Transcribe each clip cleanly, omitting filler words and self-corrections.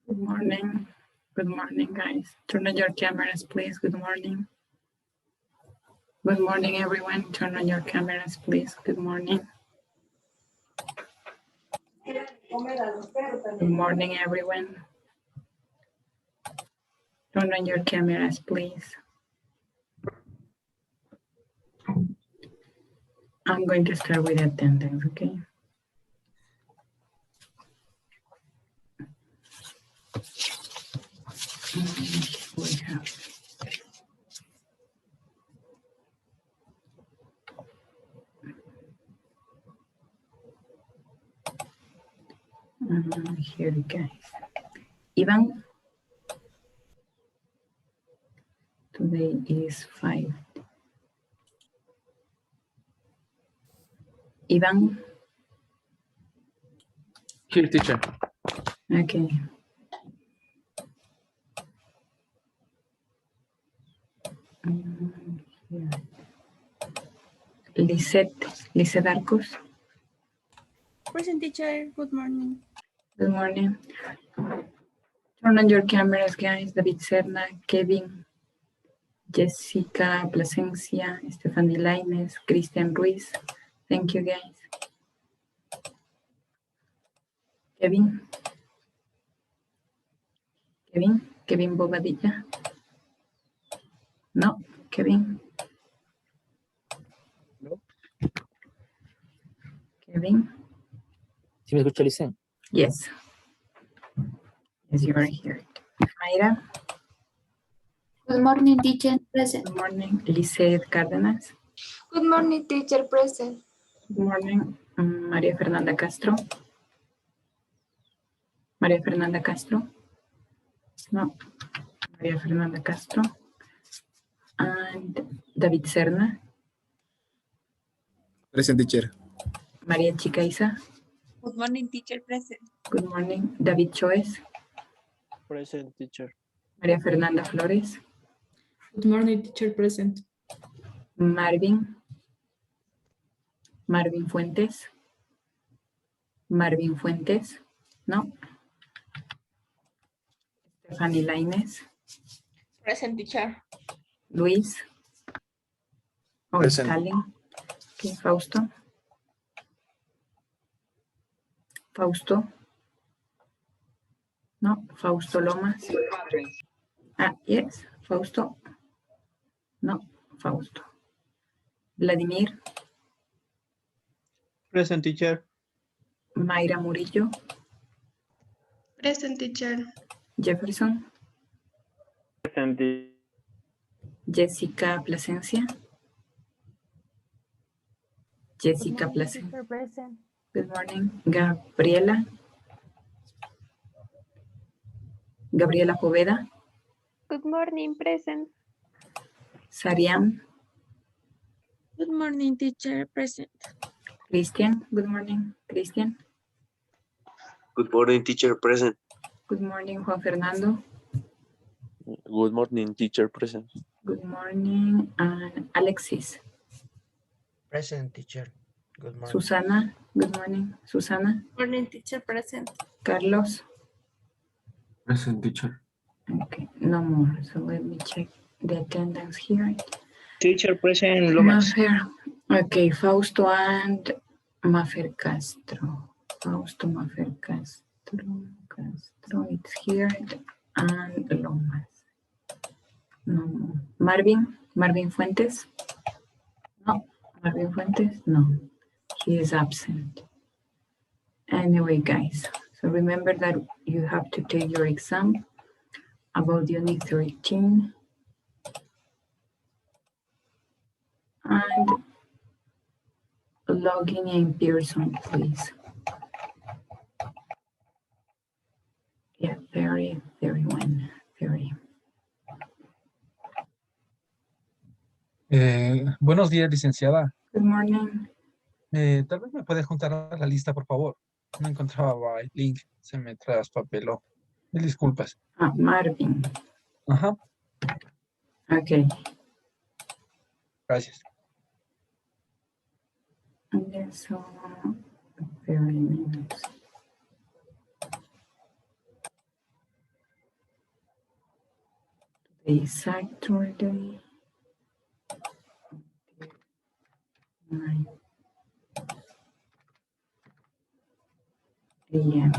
Good morning. Good morning, guys. Turn on your cameras, please. Good morning. Good morning, everyone. Turn on your cameras, please. Good morning. Good morning, everyone. Turn on your cameras, please. I'm going to start with attendance, okay? We have here, guys. Ivan, today is 5. Ivan. Here, teacher. Okay. Here. Lisette Arcos. Present, teacher. Good morning. Good morning. Turn on your cameras, guys. David Serna, Kevin, Jessica Plasencia, Stephanie Lainez, Cristian Ruiz. Thank you, guys. Kevin. Kevin Bobadilla. No, Kevin. No. Kevin. ¿Sí me escucha, Licen? Yes. Yes, you are here. Mayra. Good morning, teacher. Present. Good morning. Lisette Cárdenas. Good morning, teacher. Present. Good morning. María Fernanda Castro. María Fernanda Castro. No. María Fernanda Castro. And David Serna. Present, teacher. María Chica Isa. Good morning, teacher. Present. Good morning. David Choes. Present, teacher. María Fernanda Flores. Good morning, teacher. Present. Marvin. Marvin Fuentes. Marvin Fuentes. No. Stephanie Lainez. Present, teacher. Luis. Oh, Present. Stalin. Okay, Fausto. Fausto. No, Fausto Lomas. Ah, yes, Fausto. No, Fausto. Vladimir. Present, teacher. Mayra Murillo. Present, teacher. Jefferson. Present, Jessica Plasencia. Jessica Plasencia. Present. Good morning. Gabriela. Gabriela Poveda. Good morning, present. Sariam. Good morning, teacher. Present. Cristian. Good morning. Cristian. Good morning, teacher. Present. Good morning, Juan Fernando. Good morning, teacher. Present. Good morning, and Alexis. Present, teacher. Good morning. Susana. Good morning, Susana. Morning, teacher. Present. Carlos. Present, teacher. Okay, no more. So let me check the attendance here. Teacher present, Lomas. Mafer. Okay, Fausto and Mafer Castro. Fausto, Mafer Castro. Castro, it's here. And Lomas. No. Marvin Fuentes. No. Marvin Fuentes. No. He is absent. Anyway, guys. So remember that you have to take your exam about Unit 13. And logging in Pearson, please. Yeah, very one. Buenos días, licenciada. Good morning. Tal vez me puede juntar a la lista, por favor. No encontraba el link, se me traspapeló. Mil disculpas. Ah, Marvin. Ajá, Okay. gracias. And then so very minutes. Saturday. 9 a.m.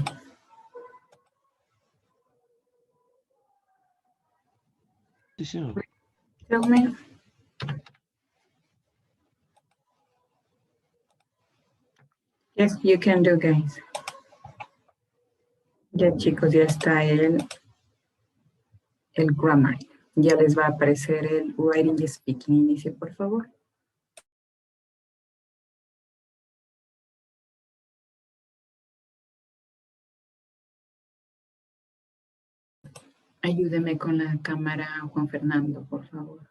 Sí, señor. Tell me. Yes, you can do, guys. Ya, chicos, ya está el grammar. Ya les va a aparecer el writing y speaking. Inicie, por favor. Ayúdeme con la cámara, Juan Fernando, por favor.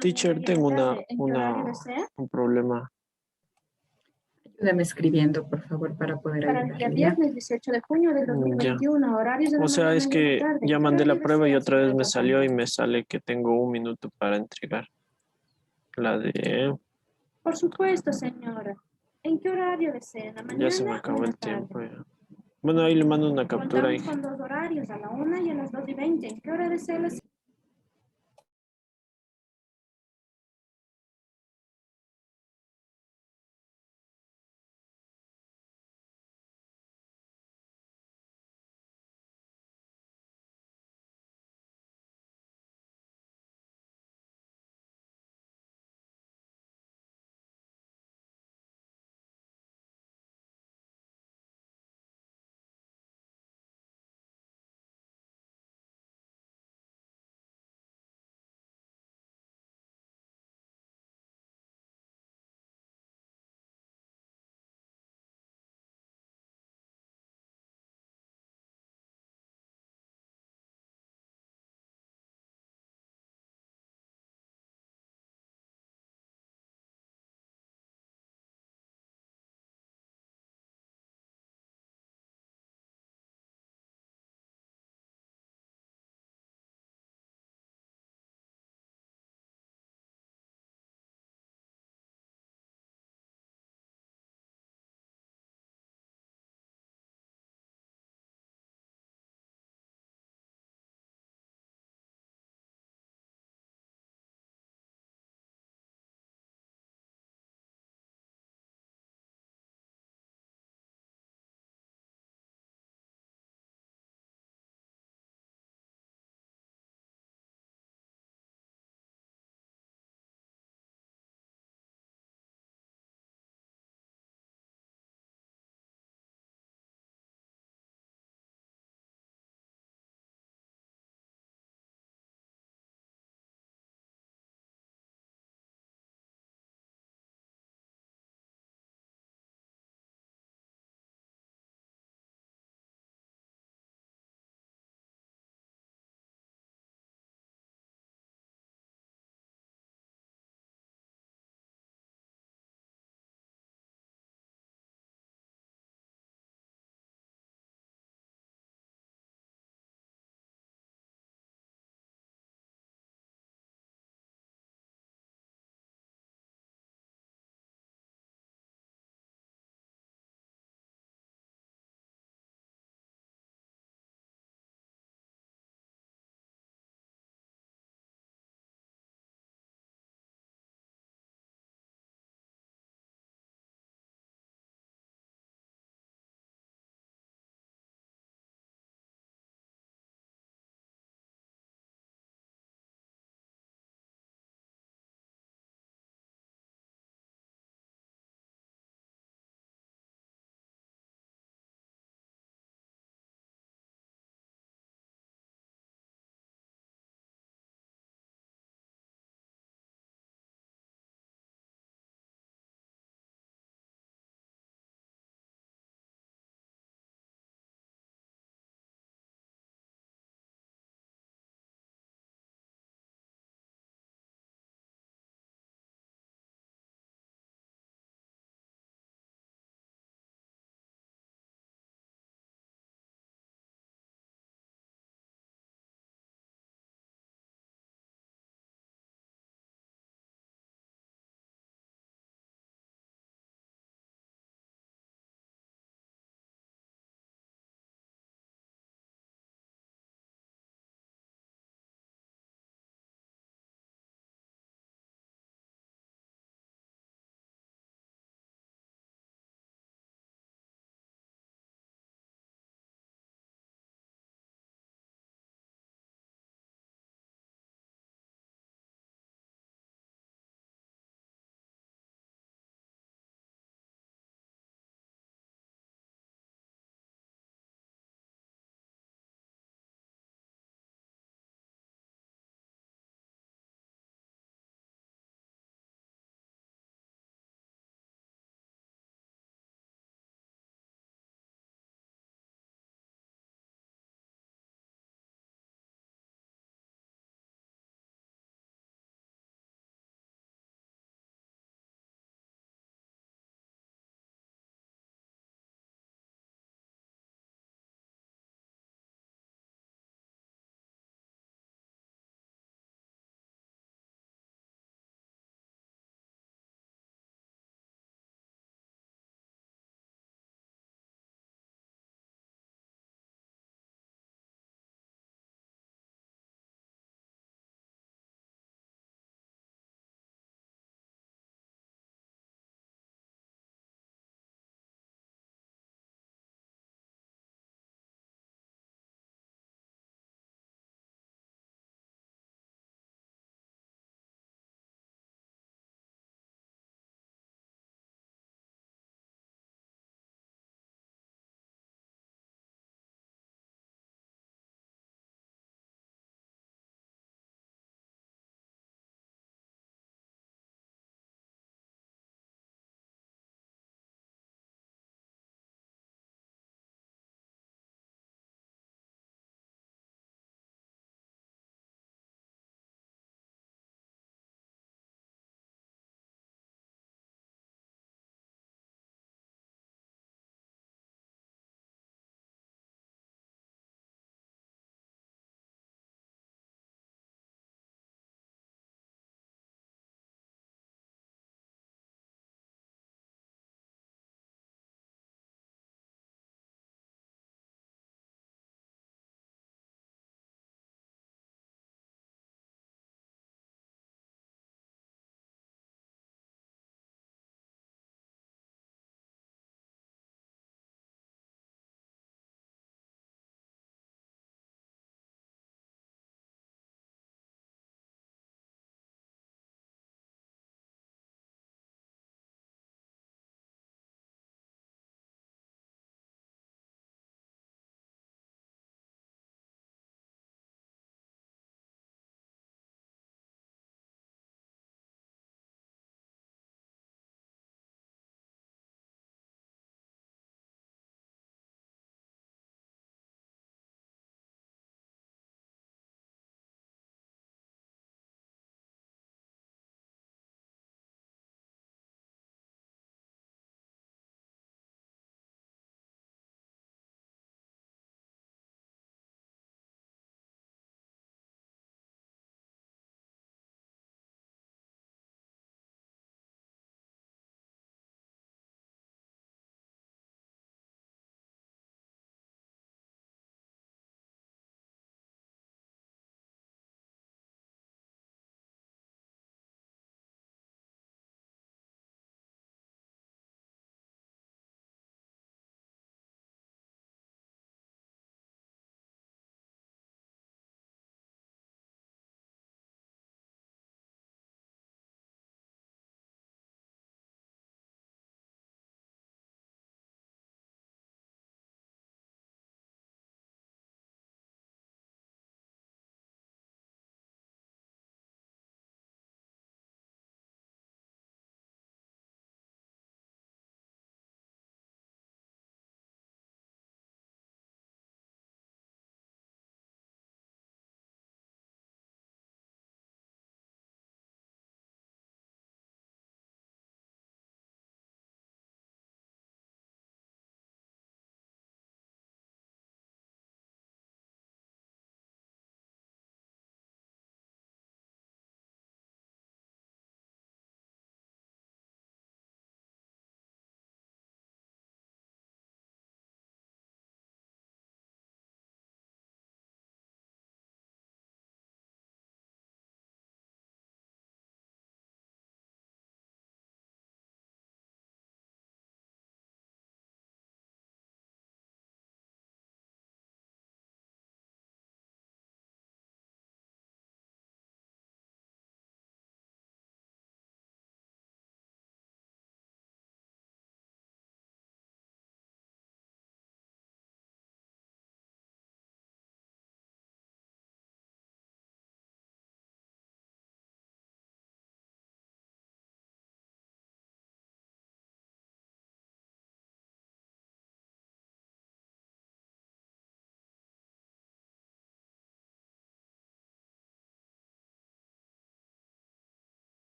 Teacher, tengo un problema. Ayúdame escribiendo, por favor, para poder Para el día ayudarle, ¿ya? viernes 18 de junio de 2021, horarios de la O sea, mañana es y de que la tarde. ya ¿En qué mandé la horario prueba y desea, otra vez me señora salió y Cassandra? me sale que tengo 1 minuto para entregar. La de... Por supuesto, señora. ¿En qué horario desea? ¿En la mañana Ya se me o acabó en la el tiempo. tarde? Ya. Bueno, ahí le mando una captura ahí. Contamos con 2 horarios, a la 1 y a las 2:20. ¿En qué hora desea la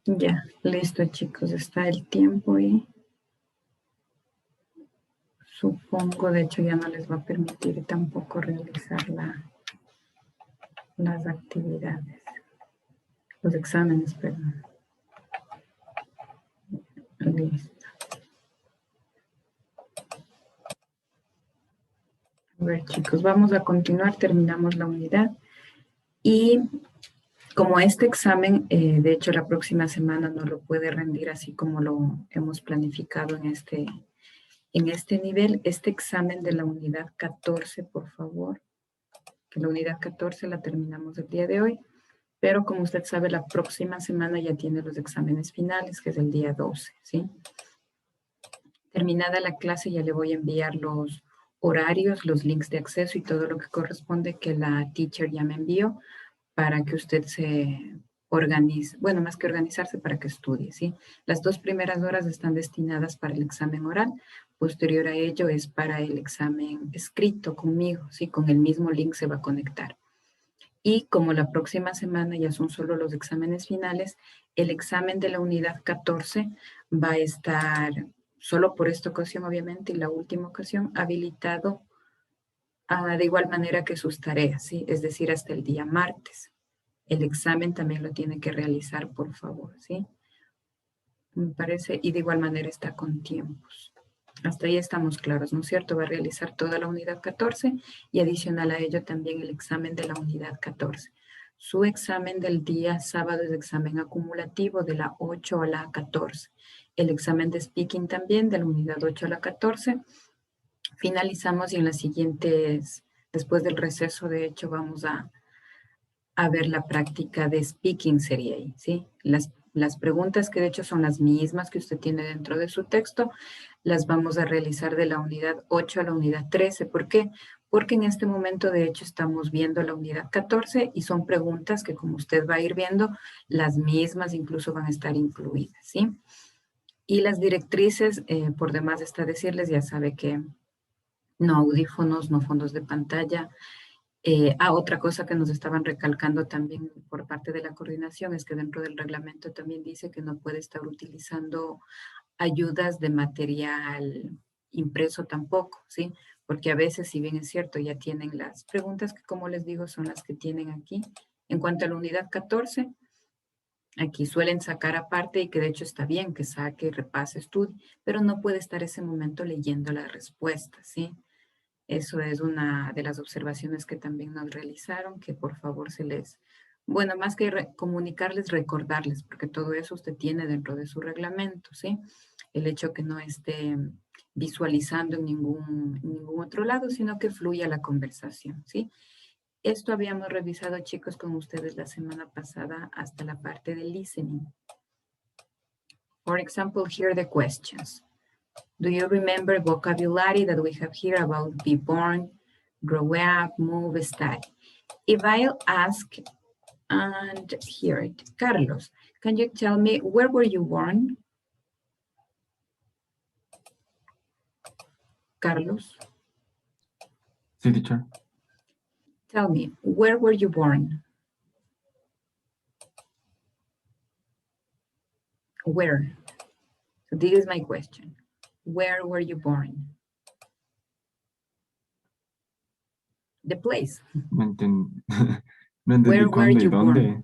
Ya, listo chicos, está el tiempo y supongo, de hecho, ya no les va a permitir tampoco realizar las actividades, los exámenes, perdón. Listo. A ver chicos, vamos a continuar, terminamos la unidad y como este examen, de hecho, la próxima semana no lo puede rendir así como lo hemos planificado en este nivel, este examen de la unidad 14, por favor, que la unidad 14 la terminamos el día de hoy, pero como usted sabe, la próxima semana ya tiene los exámenes finales, que es el día 12, ¿sí? Terminada la clase ya le voy a enviar los horarios, los links de acceso y todo lo que corresponde que la teacher ya me envió para que usted se organice, bueno, más que organizarse, para que estudie, ¿sí? Las 2 primeras horas están destinadas para el examen oral, posterior a ello es para el examen escrito conmigo, ¿sí? Con el mismo link se va a conectar. Y como la próxima semana ya son solo los exámenes finales, el examen de la unidad 14 va a estar, solo por esta ocasión obviamente, y la última ocasión, habilitado de igual manera que sus tareas, ¿sí? Es decir, hasta el día martes. El examen también lo tiene que realizar, por favor, ¿sí? Me parece, y de igual manera está con tiempos. Hasta ahí estamos claros, ¿no es cierto? Va a realizar toda la unidad 14 y adicional a ello también el examen de la unidad 14. Su examen del día sábado es examen acumulativo de la 8 a la 14. El examen de speaking también de la unidad 8 a la 14. Finalizamos y en las siguientes, después del receso, de hecho, vamos a ver la práctica de speaking sería ahí, ¿sí? Las preguntas que de hecho son las mismas que usted tiene dentro de su texto, las vamos a realizar de la unidad 8 a la unidad 13. ¿Por qué? Porque en este momento de hecho estamos viendo la unidad 14 y son preguntas que como usted va a ir viendo, las mismas incluso van a estar incluidas, ¿sí? Y las directrices, por demás está decirles, ya sabe que no audífonos, no fondos de pantalla. Otra cosa que nos estaban recalcando también por parte de la coordinación es que dentro del reglamento también dice que no puede estar utilizando ayudas de material impreso tampoco, ¿sí? Porque a veces, si bien es cierto, ya tienen las preguntas que, como les digo, son las que tienen aquí. En cuanto a la unidad 14, aquí suelen sacar aparte y que de hecho está bien que saque, repase, estudie, pero no puede estar ese momento leyendo la respuesta, ¿sí? Eso es una de las observaciones que también nos realizaron, que por favor se les, bueno, más que comunicarles, recordarles, porque todo eso usted tiene dentro de su reglamento, ¿sí? El hecho que no esté visualizando en ningún otro lado, sino que fluya la conversación, ¿sí? Esto habíamos revisado, chicos, con ustedes la semana pasada hasta la parte de listening. For example, here are the questions. Do you remember vocabulary that we have here about be born, grow up, move, study? If I'll ask, and hear it, Carlos, can you tell me where were you born? Carlos, Sí, teacher. tell me, where were you born? Where? So this is my question. Where were you born? The place. No entendí Where were cuándo y you dónde. born?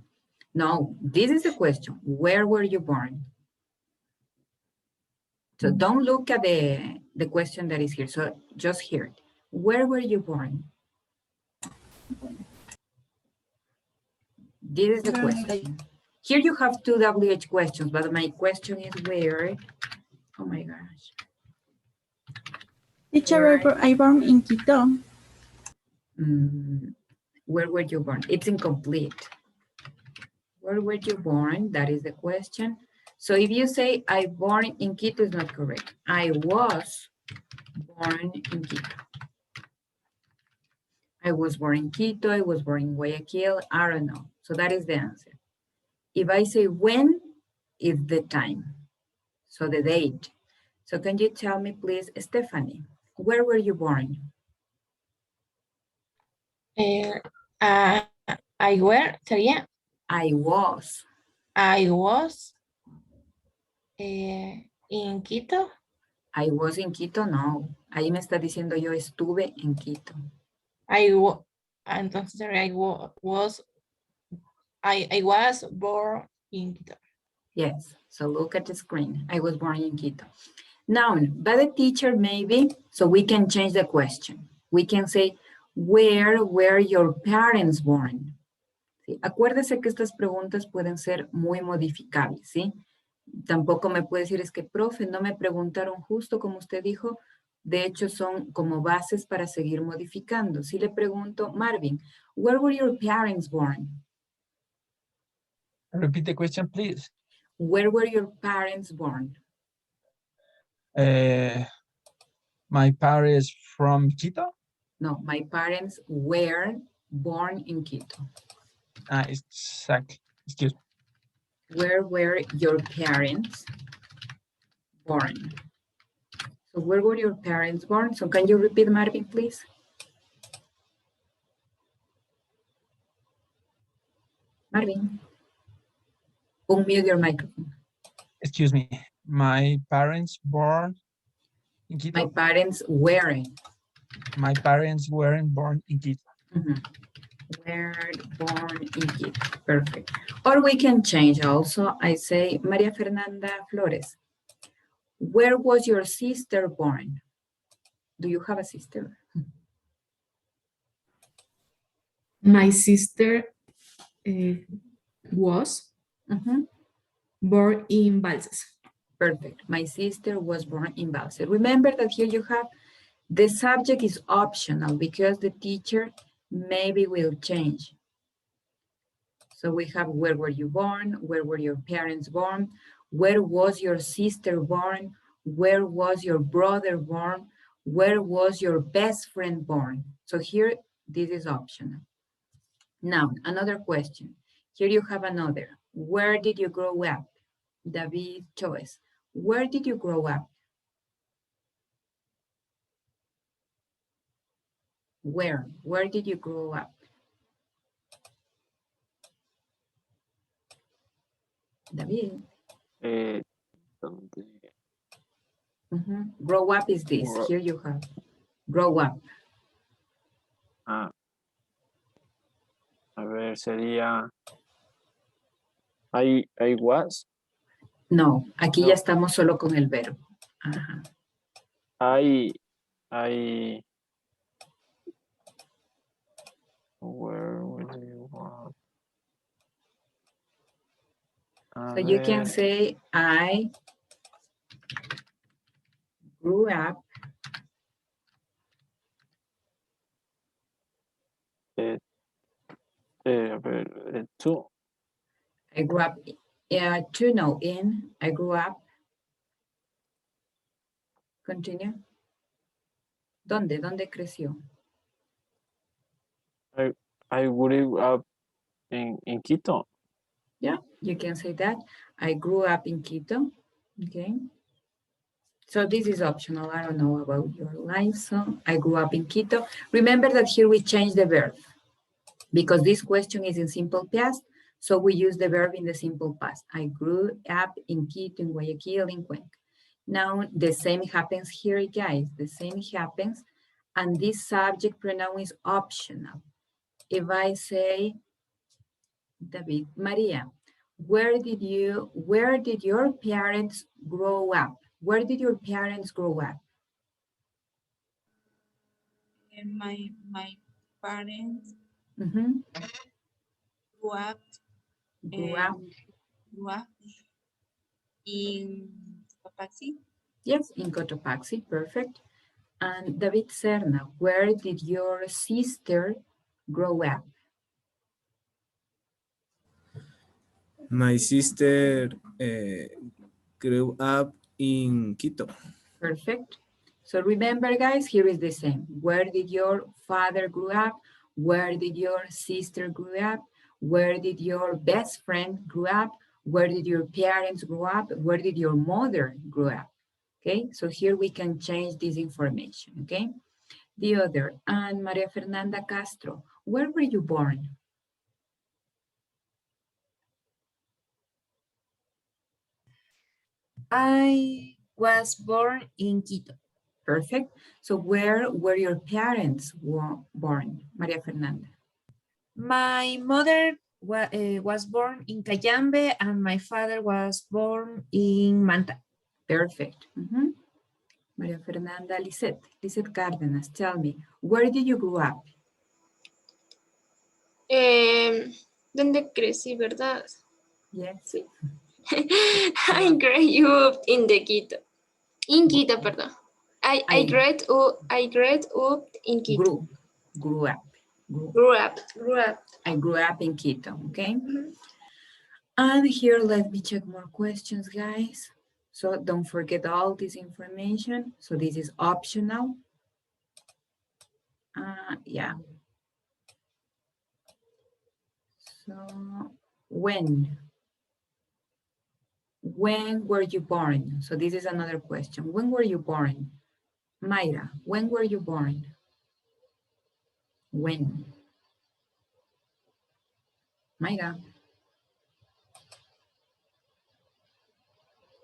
No, this is the question. Where were you born? So don't look at the question that is here. So just hear it. Where were you born? This is the question. Here you have two WH questions, but my question is where? Oh my gosh. Teacher, I born in Quito. Where were you born? It's incomplete. Where were you born? That is the question. So if you say I born in Quito, is not correct. I was born in Quito. I was born in Quito, I was born in Guayaquil, I don't know. So that is the answer. If I say when, is the time. So the date. So can you tell me please, Stephanie, where were you born? I were, sería, I was. I was In Quito. I was in Quito, no. Ahí me está diciendo yo estuve en Quito. Entonces I was born in Quito. Yes, so look at the screen. I was born in Quito. Now, by the teacher maybe, so we can change the question. We can say, where were your parents born? ¿Sí? Acuérdese que estas preguntas pueden ser muy modificables, ¿sí? Tampoco me puede decir, es que, profe, no me preguntaron justo como usted dijo. De hecho, son como bases para seguir modificando. Si le pregunto, Marvin, where were your parents born? Repeat the question, please. Where were your parents born? My parents from Quito. No, my parents were born in Quito. Exactly. Excuse me. Where were your parents born? So where were your parents born? So can you repeat, Marvin, please? Marvin, unmute your microphone. Excuse me. My parents born in My Quito. parents were. My parents weren't born in Quito. Were born in Quito. Perfect. Or we can change also. I say, Maria Fernanda Flores, where was your sister born? Do you have a sister? My sister was born in Balsas. Perfect. My sister was born in Balsas. Remember that here you have the subject is optional because the teacher maybe will change. So we have where were you born? Where were your parents born? Where was your sister born? Where was your brother born? Where was your best friend born? So here, this is optional. Now, another question. Here you have another. Where did you grow up? David Choice. Where did you grow up? Where did you grow up? David. Grow up is this. Here you have. Grow up. A ver, sería. I was. No, aquí No. ya estamos solo con el verbo. Ajá. Where would you want? So you can say, I grew up. Two. I grew up, I grew up. Continue. ¿Dónde creció? I grew up in Quito. Yeah, you can say that. I grew up in Quito. Okay. So this is optional. I don't know about your life. So I grew up in Quito. Remember that here we change the verb because this question is in simple past. So we use the verb in the simple past. I grew up in Quito, in Guayaquil, in Cuenca. Now the same happens here, guys. The same happens. And this subject pronoun is optional. If I say, David, Maria, where did your parents grow up? Where did your parents grow up? And my parents grew up in Cotopaxi. Yes, in Cotopaxi, perfect. And David Serna, where did your sister grow up? My sister grew up in Quito. Perfect. So remember, guys, here is the same. Where did your father grow up? Where did your sister grow up? Where did your best friend grow up? Where did your parents grow up? Where did your mother grow up? Okay, so here we can change this information, okay? The other, and Maria Fernanda Castro, where were you born? I was born in Quito. Perfect. So where were your parents born, Maria Fernanda? My mother was born in Cayambe and my father was born in Manta. Perfect. Maria Fernanda, Lisette Cárdenas, tell me, where did you grow up? ¿Dónde crecí, verdad? Yes. Sí. I grew up in Quito. In Quito, perdón. I grew up in Quito. Grew up. I grew up in Quito, okay? And here, let me check more questions, guys. So don't forget all this information. So this is optional. Yeah. So when were you born? So this is another question. When were you born? Mayra, when were you born? When? Mayra.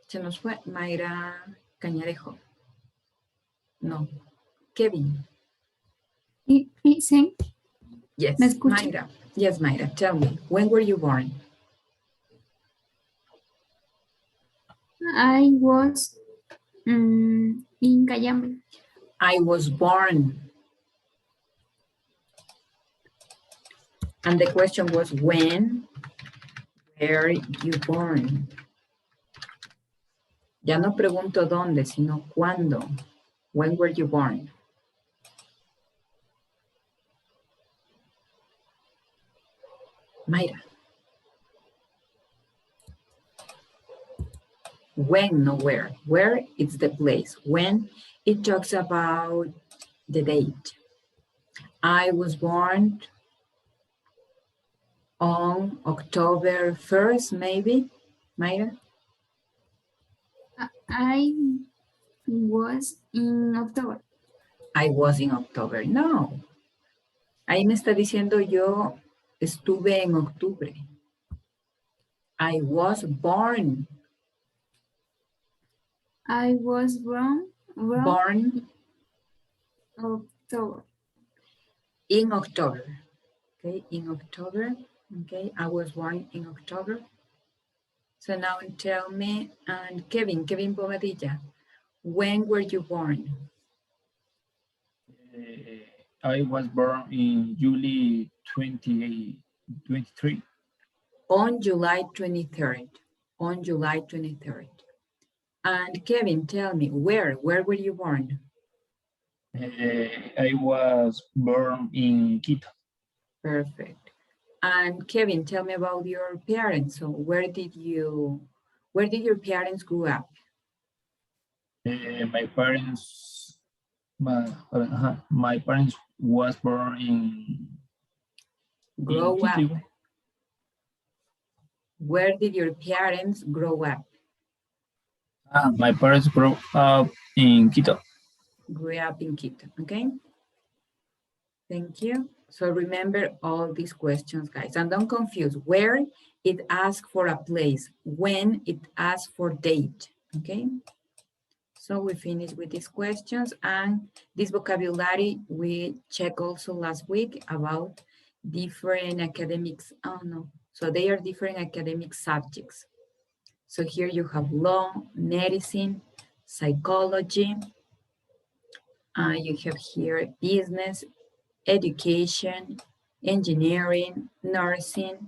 Se nos fue Mayra Cañarejo. No. Kevin. Sí. Yes, ¿Me escucha? Mayra. Yes, Mayra, tell me, when were you born? I was in Cayambe. I was born. And the question was, when were you born? Ya no pregunto dónde, sino cuándo. When were you born? Mayra. When, no where. Where is the place. When it talks about the date. I was born on October 1st, maybe, Mayra? I was in October. I was in October. No. Ahí me está diciendo yo estuve en octubre. I was born. I was born October. In October. Okay, in October. Okay, I was born in October. So now tell me, and Kevin Bobadilla, when were you born? I was born in July 23. On July 23rd. On July 23rd. And Kevin, tell me, where were you born? I was born in Quito. Perfect. And Kevin, tell me about your parents. So where did your parents grow up? My parents was born in Grow up. Quito. Where did your parents grow up? My parents grew up in Quito. Grew up in Quito, okay? Thank you. So remember all these questions, guys, and don't confuse. Where, it asks for a place. When, it asks for date, okay? So we finished with these questions, and this vocabulary we checked also last week about different academics. Oh no, so they are different academic subjects. So here you have law, medicine, psychology. You have here business, education, engineering, nursing,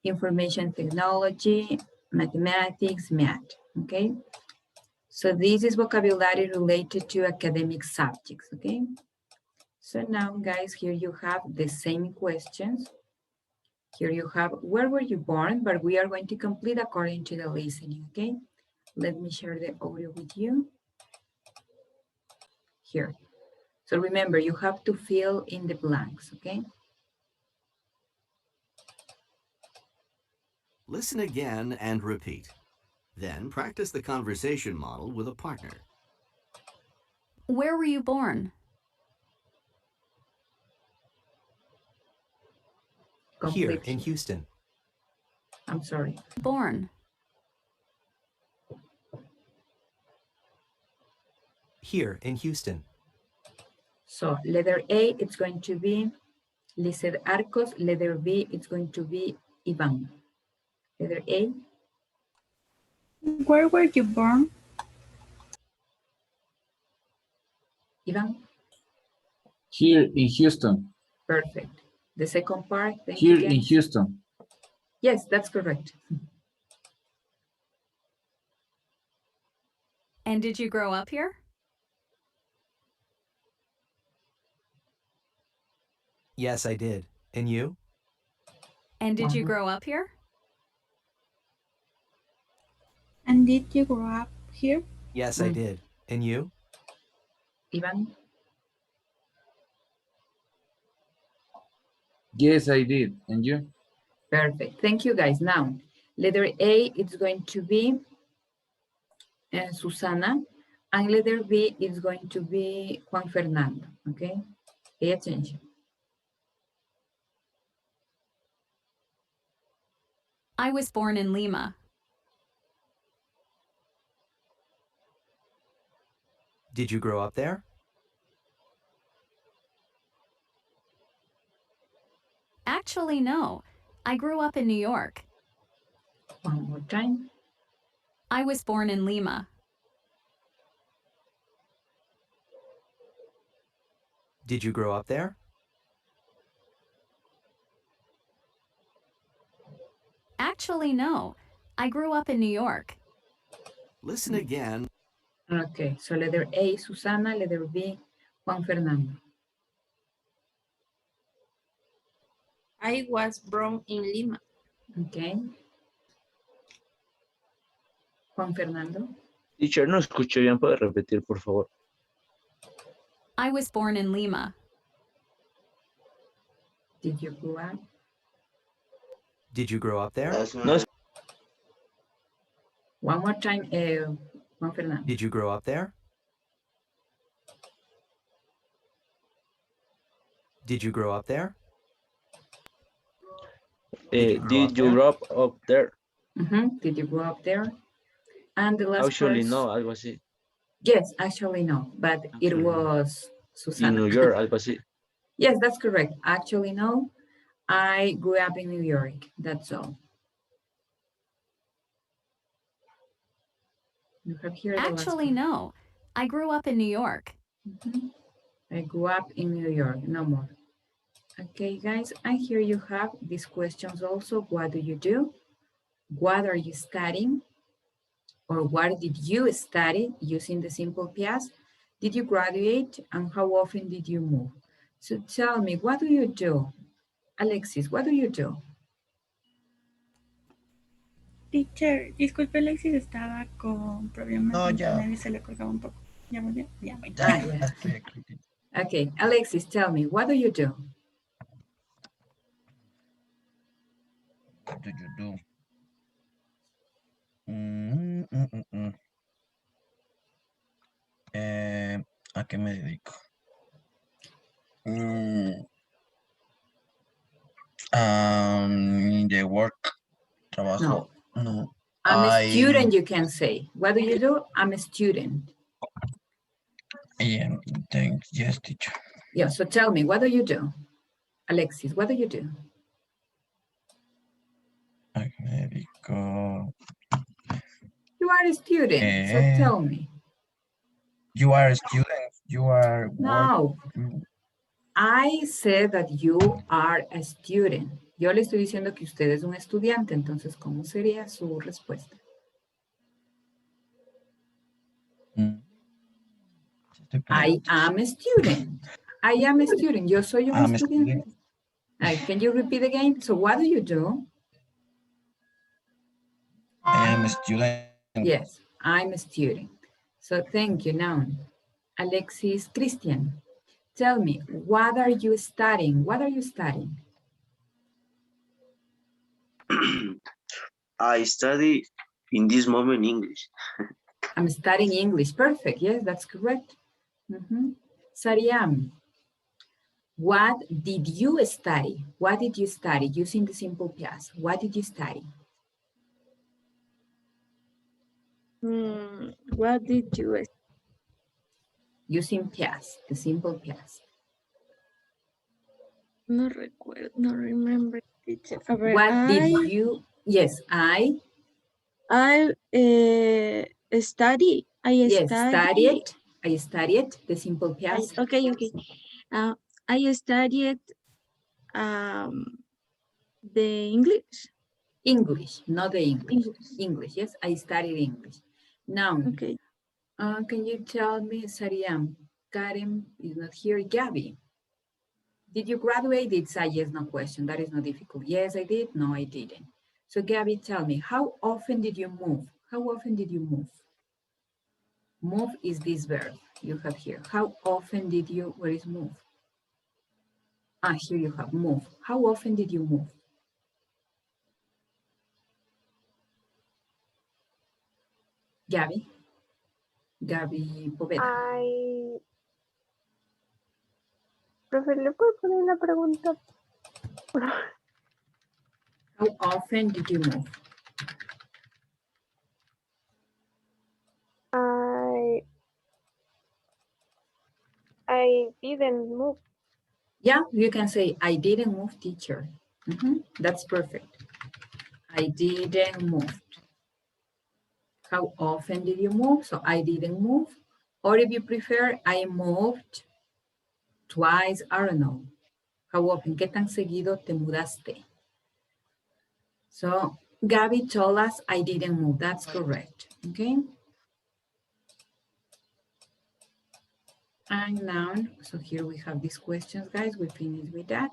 information technology, mathematics, math, okay? So this is vocabulary related to academic subjects, okay? So now, guys, here you have the same questions. Here you have, where were you born? But we are going to complete according to the listening, okay? Let me share the audio with you. Here. So remember, you have to fill in the blanks, okay? Listen again and repeat. Then practice the conversation model with a partner. Where were you born? Here in Houston. I'm sorry. Born. Here in Houston. So letter A, it's going to be Lizeth Arcos. Letter B, it's going to be Ivan. Letter A. Where were you born? Ivan. Here in Houston. Perfect. The second part. Thank Here you, in James. Houston. Yes, that's correct. And did you grow up here? Yes, I did. And you? And did you grow up here? And did you grow up here? Yes, I did. And you? Ivan. Yes, I did. And you? Perfect. Thank you, guys. Now, letter A, it's going to be Susana. And letter B is going to be Juan Fernando. Okay? Pay attention. I was born in Lima. Did you grow up there? Actually, no. I grew up in New York. One more time. I was born in Lima. Did you grow up there? Actually, no. I grew up in New York. Listen again. Okay, so letter A, Susana, letter B, Juan Fernando. I was born in Lima. Okay. Juan Fernando. Teacher, no escuché bien, ¿puede repetir, por favor? I was born in Lima. Did you grow up? Did you grow up there? No, One more time, Juan Fernando. Did you grow up there? Did you grow up there? did you grow up there? Did you grow up there? And the last Actually, person- no, algo así. Yes, actually no, but it was Susana. In New York, algo así. Yes, that's correct. Actually no, I grew up in New York, that's all. You have here the last Actually, one. no. I grew up in New York. I grew up in New York, no more. Okay, guys, and here you have these questions also. What do you do? What are you studying? Or what did you study using the simple past? Did you graduate and how often did you move? So tell me, what do you do? Alexis, what do you do? Teacher, disculpe, Alexis estaba con problemas No, de ya. internet y se le colgaba un poco. ¿Ya volvió? Ya, bueno. Ah, yeah. Okay, Alexis, tell me, what do you do? What do you do? ¿A qué me dedico? The work, trabajo. No. I'm a student, you can say. What do you do? I'm a student. Yeah, thanks. Yes, teacher. Yeah, so tell me, what do you do? Alexis, what do you do? ¿A qué me dedico? You are a student, so tell me. You are a student. You are. No, I said that you are a student. Yo le estoy diciendo que usted es un estudiante, entonces, ¿cómo sería su respuesta? I am a student. I am a student. Yo soy un I'm a estudiante. Can you repeat again? So what do you do? I am a student. Yes, I'm a student. So thank you. Now, Alexis Christian, tell me, what are you studying? What are you studying? I study in this moment English. I'm studying English. Perfect. Yes, that's correct. Sariam, what did you study? What did you study using the simple past? What did you study? What did you using past, the simple past. No recuerdo, no remember, teacher. A ver, What did you, yes, I study. yes, studied, I studied, the simple past. Okay. I studied the English. English, not the English. English, yes, I studied English. Now, Okay. can you tell me, Sariam, Karen is not here, Gabby, did you graduate? It's a yes, no question. That is not difficult. Yes, I did. No, I didn't. So Gabby, tell me, how often did you move? How often did you move? Move is this verb you have here. How often did you, where is move? Ah, here you have move. How often did you move? Gabby? Gabby Poveda. Profe, ¿le puedo poner la pregunta? How often did you move? I didn't move. Yeah, you can say, I didn't move, teacher. That's perfect. I didn't move. How often did you move? So I didn't move. Or if you prefer, I moved twice, I don't know. How often? ¿Qué tan seguido te mudaste? So Gabby told us I didn't move. That's correct. Okay. And now, so here we have these questions, guys. We finished with that.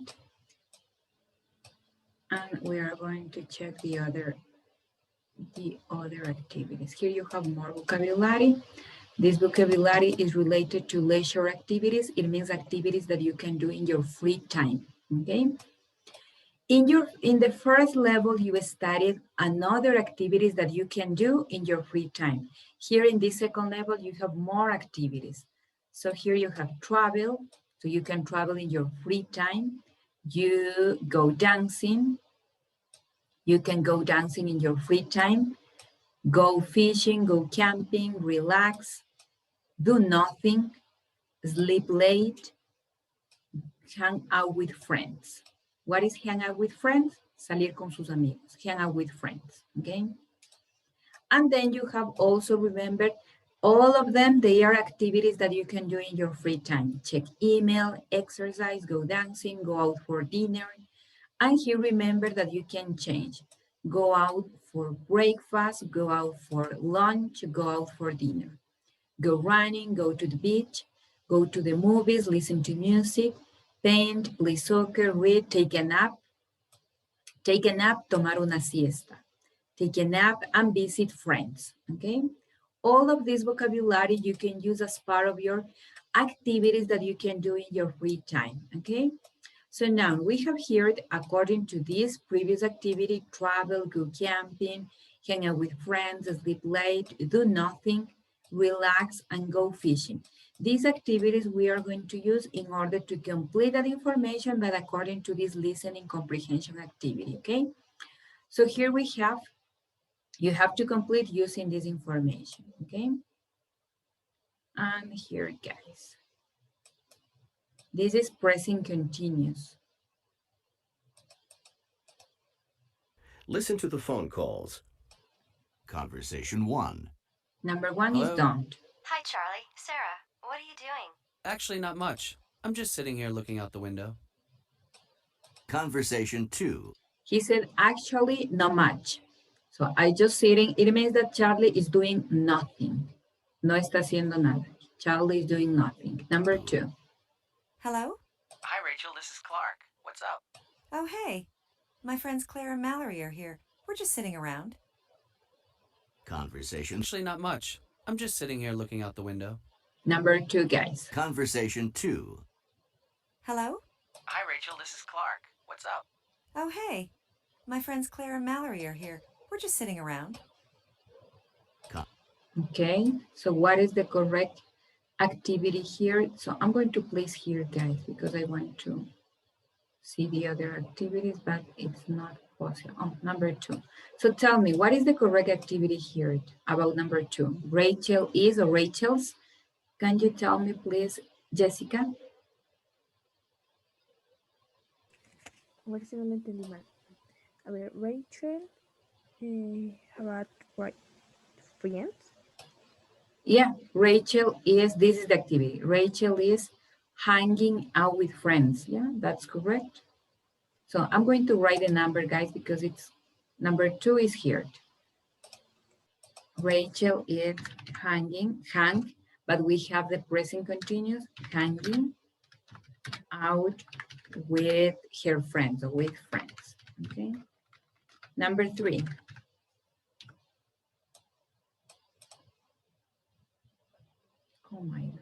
And we are going to check the other activities. Here you have more vocabulary. This vocabulary is related to leisure activities. It means activities that you can do in your free time, okay? In the first level, you studied another activities that you can do in your free time. Here in this second level, you have more activities. So here you have travel, so you can travel in your free time. You go dancing. You can go dancing in your free time. Go fishing, go camping, relax, do nothing, sleep late, hang out with friends. What is hang out with friends? Salir con sus amigos, hang out with friends, okay? And then you have also remembered all of them, they are activities that you can do in your free time. Check email, exercise, go dancing, go out for dinner. And here remember that you can change. Go out for breakfast, go out for lunch, go out for dinner. Go running, go to the beach, go to the movies, listen to music, paint, play soccer, read, take a nap, tomar una siesta, take a nap and visit friends, okay? All of this vocabulary you can use as part of your activities that you can do in your free time, okay? So now we have here, according to this previous activity, travel, go camping, hang out with friends, sleep late, do nothing, relax, and go fishing. These activities we are going to use in order to complete that information, but according to this listening comprehension activity, okay? So here we have, you have to complete using this information, okay? And here, guys. This is present continuous. Listen to the phone calls. Conversation 1. Number 1 Hello? is don't. Hi, Charlie. Sarah, what are you doing? Actually, not much. I'm just sitting here looking out the window. Conversation 2. He said, actually, not much. So I just sitting, it means that Charlie is doing nothing. No está haciendo nada. Charlie is doing nothing. Number 2. Hello? Hi, Rachel. This is Clark. What's up? Oh, hey. My friends Claire and Mallory are here. We're just sitting around. Conversation. Actually, not much. I'm just sitting here looking out the window. Number 2, guys. Conversation 2. Hello? Hi, Rachel. This is Clark. What's up? Oh, hey. My friends Claire and Mallory are here. We're just sitting around. Okay, so what is the correct activity here? So I'm going to place here, guys, because I want to see the other activities, but it's not possible. Oh, number 2. So tell me, what is the correct activity here about number 2? Rachel is or Rachel's Can you tell me, please, Jessica? A ver si no lo entendí mal. A ver, Rachel, about what? Friends? Yeah, Rachel is, this is the activity. Rachel is hanging out with friends. Yeah, that's correct. So I'm going to write a number, guys, because it's number 2 is here. Rachel is hang, but we have the present continuous, hanging out with her friends or with friends. Okay. Number 3. Oh my God.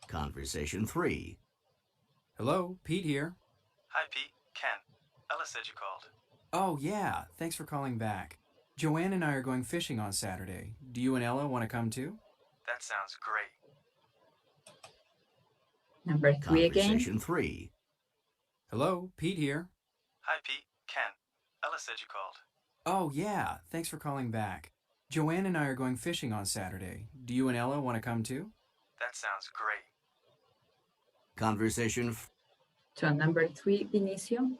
Conversation 3. Hello, Pete here. Hi, Pete. Ken. Ella said you called. Oh, yeah. Thanks for calling back. Joanne and I are going fishing on Saturday. Do you and Ella want to come too? That sounds great. Number 3 again. Conversation 3. Hello, Pete here. Hi, Pete. Ken. Ella said you called. Oh, yeah. Thanks for calling back. Joanne and I are going fishing on Saturday. Do you and Ella want to come too? That sounds great. Conversation. So number 3, Vinicio.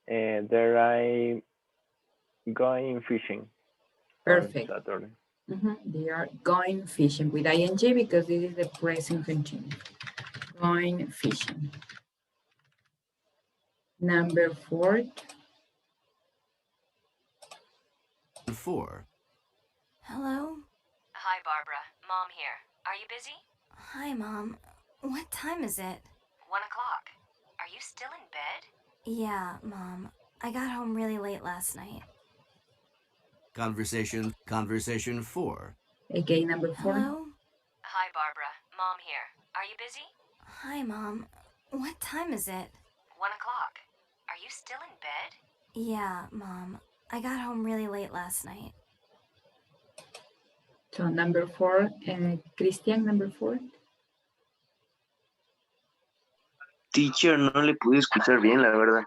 There I going fishing. Perfect. On Saturday. They are going fishing with ing because this is the present continuous. Going fishing. Number 4. 4. Hello? Hi, Barbara. Mom here. Are you busy? Hi, Mom. What time is it? 1 o'clock. Are you still in bed? Yeah, Mom. I got home really late last night. Conversation 4. Again, number 4. Hello? Hi, Barbara. Mom here. Are you busy? Hi, Mom. What time is it? 1 o'clock. Are you still in bed? Yeah, Mom. I got home really late last night. So number 4, Christian, number 4. Teacher, no le pude escuchar bien, la verdad.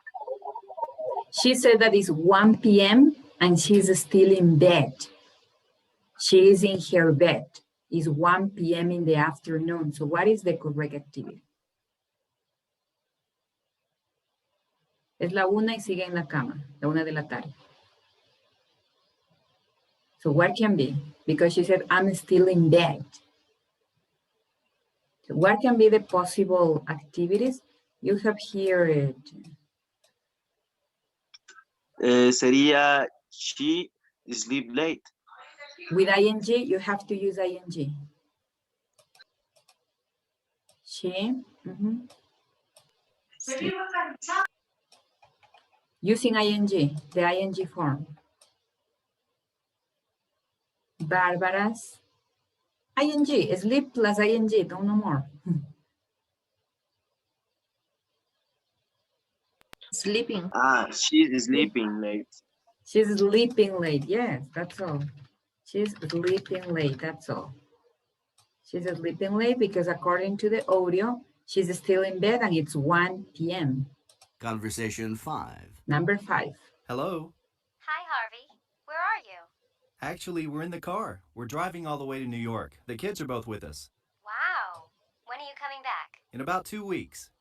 She said that it's 1 p.m. and she's still in bed. She is in her bed. It's 1 p.m. in the afternoon. So what is the correct activity? Es la 1 y sigue en la cama, la 1 de la tarde. So what can be? Because she said, I'm still in bed. So what can be the possible activities? You have here Sería she sleep late. with ing, you have to use ing. She. Using ing, the ing form. Barbara's ing, sleep plus ing, don't know more. Sleeping. She's sleeping late. She's sleeping late. Yes, that's all. She's sleeping late. That's all. She's sleeping late because according to the audio, she's still in bed and it's 1 p.m. Conversation 5. Number 5. Hello. Hi, Harvey. Where are you? Actually, we're in the car. We're driving all the way to New York. The kids are both with us. Wow. When are you coming back? In about 2 weeks.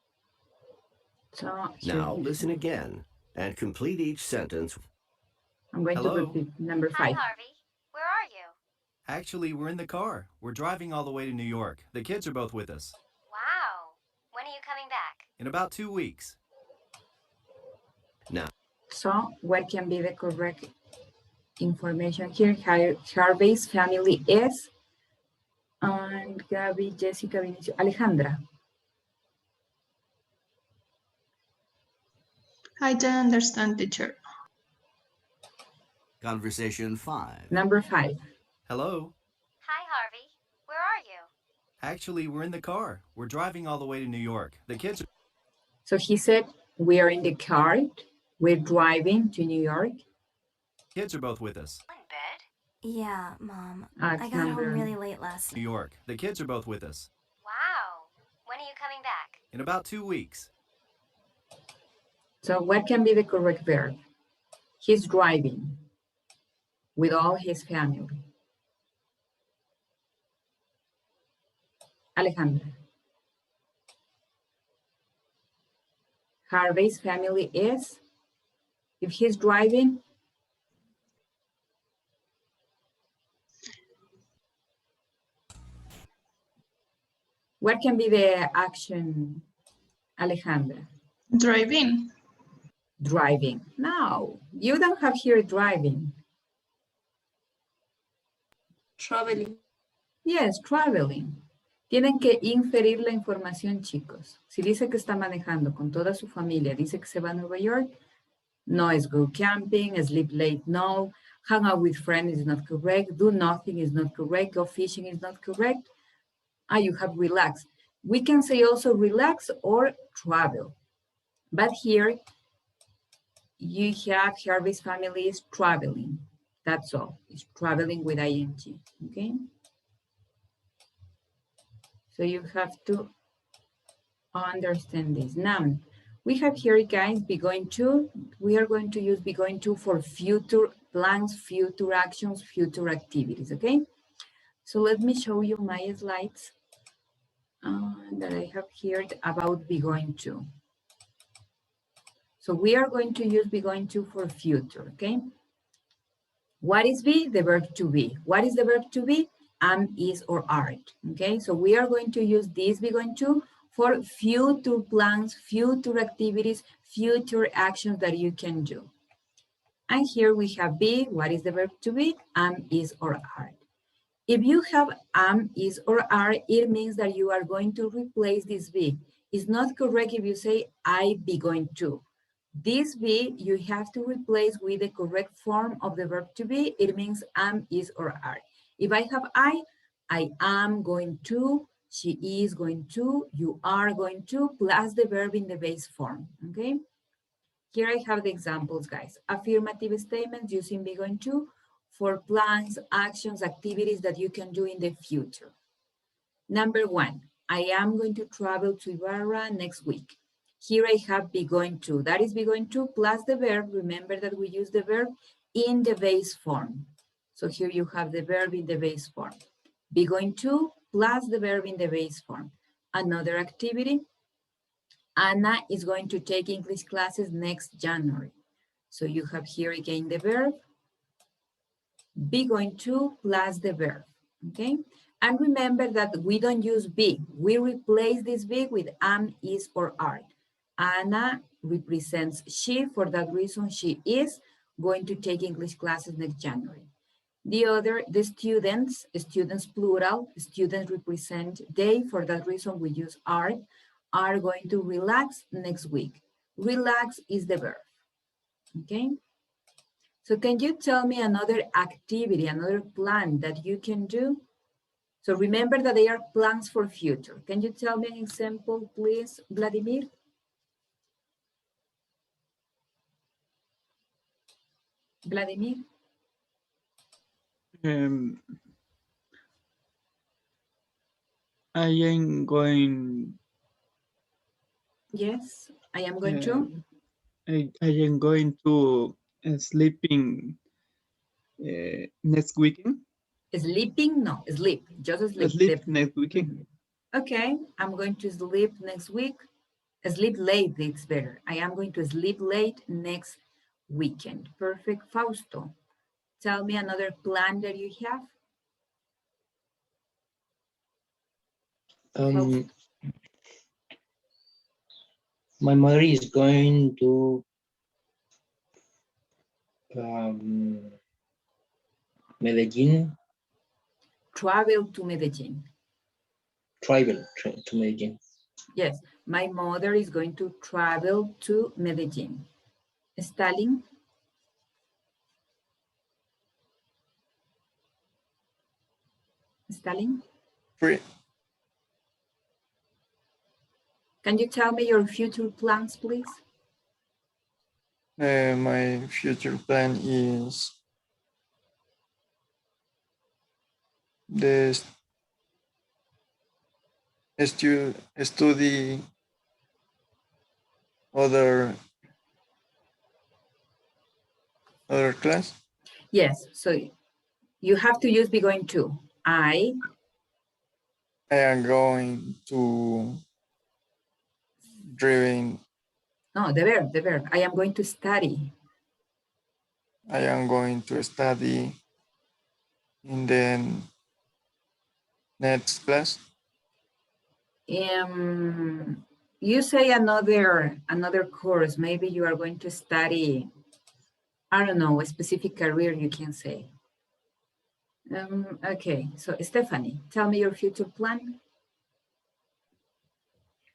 So Now listen again and complete each sentence. I'm going Hello? to repeat number 5. Hi, Harvey. Where are you? Actually, we're in the car. We're driving all the way to New York. The kids are both with us. Wow. When are you coming back? In about 2 weeks. Now. So what can be the correct information here? Harvey's family is, and Gabby, Jessica, Vinicio, Alejandra. I don't understand, teacher. Conversation 5. Number 5. Hello. Hi, Harvey. Where are you? Actually, we're in the car. We're driving all the way to New York. The kids are... So he said, we are in the car. We're driving to New York. Kids are both with us. In bed? Yeah, Mom. I got home really late last New night. York. The kids are both with us. Wow. When are you coming back? In about 2 weeks. So what can be the correct verb? He's driving. with all his family. Alejandra. Harvey's family is, if he's driving, what can be the action, Alejandra? Driving. Driving. No, you don't have here driving. Traveling. Yes, traveling. Tienen que inferir la información, chicos. Si dice que está manejando con toda su familia, dice que se va a Nueva York, no es go camping, sleep late, no. Hang out with friends is not correct. Do nothing is not correct. Go fishing is not correct. You have relax. We can say also relax or travel. But here, you have Harvey's family is traveling. That's all. It's traveling with ing, okay? So you have to understand this. Now, we have here, guys, be going to. We are going to use be going to for future plans, future actions, future activities, okay? So let me show you my slides that I have here about be going to. So we are going to use be going to for future, okay? What is be? The verb to be. What is the verb to be? Am, is, or are, okay? So we are going to use this be going to for future plans, future activities, future actions that you can do. And here we have be. What is the verb to be? Am, is, or are. If you have am, is, or are, it means that you are going to replace this be. It's not correct if you say I be going to. This be, you have to replace with the correct form of the verb to be. It means am, is, or are. If I have I am going to, she is going to, you are going to, plus the verb in the base form, okay? Here I have the examples, guys. Affirmative statements using be going to for plans, actions, activities that you can do in the future. Number one, I am going to travel to Ibarra next week. Here I have be going to. That is be going to plus the verb. Remember that we use the verb in the base form. So here you have the verb in the base form. Be going to plus the verb in the base form. Another activity. Anna is going to take English classes next January. So you have here again the verb. Be going to plus the verb, okay? And remember that we don't use be. We replace this be with am, is, or are. Anna represents she. For that reason, she is going to take English classes next January. The students plural, students represent they. For that reason, we use are going to relax next week. Relax is the verb, okay? So can you tell me another activity, another plan that you can do? So remember that they are plans for future. Can you tell me an example, please, Vladimir? Vladimir? I am going. Yes, I am going to. I am going to sleeping next weekend. Sleeping? No, sleep. Just sleep. Sleep next weekend. Okay, I'm going to sleep next week. Sleep late, it's better. I am going to sleep late next weekend. Perfect. Fausto, tell me another plan that you have. My mother is going to Medellin. Travel to Medellin. Travel to Medellin. Yes, my mother is going to travel to Medellin. Stalin? Stalin? Free. Can you tell me your future plans, please? My future plan is study other class. Yes, so you have to use be going to. I am going to driving. No, the verb. I am going to study. I am going to study in the next class. You say another course. Maybe you are going to study, I don't know, a specific career you can say. Okay, so Stephanie, tell me your future plan.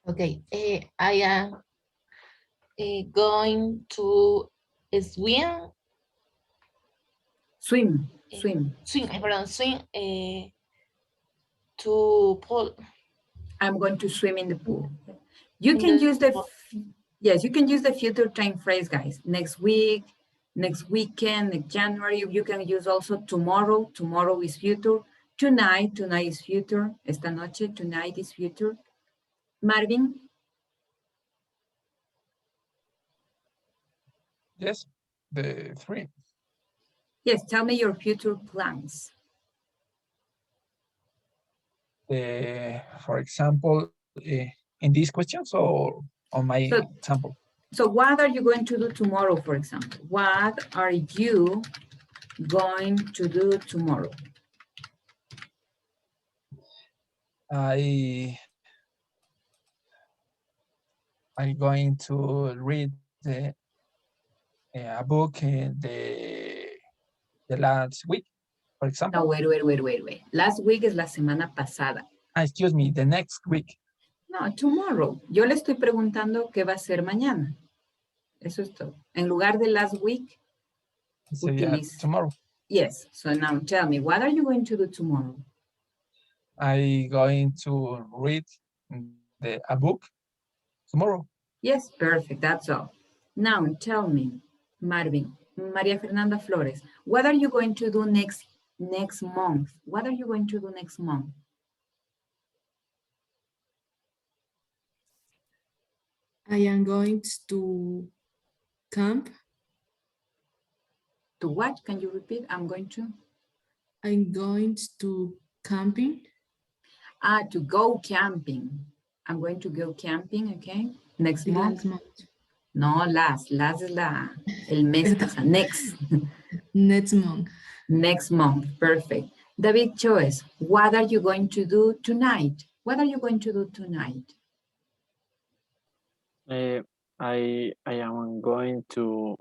Okay, I am going to swim. Swim. To pool. I'm going to swim in the pool. You can use the, yes, you can use the future time phrase, guys. Next week, next weekend, next January. You can use also tomorrow. Tomorrow is future. Tonight is future. Esta noche, tonight is future. Marvin? Yes, the 3. Yes, tell me your future plans. For example, in these questions or on my example? So what are you going to do tomorrow, for example? What are you going to do tomorrow? I'm going to read a book in the last week, for example. No, wait. Last week es la semana pasada. Excuse me, the next week. No, tomorrow. Yo le estoy preguntando qué va a hacer mañana. Eso es todo. En lugar de last week, utiliza. Tomorrow. Yes, so now tell me, what are you going to do tomorrow? I'm going to read a book tomorrow. Yes, perfect, that's all. Now tell me, Marvin, Maria Fernanda Flores, what are you going to do next month? What are you going to do next month? I am going to camp. To what? Can you repeat? I'm going to camping. To go camping. I'm going to go camping, okay? Next month. No, last es el mes pasado. Next. Next month. Next month, perfect. David Choes, what are you going to do tonight? What are you going to do tonight? I am going to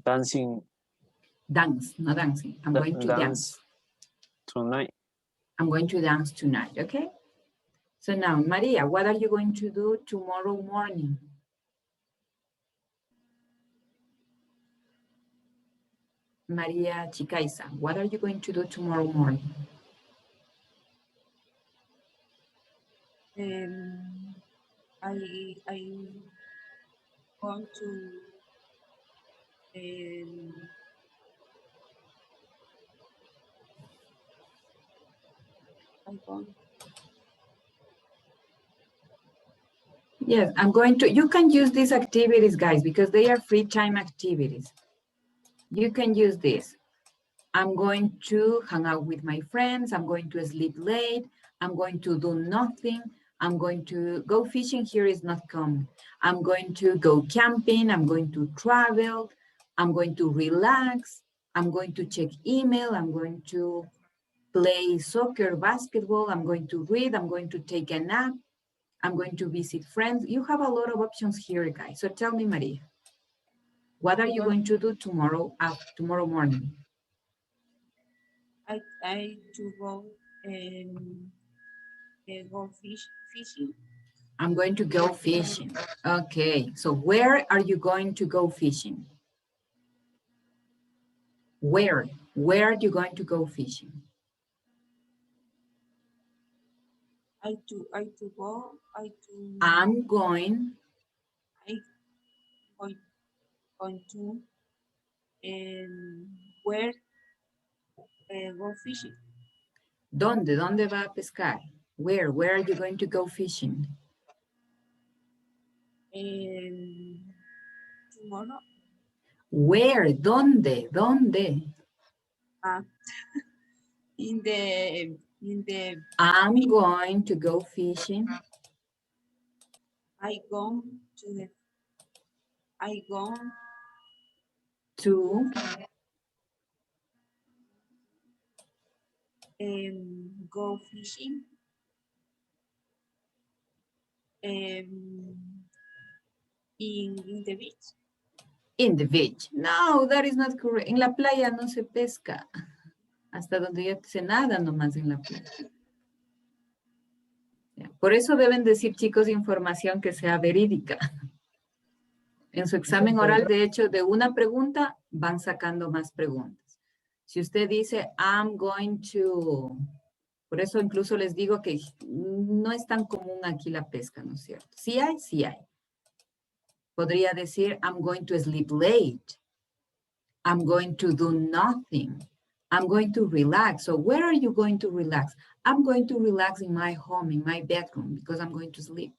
dancing. Dance, not dancing. I'm going to dance. Tonight. I'm going to dance tonight, okay? So now, Maria, what are you going to do tomorrow morning? Maria Chicaiza, what are you going to do tomorrow morning? I want to Yes, I'm going to, you can use these activities, guys, because they are free time activities. You can use this. I'm going to hang out with my friends. I'm going to sleep late. I'm going to do nothing. I'm going to go fishing. Here is not common. I'm going to go camping. I'm going to travel. I'm going to relax. I'm going to check email. I'm going to play soccer, basketball. I'm going to read. I'm going to take a nap. I'm going to visit friends. You have a lot of options here, guys. So tell me, Maria, what are you going to do tomorrow morning? I to go go fishing. I'm going to go fishing. Okay, so where are you going to go fishing? Where are you going to go fishing? I'm going to where go fishing. ¿Dónde va a pescar? Where are you going to go fishing? Tomorrow. Where? ¿Dónde? ¿Dónde? In the I'm going to go fishing. I go To go fishing in the beach. in the beach. No, that is not correct. En la playa no se pesca. Hasta donde yo se nada nomás en la playa. Ya, por eso deben decir, chicos, información que sea verídica. En su examen oral, de hecho, de una pregunta van sacando más preguntas. Si usted dice, I'm going to... Por eso incluso les digo que no es tan común aquí la pesca, ¿no es cierto? Sí hay, sí hay. Podría decir, I'm going to sleep late. I'm going to do nothing. I'm going to relax. So where are you going to relax? I'm going to relax in my home, in my bedroom, because I'm going to sleep.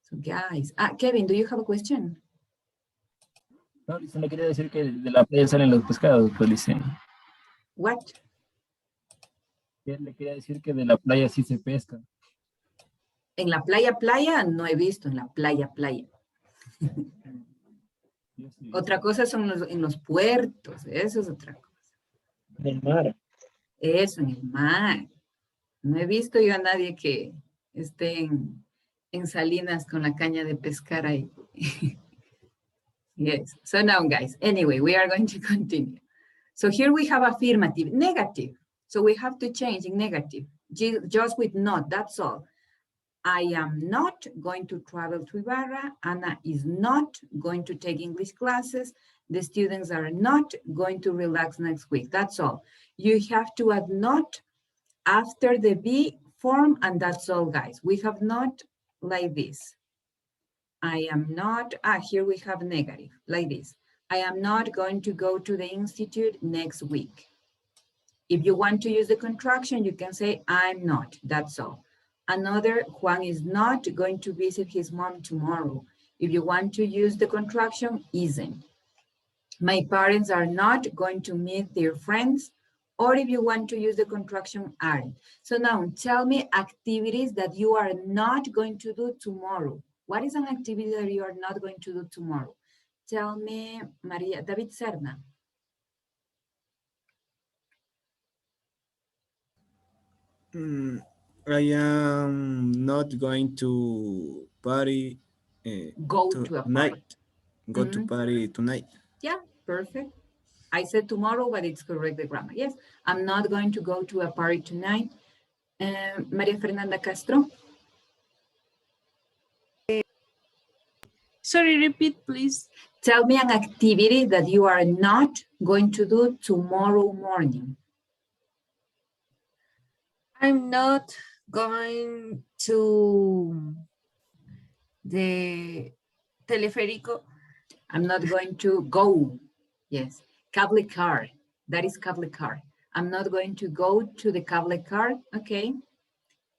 So guys, Kevin, do you have a question? No, Lice, me quería decir que de la playa salen los pescados, pues Lice. What? Le quería decir que de la playa sí se pesca. En la playa no he visto, en la playa. Otra cosa son en los puertos, eso es otra cosa. En el mar. Eso, en el mar. No he visto yo a nadie que esté en Salinas con la caña de pescar ahí. Yes, so now guys, anyway, we are going to continue. So here we have affirmative, negative. So we have to change in negative, just with not, that's all. I am not going to travel to Ibarra. Ana is not going to take English classes. The students are not going to relax next week. That's all. You have to add not after the be form, and that's all, guys. We have not like this. I am not, here we have negative, like this. I am not going to go to the institute next week. If you want to use the contraction, you can say, I'm not, that's all. Another, Juan is not going to visit his mom tomorrow. If you want to use the contraction, isn't. My parents are not going to meet their friends, or if you want to use the contraction, aren't. So now tell me activities that you are not going to do tomorrow. What is an activity that you are not going to do tomorrow? Tell me, Maria, David Serna. I am not going to party. Go to a night. party. Go to party tonight. Yeah, perfect. I said tomorrow, but it's correct, the grammar. Yes, I'm not going to go to a party tonight. Maria Fernanda Castro. Sorry, repeat, please. Tell me an activity that you are not going to do tomorrow morning. I'm not going to the teleférico. I'm not going to go. Yes, cable car. That is cable car. I'm not going to go to the cable car. Okay.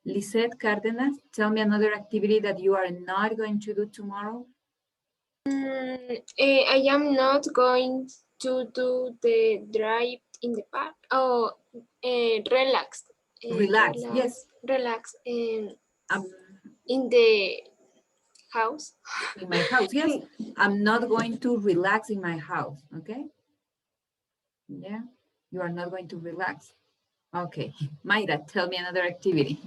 Lisette Cárdenas, tell me another activity that you are not going to do tomorrow. I am not going to do the drive in the park. Oh, relax. Relax, yes. Relax in the house. In my house, yes. I'm not going to relax in my house, okay? Yeah, you are not going to relax. Okay, Mayra, tell me another activity.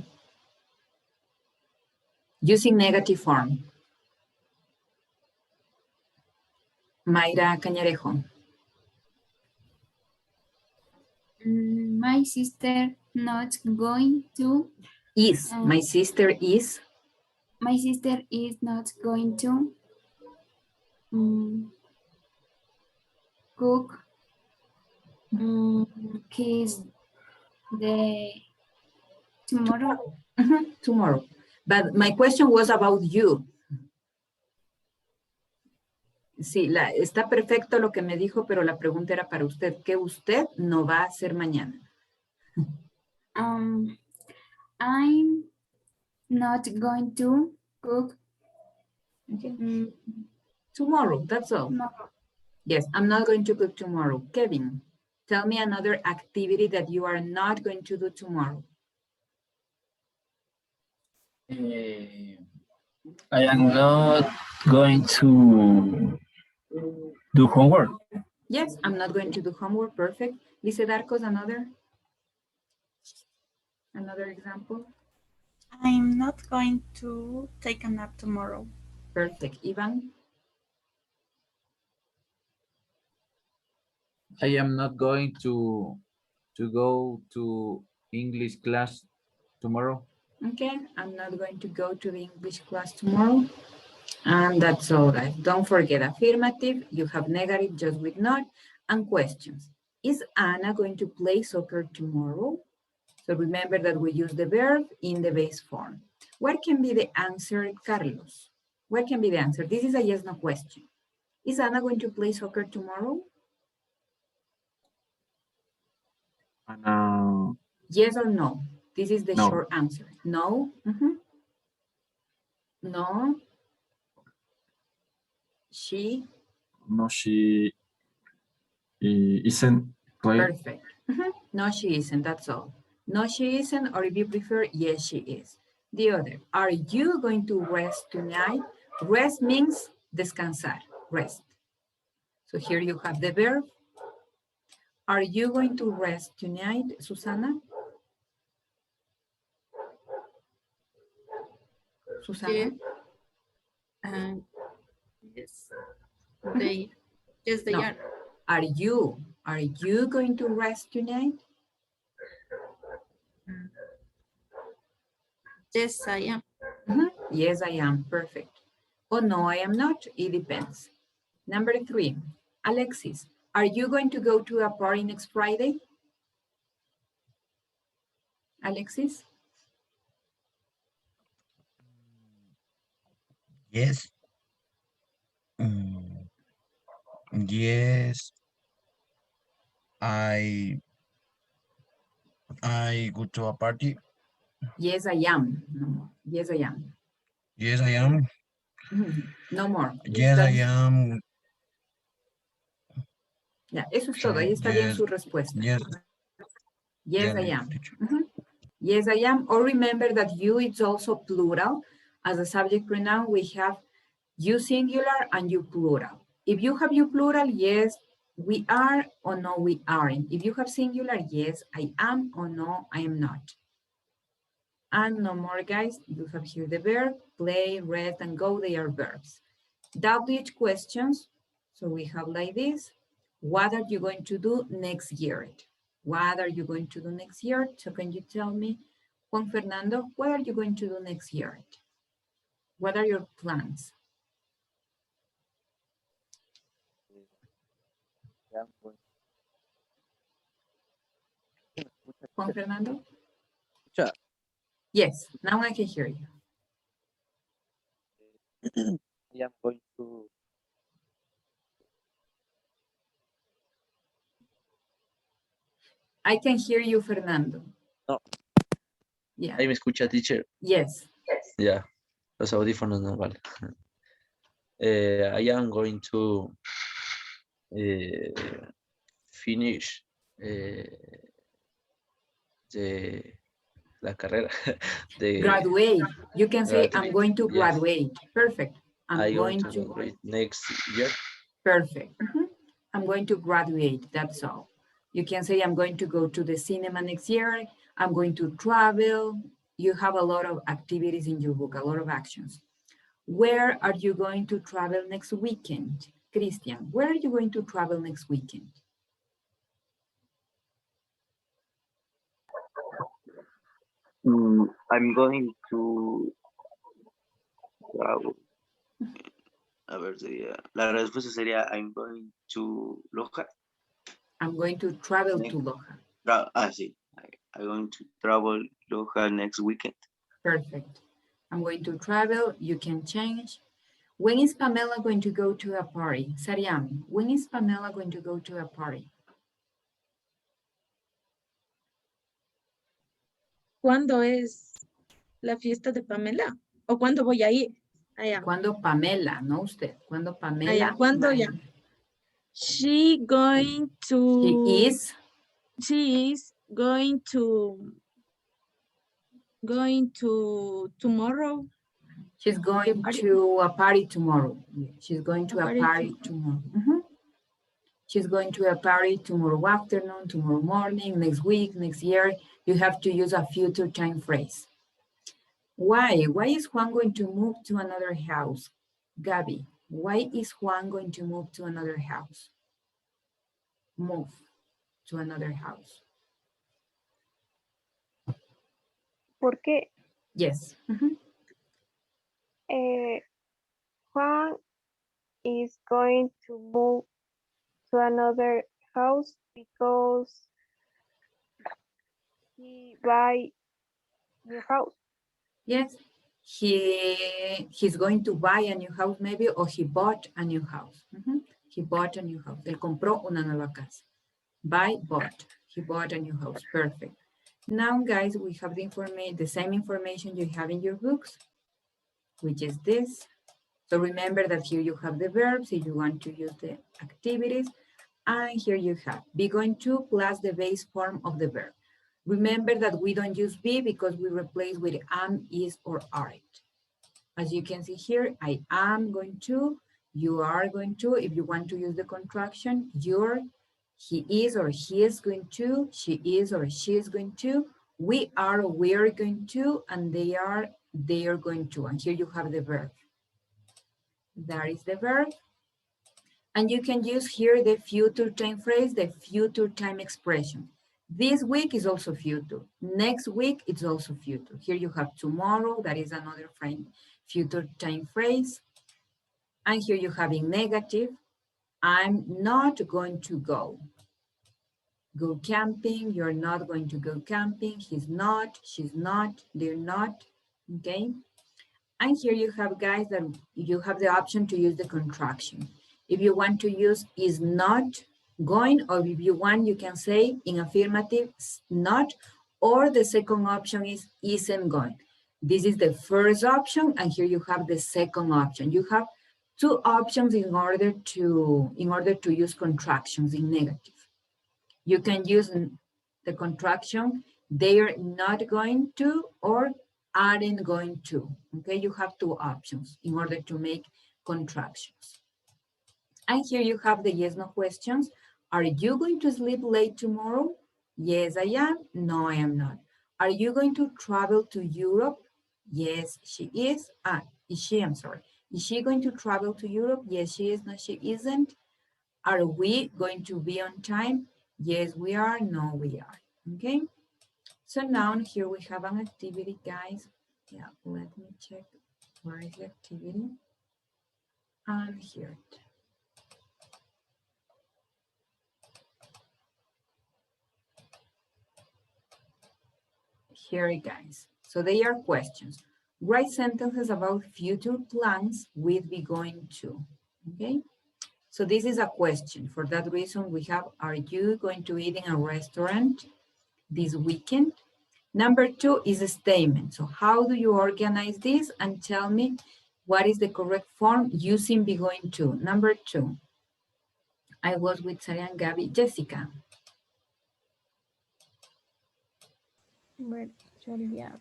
Using negative form. Mayra Cañarejo. My sister not going to. Is, my sister is. My sister is not going to cook his the tomorrow. Tomorrow. But my question was about you. Sí, está perfecto lo que me dijo, pero la pregunta era para usted. ¿Qué usted no va a hacer mañana? I'm not going to cook tomorrow, that's all. Tomorrow. Yes, I'm not going to cook tomorrow. Kevin, tell me another activity that you are not going to do tomorrow. I am not going to do homework. Yes, I'm not going to do homework. Perfect. Lise Darcos, another example. I'm not going to take a nap tomorrow. Perfect. Ivan? I am not going to go to English class tomorrow. Okay, I'm not going to go to the English class tomorrow. And that's all, guys. Don't forget affirmative. You have negative just with not. And questions. Is Anna going to play soccer tomorrow? So remember that we use the verb in the base form. What can be the answer, Carlos? What can be the answer? This is a yes, no question. Is Anna going to play soccer tomorrow? Yes or no? This is the No. short answer. No? No? She? No, she isn't playing. Perfect. No, she isn't. That's all. No, she isn't, or if you prefer, yes, she is. The other, are you going to rest tonight? Rest means descansar, rest. So here you have the verb. Are you going to rest tonight, Susana? Susana? Yes. They No. are. Are you going to rest tonight? Yes, I am. Yes, I am. Perfect. Oh, no, I am not. It depends. Number 3, Alexis, are you going to go to a party next Friday? Alexis? Yes. Yes. I go to a party. Yes, I am. No more. Yes, I am. Yes, I am. No more. Yes, I am. Ya, eso es todo. Ahí está bien su respuesta. Yes. Yes, I am. Yes, I am. Or remember that you, it's also plural. As a subject pronoun, we have you singular and you plural. If you have you plural, yes, we are, or no, we aren't. If you have singular, yes, I am, or no, I am not. And no more, guys. You have here the verb, play, rest, and go. They are verbs. WH questions. So we have like this. What are you going to do next year? What are you going to do next year? So can you tell me, Juan Fernando, what are you going to do next year? What are your plans? Juan Fernando? Yes, now I can hear you. I am going to I can hear you, Fernando. No. Yeah. Ahí me escucha, teacher. Yes. Ya. Los audífonos no vale. I am going to finish la carrera. Graduate. You can say, I'm going to Yes. graduate. Perfect. I'm going to graduate next year. Perfect. I'm going to graduate. That's all. You can say, I'm going to go to the cinema next year. I'm going to travel. You have a lot of activities in your book, a lot of actions. Where are you going to travel next weekend? Christian, where are you going to travel next weekend? I'm going to travel. A ver, la respuesta sería I'm going to Loja. I'm going to travel to Loja. Sí. I'm going to travel Loja next weekend. Perfect. I'm going to travel. You can change. When is Pamela going to go to a party? Sariam, when is Pamela going to go to a party? ¿Cuándo es la fiesta de Pamela? ¿O cuándo voy a ir? Allá. ¿Cuándo Pamela? No usted. ¿Cuándo Pamela? Allá. ¿Cuándo ya? She going to. She is. She is going to tomorrow. She's going to a party tomorrow. She's going to a party tomorrow. She's going to a party tomorrow afternoon, tomorrow morning, next week, next year. You have to use a future time phrase. Why? Why is Juan going to move to another house? Gabby, why is Juan going to move to another house? Move to another house. ¿Por qué? Yes. Juan is going to move to another house because he buy new house. Yes. He's going to buy a new house maybe, or he bought a new house. He bought a new house. Él compró una nueva casa. Buy, bought. He bought a new house. Perfect. Now, guys, we have the same information you have in your books, which is this. So remember that here you have the verbs if you want to use the activities. And here you have be going to plus the base form of the verb. Remember that we don't use be because we replace with am, is, or aren't. As you can see here, I am going to, you are going to. If you want to use the contraction, you're, he is or he is going to, she is or she is going to, we are or we are going to, and they are going to. And here you have the verb. That is the verb. And you can use here the future time phrase, the future time expression. This week is also future. Next week, it's also future. Here you have tomorrow, that is another future time phrase. And here you have in negative, I'm not going to go. Go camping, you're not going to go camping. He's not, she's not, they're not, okay? And here you have, guys, that you have the option to use the contraction. If you want to use is not going, or if you want, you can say in affirmative, not, or the second option is isn't going. This is the first option, and here you have the second option. You have two options in order to use contractions in negative. You can use the contraction, they're not going to, or aren't going to. Okay, you have two options in order to make contractions. And here you have the yes, no questions. Are you going to sleep late tomorrow? Yes, I am. No, I am not. Are you going to travel to Europe? Yes, she is. Is she? I'm sorry. Is she going to travel to Europe? Yes, she is. No, she isn't. Are we going to be on time? Yes, we are. No, we are. Okay. So now here we have an activity, guys. Yeah, let me check. Where is the activity? And here. Here, guys. So they are questions. Write sentences about future plans with be going to. Okay. So this is a question. For that reason, we have, are you going to eat in a restaurant this weekend? Number two is a statement. So how do you organize this? And tell me what is the correct form using be going to. Number two. I was with Sarah and Gabby. Jessica. But Julia,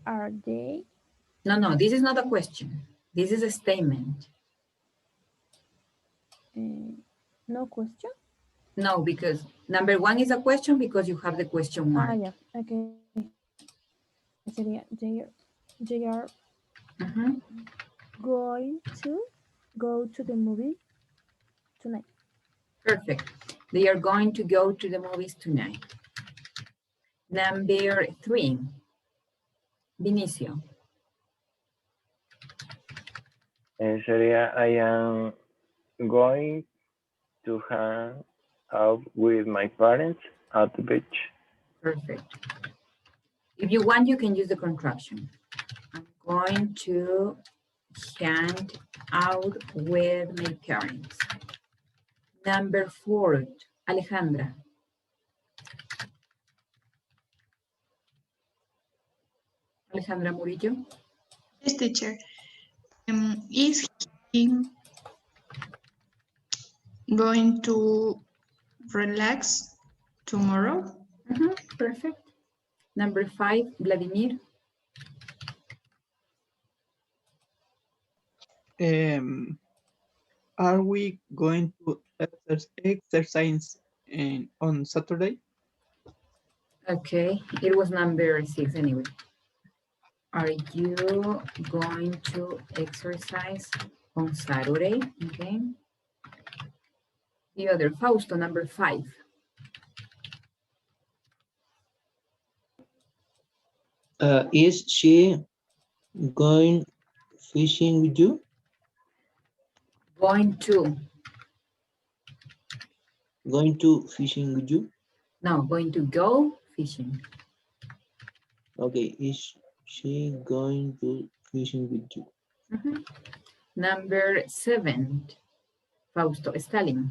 are they? No, this is not a question. This is a statement. No question? No, because number one is a question because you have the question mark. Yeah, okay. They are going to go to the movie tonight. Perfect. They are going to go to the movies tonight. Number three, Vinicio. Sería, I am going to hang out with my parents at the beach. Perfect. If you want, you can use the contraction. I'm going to hang out with my parents. Number four, Alejandra. Alejandra Murillo. Yes, teacher. Is he going to relax tomorrow. Perfect. Number 5, Vladimir. Are we going to exercise on Saturday? Okay, it was number 6 anyway. Are you going to exercise on Saturday? Okay. The other, Fausto, number 5. Is she going fishing with you? Going to. Going to fishing with you? No, going to go fishing. Okay, is she going to fishing with you? Number 7, Fausto, Stalin.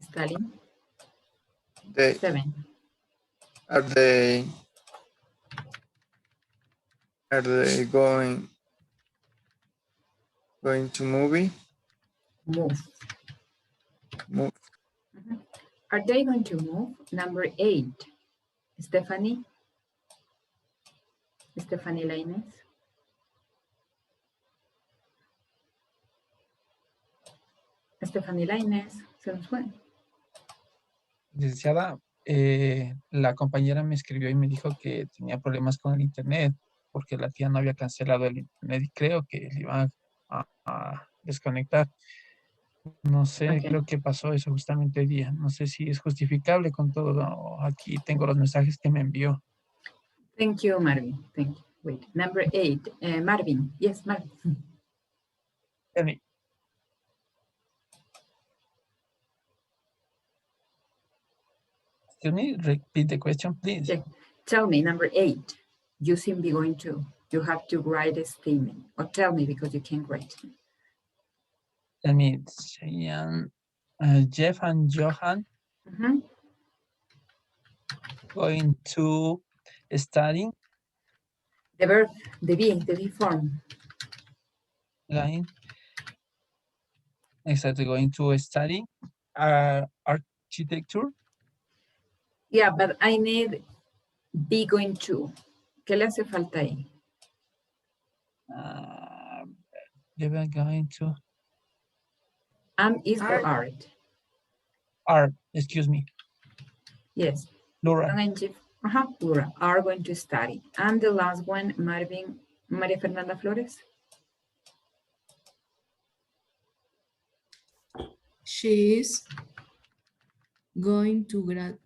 Stalin. They, 7. are they going to movie? Move. Move. Are they going to move? Number 8, Stephanie. Stephanie Lainez. Stephanie Lainez, se nos fue. Licenciada, la compañera me escribió y me dijo que tenía problemas con el internet porque la tía no había cancelado el internet y creo que le iba a desconectar. No sé, creo que pasó eso justamente hoy día. No sé si es justificable con todo. ¿No? Aquí tengo los mensajes que me envió. Thank you, Marvin. Thank you. Wait, number 8, Marvin. Yes, Marvin. Tell me. Excuse me, repeat the question, please. Yeah. Tell me, number 8, using be going to. You have to write a statement. Or tell me because you can't write. Tell me, Jeff and Johan going to study. The verb, the be form. Going. Exactly, going to study architecture. Yeah, but I need be going to. ¿Qué le hace falta ahí? They were going to. Is or art? Art, excuse me. Yes. Plural. Plural. Are going to study. And the last one, Marvin, Maria Fernanda Flores. She is going to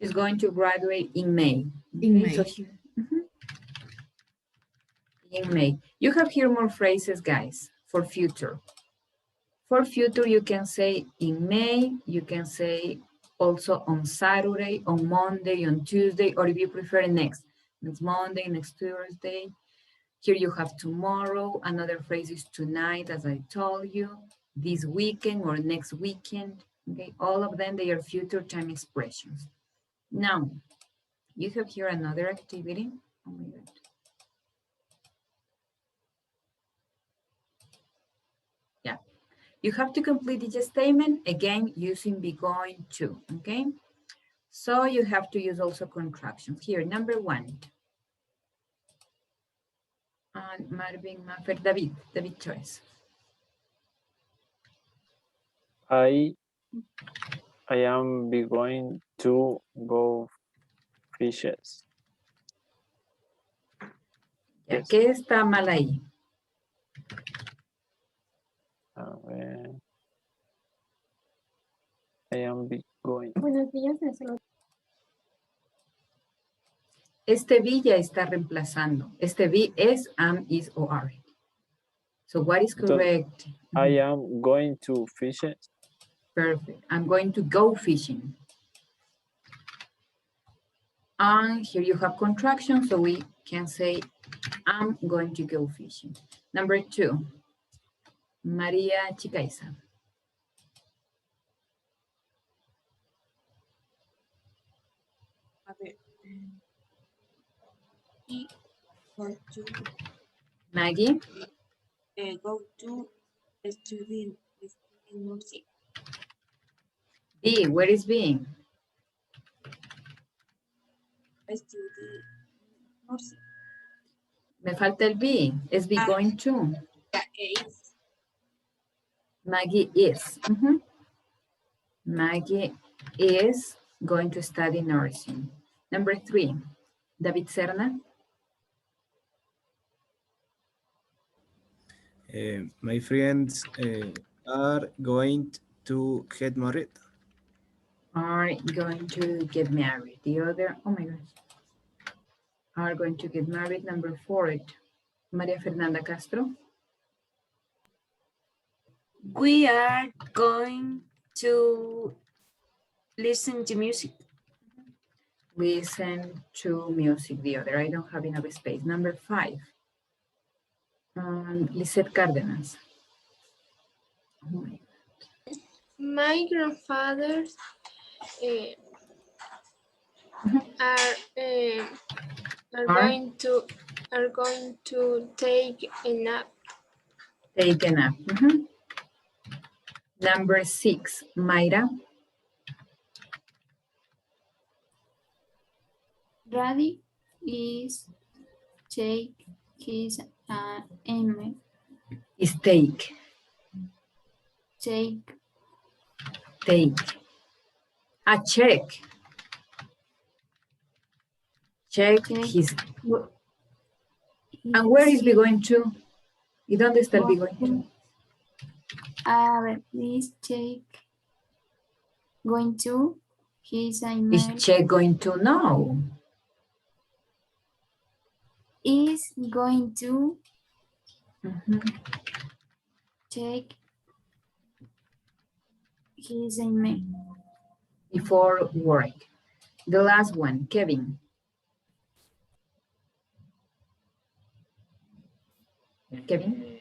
She's going to graduate in May. In May. So in May. You have here more phrases, guys, for future. For future, you can say in May, you can say also on Saturday, on Monday, on Tuesday, or if you prefer next Monday, next Thursday. Here you have tomorrow. Another phrase is tonight, as I told you, this weekend or next weekend. Okay, all of them, they are future time expressions. Now, you have here another activity. Oh my God. Yeah, you have to complete each statement, again, using be going to, okay? So you have to use also contractions. Here, number 1. And Marvin, Maffer, David choice. I am be going to go fishes. Ya, ¿qué está mal ahí? A ver. I am be going. Buenos días, Este be ya está reemplazando. Este be es, am, is, or are. So what is correct? I am going to fishes. Perfect. I'm going to go fishing. And here you have contractions, so we can say, I'm going to go fishing. Number 2, Maria Chicaiza. A ver. Go to Maggie, go to study nursing. B, where is B? Study nursing. Me falta el B. Is B going to? Is Maggie is. Maggie is going to study nursing. Number 3, David Serna. My friends are going to get married. Are going to get married. The other, oh my gosh. Are going to get married. Number 4, Maria Fernanda Castro. We are going to listen to music. Listen to music. The other, I don't have enough space. Number 5, Lisette Cárdenas. Oh my. My grandfathers are going to take a nap. Take a nap. Number 6, Mayra. Daddy is take his email. Is take. Take. Take. A check. Check his. And where is we going to? ¿Y dónde está el be going to? Please check. Going to his email. Is check going to? No. Is going to check his email. Before work. The last one, Kevin. Kevin?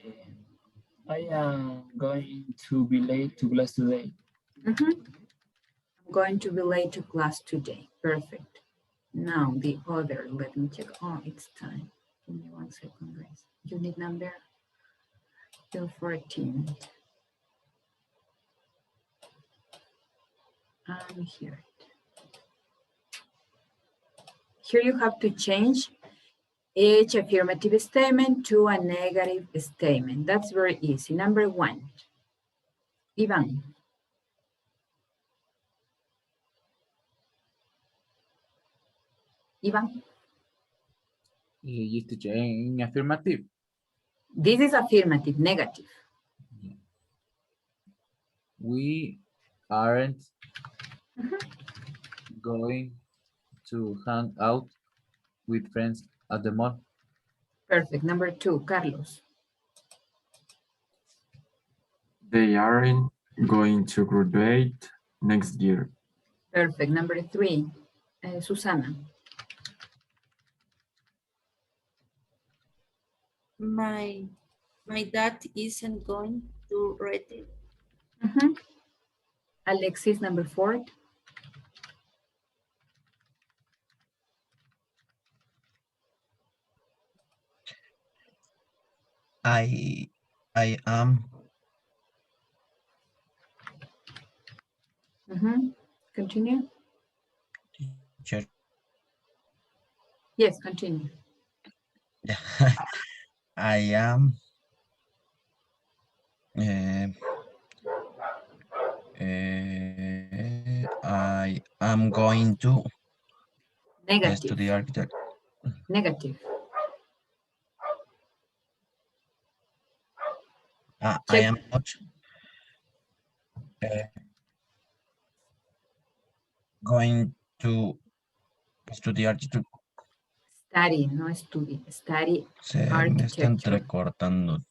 I am going to be late to class today. I'm going to be late to class today. Perfect. Now the other, let me check. Oh, it's time. Give me 1 second, guys. Unit number 214. And here. Here you have to change each affirmative statement to a negative statement. That's very easy. Number 1, Ivan. Ivan. Just to change affirmative. This is affirmative, negative. We aren't going to hang out with friends at the mall. Perfect. Number 2, Carlos. They aren't going to graduate next year. Perfect. Number 3, Susana. My dad isn't going to read it. Alexis, number 4. I am. Continue. Teacher. Yes, continue. I am. I am going to study architect. Negative. I am not going to study architect. Study, no study. Study Se me está architecture. entrecortando.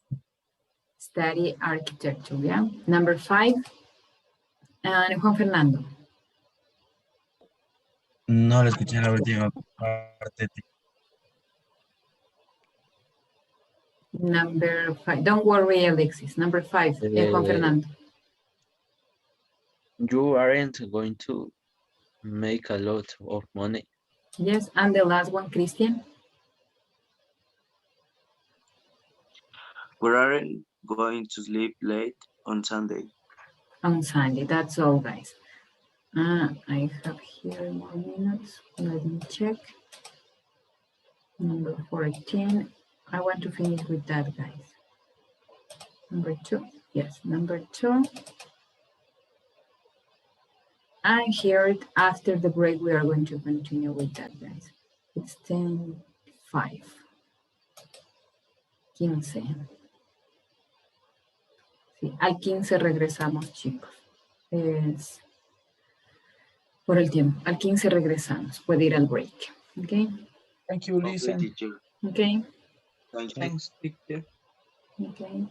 Study architecture, yeah. Number 5, and Juan Fernando. No le escuché la última parte. Number 5, don't worry, Alexis. Number 5, Juan Fernando. You aren't going to make a lot of money. Yes, and the last one, Christian. We aren't going to sleep late on Sunday. On Sunday. That's all, guys. I have here more minutes. Let me check. Number 14. I want to finish with that, guys. Number 2. Yes, number 2. And here, after the break, we are going to continue with that, guys. It's 10:05. 15. Sí, al 15 regresamos, chicos. Es por el tiempo. Al 15 regresamos. Puede ir al break. Okay. Thank you, listen. Teacher. Okay. Thank you. Thanks, teacher. Okay.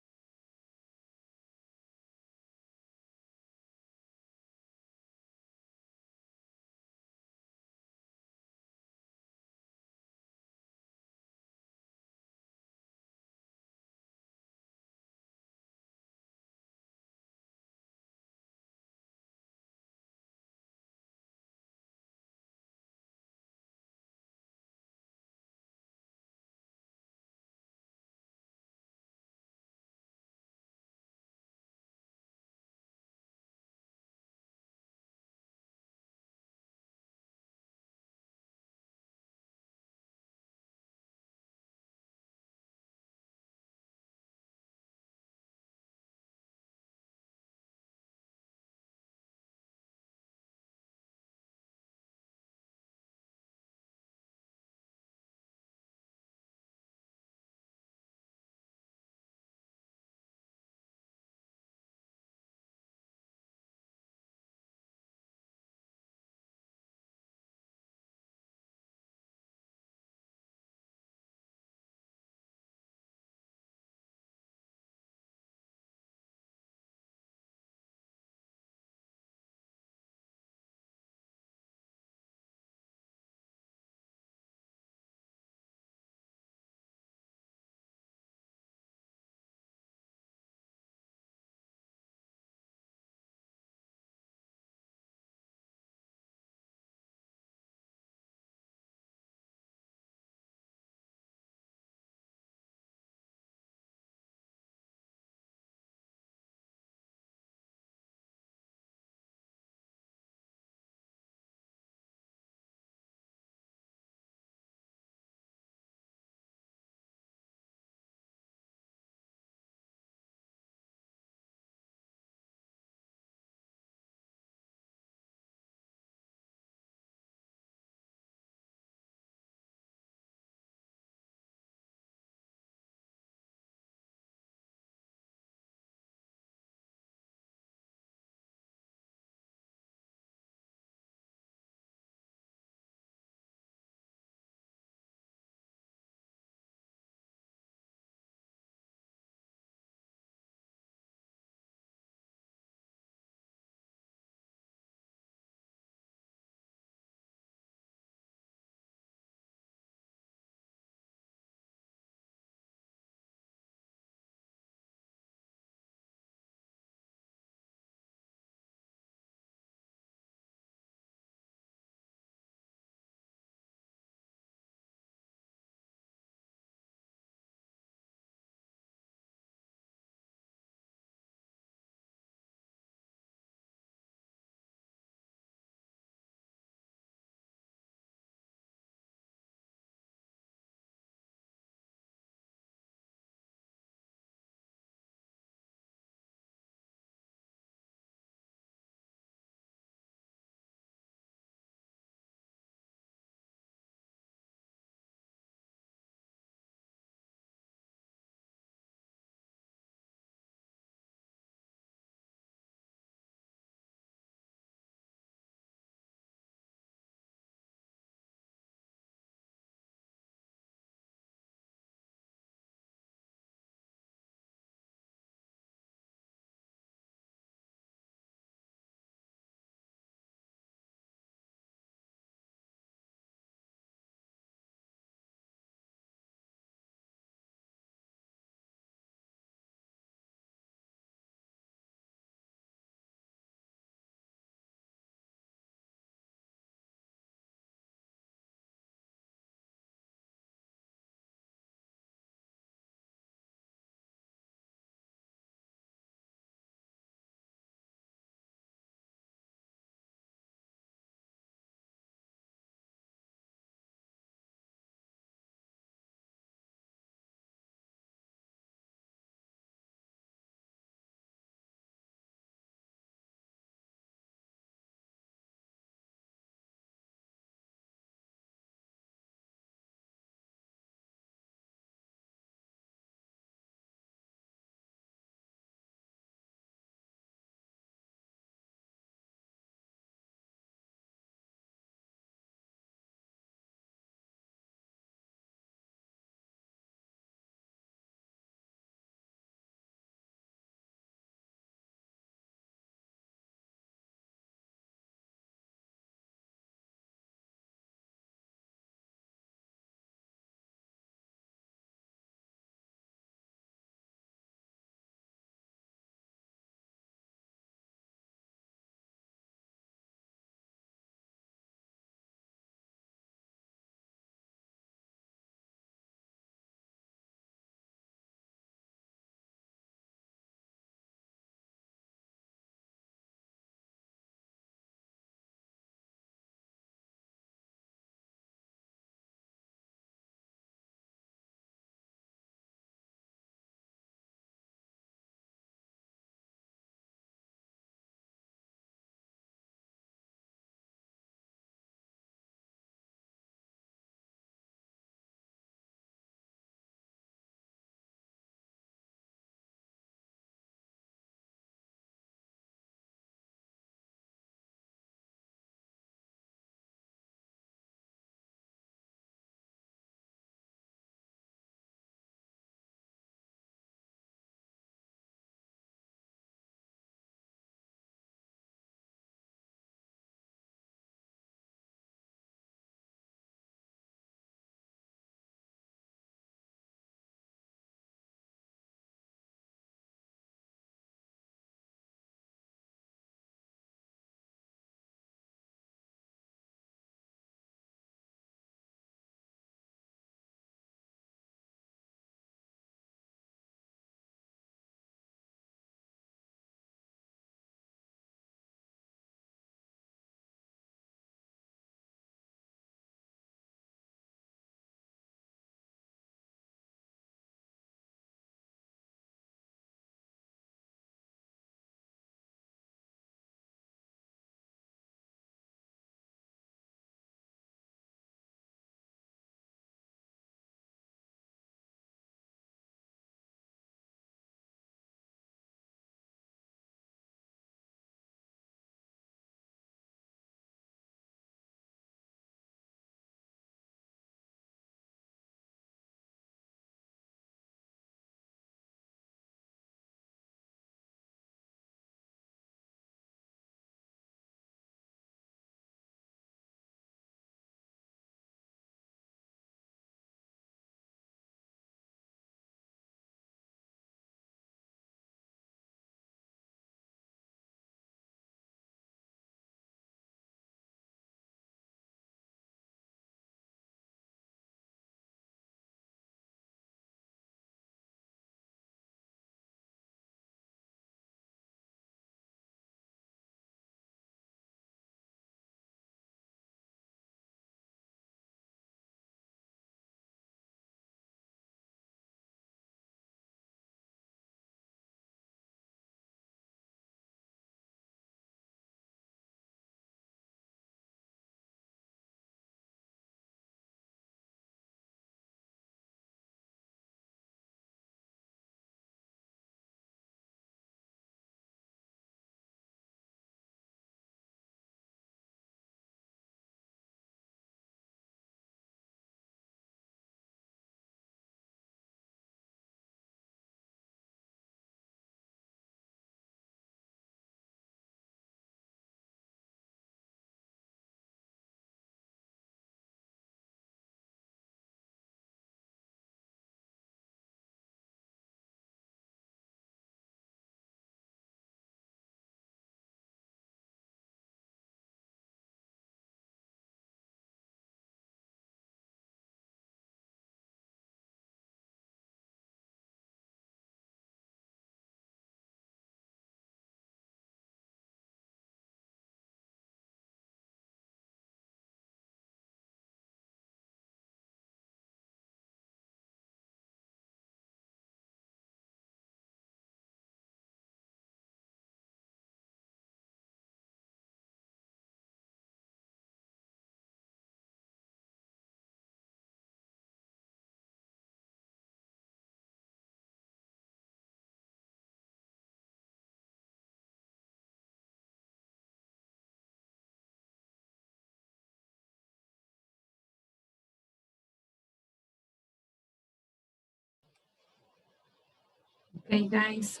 Okay, guys,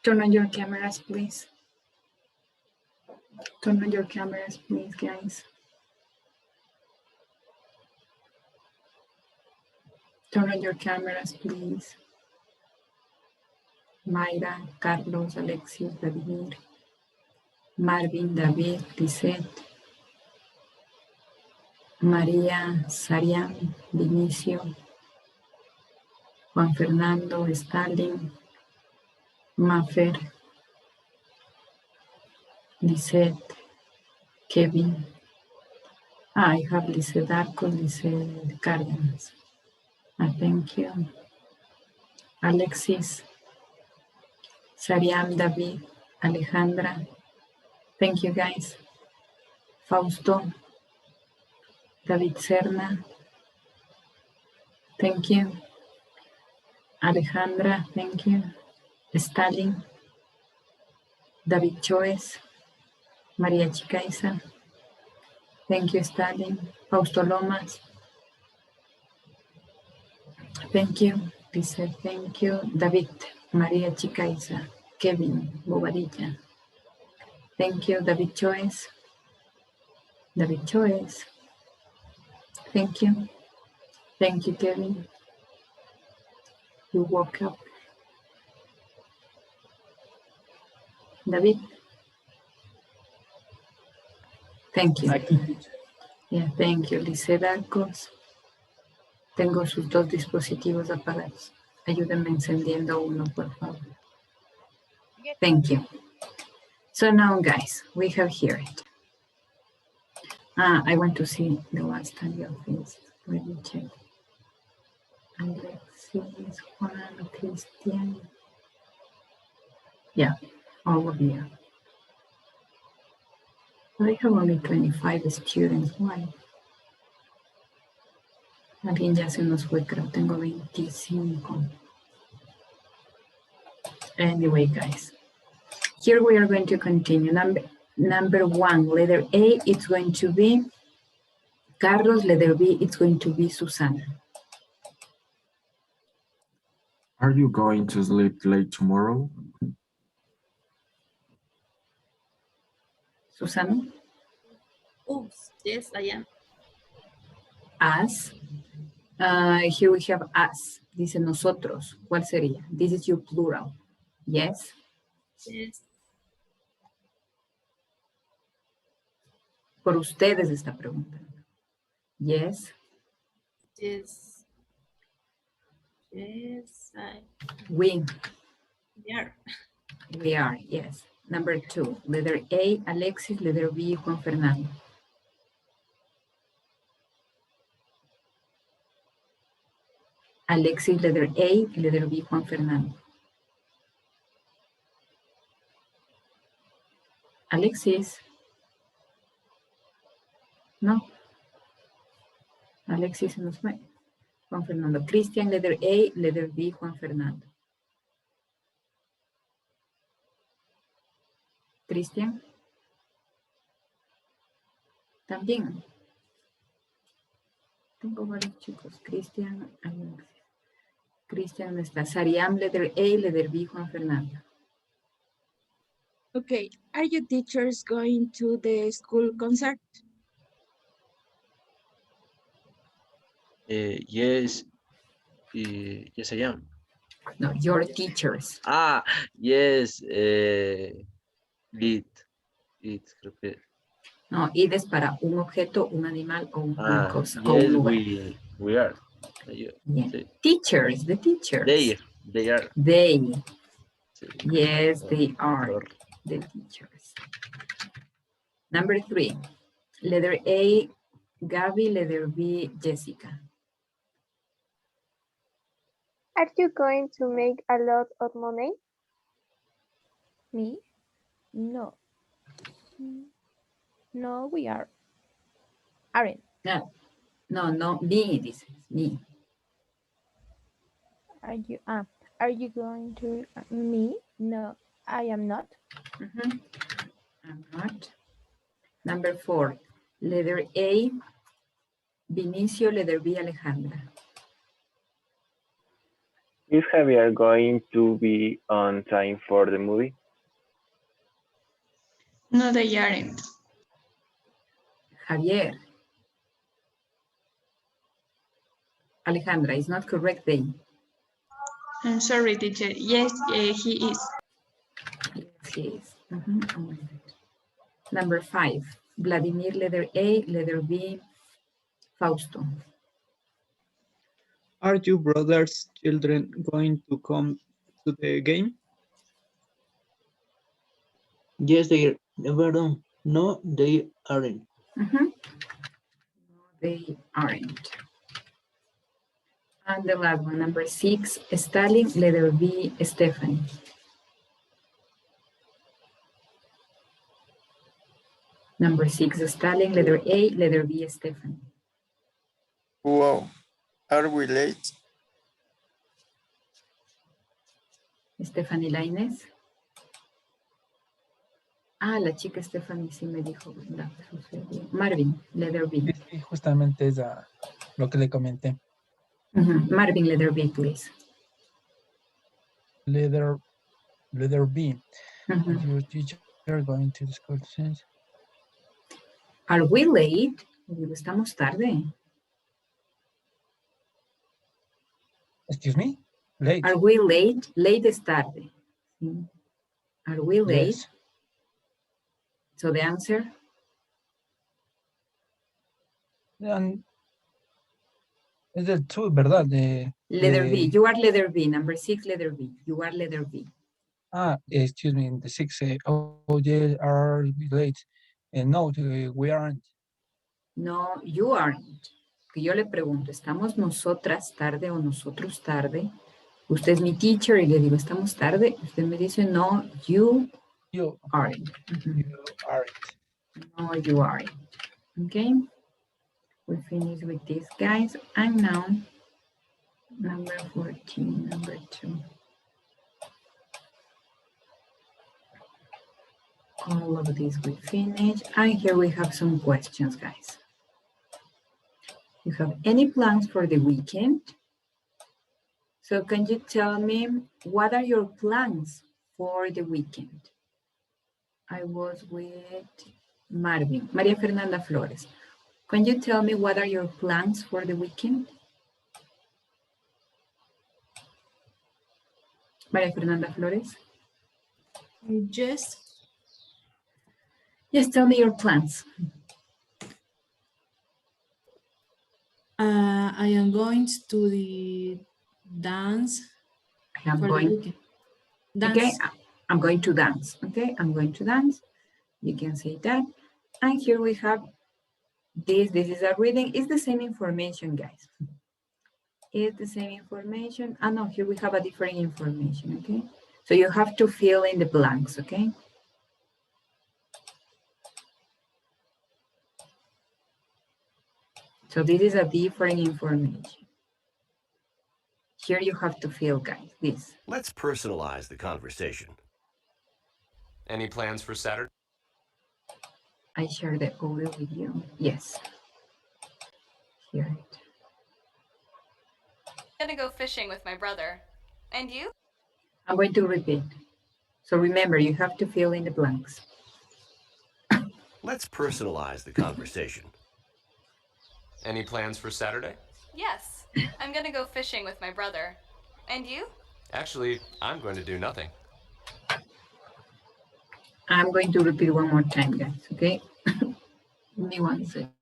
turn on your cameras, please. Turn on your cameras, please, guys. Turn on your cameras, please. Mayra, Carlos, Alexis, Vladimir, Marvin, David, Lisette, María, Sariam, Vinicio, Juan Fernando, Stalin, Mafer, Lisette, Kevin. I have Lisette Arco, Lisette Cárdenas. Thank you. Alexis, Sariam, David, Alejandra. Thank you, guys. Fausto, David Serna. Thank you. Alejandra, thank you. Stalin, David Choes, María Chicaiza. Thank you, Stalin. Fausto Lomas. Thank you. Dice, thank you. David, María Chicaiza, Kevin, Bobadilla. Thank you, David Choes. David Choes. Thank you. Thank you, Kevin. You woke up. David. Thank you. Yeah, thank you, Lisette Arcos. Tengo sus dos dispositivos apagados. Ayúdenme encendiendo uno, por favor. Thank you. So now, guys, we have here it. I want to see the last time your face. Let me check. Alexis, Juan, Christian. Yeah, all of you. I have only 25 students. Why? Alguien ya se nos fue, creo. Tengo 25. Anyway, guys. Here we are going to continue. Number one, letter A, it's going to be Carlos. Letter B, it's going to be Susana. Are you going to sleep late tomorrow? Susana? Oops, yes, I am. Us. Here we have us. Dice nosotros. ¿Cuál sería? This is your plural. Yes? Yes. Por ustedes está preguntando. Yes? Yes. Yes, We. we are. We are, yes. Number two, letter A, Alexis, letter B, Juan Fernando. Alexis, letter A, letter B, Juan Fernando. Alexis. No. Alexis se nos fue. Juan Fernando. Cristian, letter A, letter B, Juan Fernando. Cristian. También. Tengo varios chicos. Cristian, Alexis. Cristian está. Sariam, letter A, letter B, Juan Fernando. Okay, are you teachers going to the school concert? Yes. Yes, I am. No, your teachers. Yes. It, creo que. No, it es para un objeto, un animal o una cosa. O un Yes, lugar. we are. Yeah. Sí. Teachers, the teachers. They are. They. Sí. Yes, they are the teachers. Number three, letter A, Gabby, letter B, Jessica. Are you going to make a lot of money? Me? No. No, we aren't. No, me, this is me. Are you going to me? No, I am not. I'm not. Number four, letter A, Vinicio, letter B, Alejandra. Is Javier going to be on time for the movie? No, they aren't. Javier. Alejandra, it's not correct day. I'm sorry, teacher. Yes, he is. Yes, he is. Mhm. Number 5. Vladimir, letter A, letter B, Fausto. Are you brothers' children going to come to the game? Yes, they are. Pardon. No, they aren't. No, they aren't. And the last one, number 6, Stalin, letter B, Stephanie. Number 6, Stalin, letter A, letter B, Stephanie. Wow. Are we late? Stephanie Lainez. Ah, la chica Stephanie sí me dijo. Marvin, letter B. Sí, justamente es lo que le comenté. Marvin, letter B, please. Letter B. Your teacher going to the school since. Are we late? Estamos tarde. Excuse me? Late. Are we late? Late es tarde. Are we late? Yes. So the answer? Es del 2, ¿verdad? Letter B. You are letter B. Number 6, letter B. You are letter B. Excuse me. The 6. Yeah, are we late? No, we aren't. No, you aren't. Que yo le pregunto, ¿estamos nosotras tarde o nosotros tarde? Usted es mi teacher y le digo, ¿estamos tarde? Usted me dice, no, you aren't. You aren't. No, you aren't. Okay. We finish with this, guys. And now, number 14, number 2. All of this we finish. And here we have some questions, guys. You have any plans for the weekend? So can you tell me, what are your plans for the weekend? I was with Marvin, Maria Fernanda Flores. Can you tell me what are your plans for the weekend? Maria Fernanda Flores? Yes. Yes, tell me your plans. I am going to the dance. I'm going. Okay, I'm going to dance. Okay, I'm going to dance. You can say that. And here we have this. This is a reading. It's the same information, guys. It's the same information. Ah, no, here we have a different information. Okay, so you have to fill in the blanks. Okay. So this is a different information. Here you have to fill, guys, this. Let's personalize the conversation. Any plans for Saturday? I share the audio with you. Yes. Hear it. I'm gonna go fishing with my brother. And you? I'm going to repeat. So remember, you have to fill in the blanks. Let's personalize the conversation. Any plans for Saturday? Yes. I'm gonna go fishing with my brother. And you? Actually, I'm going to do nothing. I'm going to repeat one more time, guys, okay? Give me 1 second.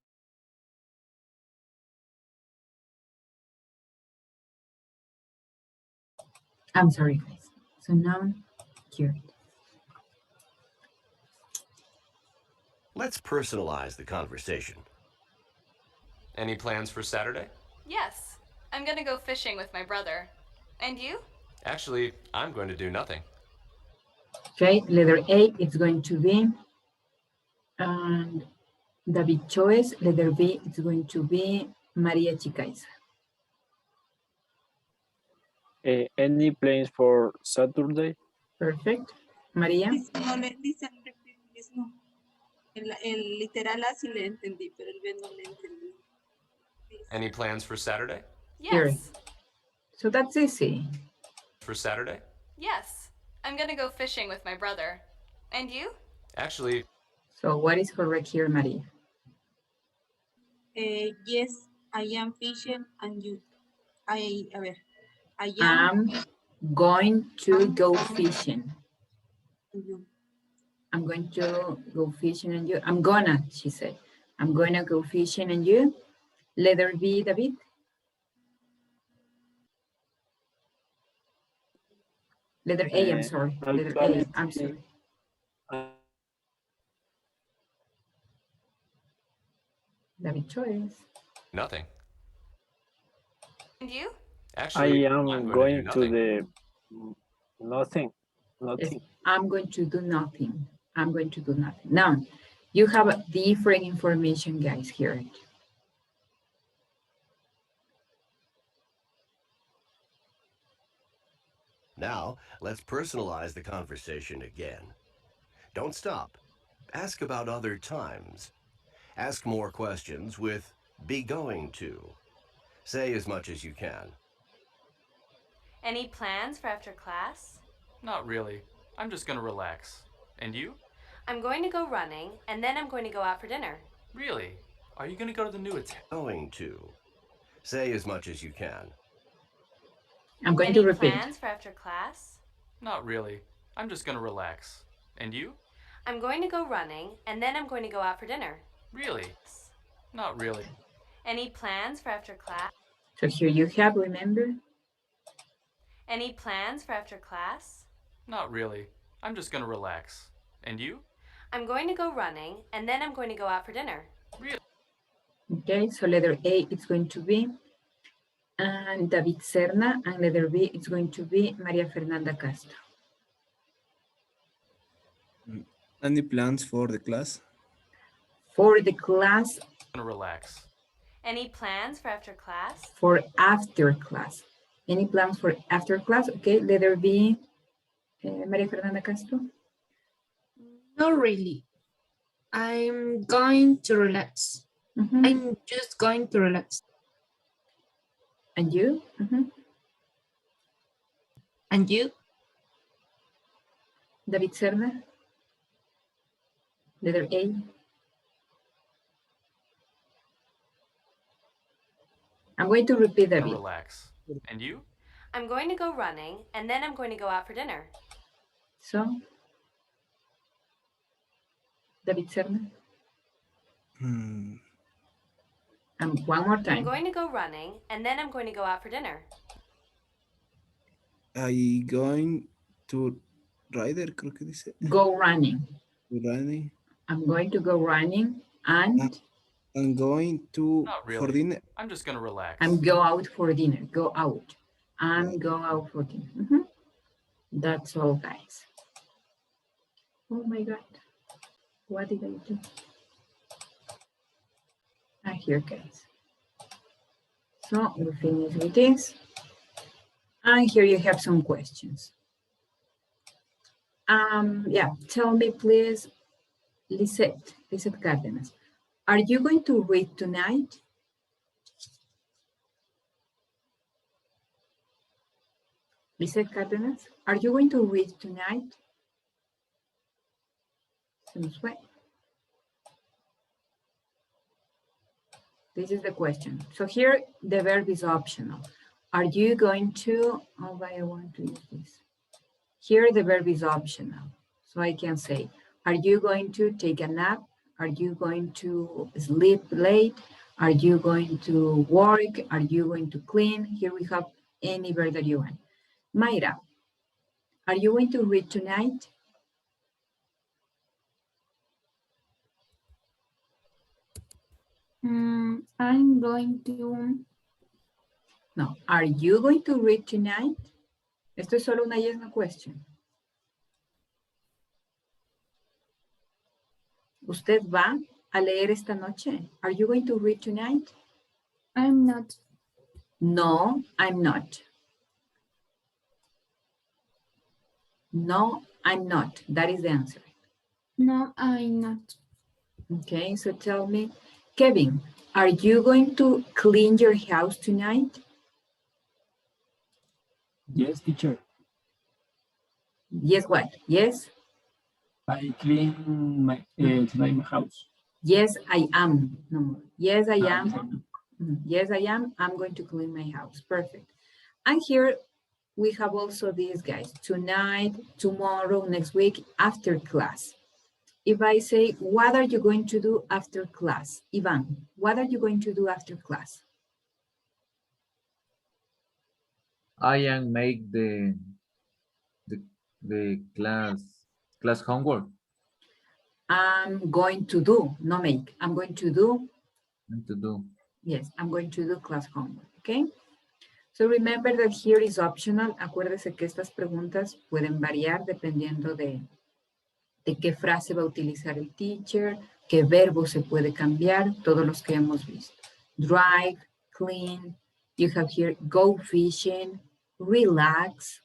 I'm sorry, guys. So now, here it is. Let's personalize the conversation. Any plans for Saturday? Yes. I'm gonna go fishing with my brother. And you? Actually, I'm going to do nothing. Okay, letter A, it's going to be David Choice. Letter B, it's going to be Maria Chicaiza. Any plans for Saturday? Perfect. María. No le dice el mismo. El literal A sí le entendí, pero el B no le entendí. Any plans for Saturday? Yes. So that's easy. for Saturday? Yes, I'm gonna go fishing with my brother. And you? Actually, So what is correct here, Maria? Yes, I am fishing and you. I am. I'm going to go fishing. And you. I'm going to go fishing and you. I'm gonna, she said. I'm gonna go fishing and you. Letter B, David. Letter A, I'm sorry. Letter A, I'm sorry. David choice. nothing. And you? Actually, I am I'm going do to nothing. the nothing. Yes, I'm going to do nothing. I'm going to do nothing. Now, you have different information, guys, here. Now, let's personalize the conversation again. Don't stop. Ask about other times. Ask more questions with be going to. Say as much as you can. Any plans for after class? Not really. I'm just gonna relax. And you? I'm going to go running, and then I'm going to go out for dinner. Really? Are you gonna go to the new Italian? Going to. Say as much as you can. I'm going to repeat. Plans for after class? Not really. I'm just gonna relax. And you? I'm going to go running, and then I'm going to go out for dinner. Really? Not really. Any plans for after class? So here you have, remember? Any plans for after class? Not really. I'm just gonna relax. And you? I'm going to go running, and then I'm going to go out for dinner. Really? Okay, so letter A is going to be and David Serna, and letter B is going to be Maria Fernanda Castro. Any plans for the class? For the class, Gonna relax. Any plans for after class? for after class. Any plans for after class? Okay, letter B, Maria Fernanda Castro. Not really. I'm going to relax. I'm just going to relax. And you? And you? David Serna. Letter A. I'm going to repeat Gonna David. relax. And you? I'm going to go running, and then I'm going to go out for dinner. So, David Serna. And one more I'm time. going to go running, and then I'm going to go out for dinner. I going to rider, creo que dice. Go running. Running. I'm going to go running and I'm going to Not really. for dinner. I'm just gonna relax. I'm go out for dinner. Go out. And go out for dinner. That's all, guys. Oh my God. What did I do? Here, guys. So we finish with this. And here you have some questions. Yeah, tell me please, Lisette Cárdenas, are you going to read tonight? Lisette Cárdenas, are you going to read tonight? Se nos fue. This is the question. So here the verb is optional. Are you going to, oh, but I want to use this. Here the verb is optional. So I can say, are you going to take a nap? Are you going to sleep late? Are you going to work? Are you going to clean? Here we have any verb that you want. Mayra, are you going to read tonight? I'm going to. No, are you going to read tonight? Esto es solo una yes no question. ¿Usted va a leer esta noche? Are you going to read tonight? I'm not. No, I'm not. No, I'm not. That is the answer. No, I'm not. Okay, so tell me, Kevin, are you going to clean your house tonight? Yes, teacher. Yes, what? Yes? I clean my tonight my house. Yes, I am. No. Yes, I Ah, am. Yes, I am. I'm going to clean my house. Perfect. And here we have also these guys. Tonight, tomorrow, next week, after class. If I say, what are you going to do after class? Ivan, what are you going to do after class? I am make the class homework. I'm going to do, no make. I'm going to do. And to do. Yes, I'm going to do class homework, okay? So remember that here is optional. Acuérdese que estas preguntas pueden variar dependiendo de qué frase va a utilizar el teacher, qué verbo se puede cambiar, todos los que hemos visto. Drive, clean, you have here go fishing, relax.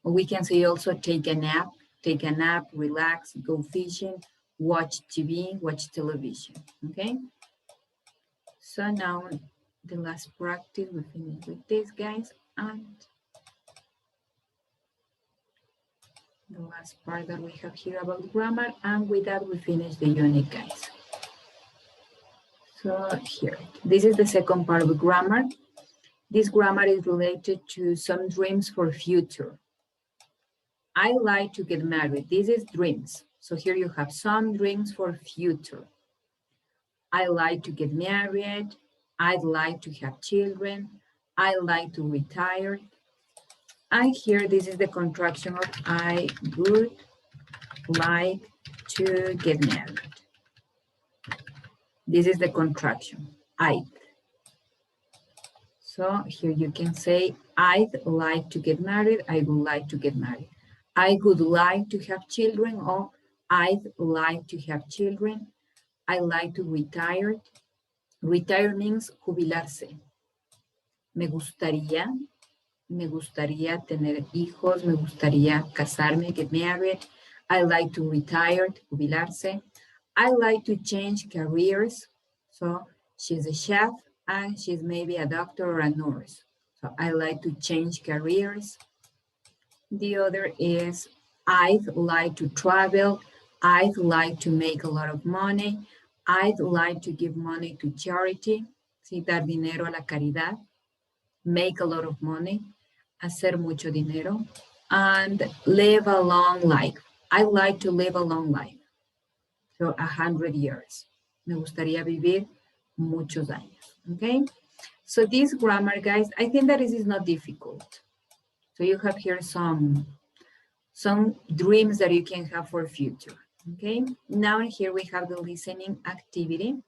Or we can say also take a nap, relax, go fishing, watch TV, watch television, okay? So now the last practice, we finish with this, guys, and the last part that we have here about grammar, and with that we finish the unit, guys. So here, this is the second part of grammar. This grammar is related to some dreams for future. I like to get married. This is dreams. So here you have some dreams for future. I like to get married. I'd like to have children. I like to retire. And here, this is the contraction of I would like to get married. This is the contraction, I'd. So here you can say, I'd like to get married. I would like to get married. I would like to have children, or I'd like to have children. I like to retire. Retire means jubilarse. Me gustaría tener hijos, me gustaría casarme, get married. I like to retire, jubilarse. I like to change careers. So she's a chef and she's maybe a doctor or a nurse. So I like to change careers. The other is I'd like to travel. I'd like to make a lot of money. I'd like to give money to charity. Sí, dar dinero a la caridad. Make a lot of money. Hacer mucho dinero. And live a long life. I like to live a long life. So 100 years. Me gustaría vivir muchos años. Okay? So this grammar, guys, I think that it is not difficult. So you have here some dreams that you can have for future. Okay? Now here we have the listening activity.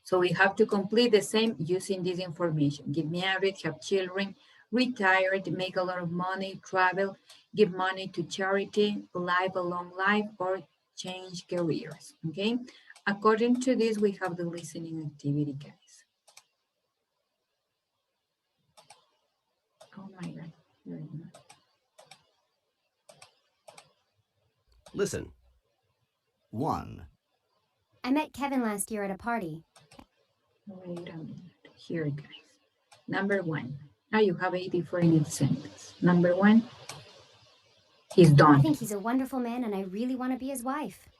So we have to complete the same using this information. Get married, have children, retire, make a lot of money, travel, give money to charity, live a long life, or change careers, okay? According to this, we have the listening activity, guys. Oh my God. Listen. 1. I met Kevin last year at a party. Wait a minute. Here, guys. Number 1. Now you have 84 in each sentence. Number 1. He's done. I think he's a wonderful man and I really want to be his wife.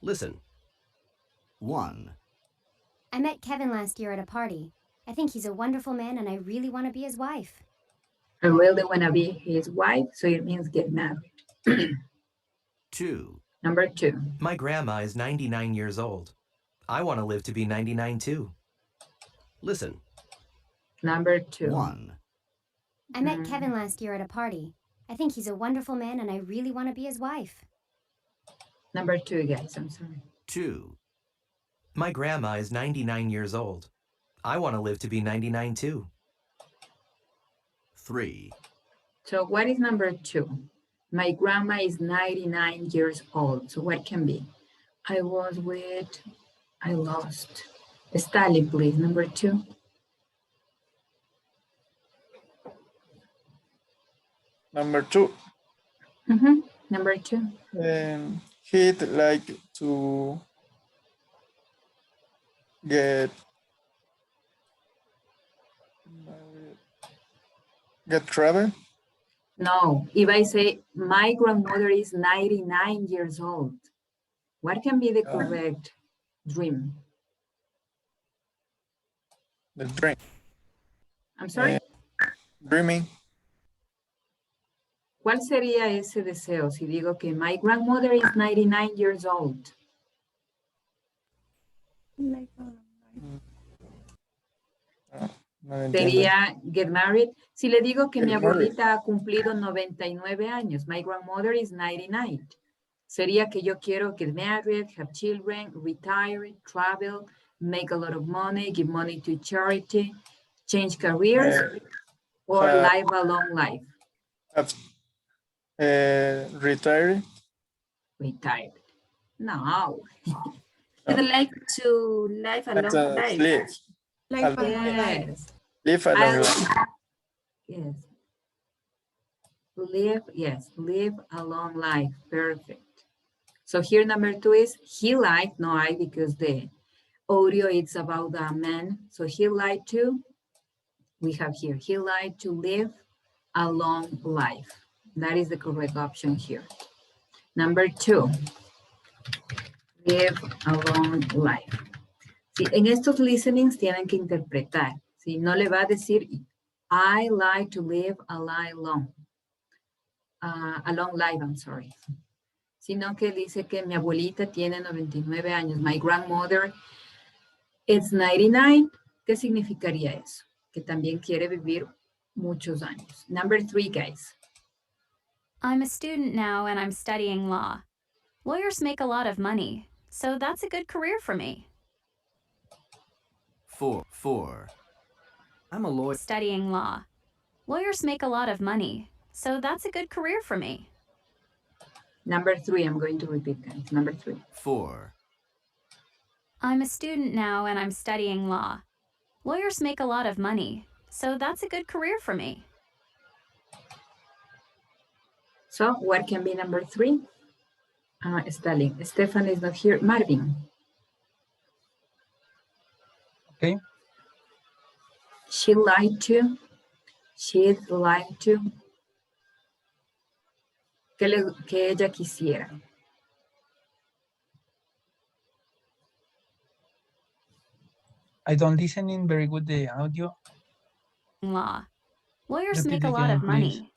Listen. 1. I met Kevin last year at a party. I think he's a wonderful man and I really want to be his wife. I really want to be his wife, so it means get married. 2. Number 2. My grandma is 99 years old. I want to live to be 99 too. Listen. Number 2. 1. I met Kevin last year at a party. I think he's a wonderful man and I really want to be his wife. Number 2, guys, I'm sorry. 2. My grandma is 99 years old. I want to live to be 99 too. 3. So what is number 2? My grandma is 99 years old. So what can be? I lost. Stalin, please. Number 2. Number 2. Number 2. He'd like to get travel. No, if I say my grandmother is 99 years old, what can be the correct dream? The dream. I'm sorry? Dreaming. ¿Cuál sería ese deseo si digo que my grandmother is 99 years old? No lo entiendo. Sería get married. Si le digo que mi Get married. abuelita ha cumplido 99 años, my grandmother is 99. Sería que yo quiero get married, have children, retire, travel, make a lot of money, give money to charity, change careers, or live a long life. Retired. Retired. No. You'd like to live a long life. Live. Life a long life. Yes. Live a long life. Yes. Live a long life. Perfect. So here number 2 is he liked, no I, because the audio it's about a man. So he liked to, we have here, he liked to live a long life. That is the correct option here. Number 2, live a long life. Sí, en estos listenings tienen que interpretar. ¿Sí? No le va a decir, I like to live a long life, I'm sorry. Sino que dice que mi abuelita tiene 99 años. My grandmother is 99. ¿Qué significaría eso? Que también quiere vivir muchos años. Number 3, guys. I'm a student now and I'm studying law. Lawyers make a lot of money, so that's a good career for me. 4. I'm a lawyer. Studying law. Lawyers make a lot of money, so that's a good career for me. Number 3, I'm going to repeat, guys. Number 3. 4. I'm a student now and I'm studying law. Lawyers make a lot of money, so that's a good career for me. So what can be number 3? Stalin. Stefan is not here. Marvin. Okay. She'd like to. She'd like to. Que ella quisiera. I don't listen in very good the audio. Law. Lawyers Repeat make a lot again, of please. money,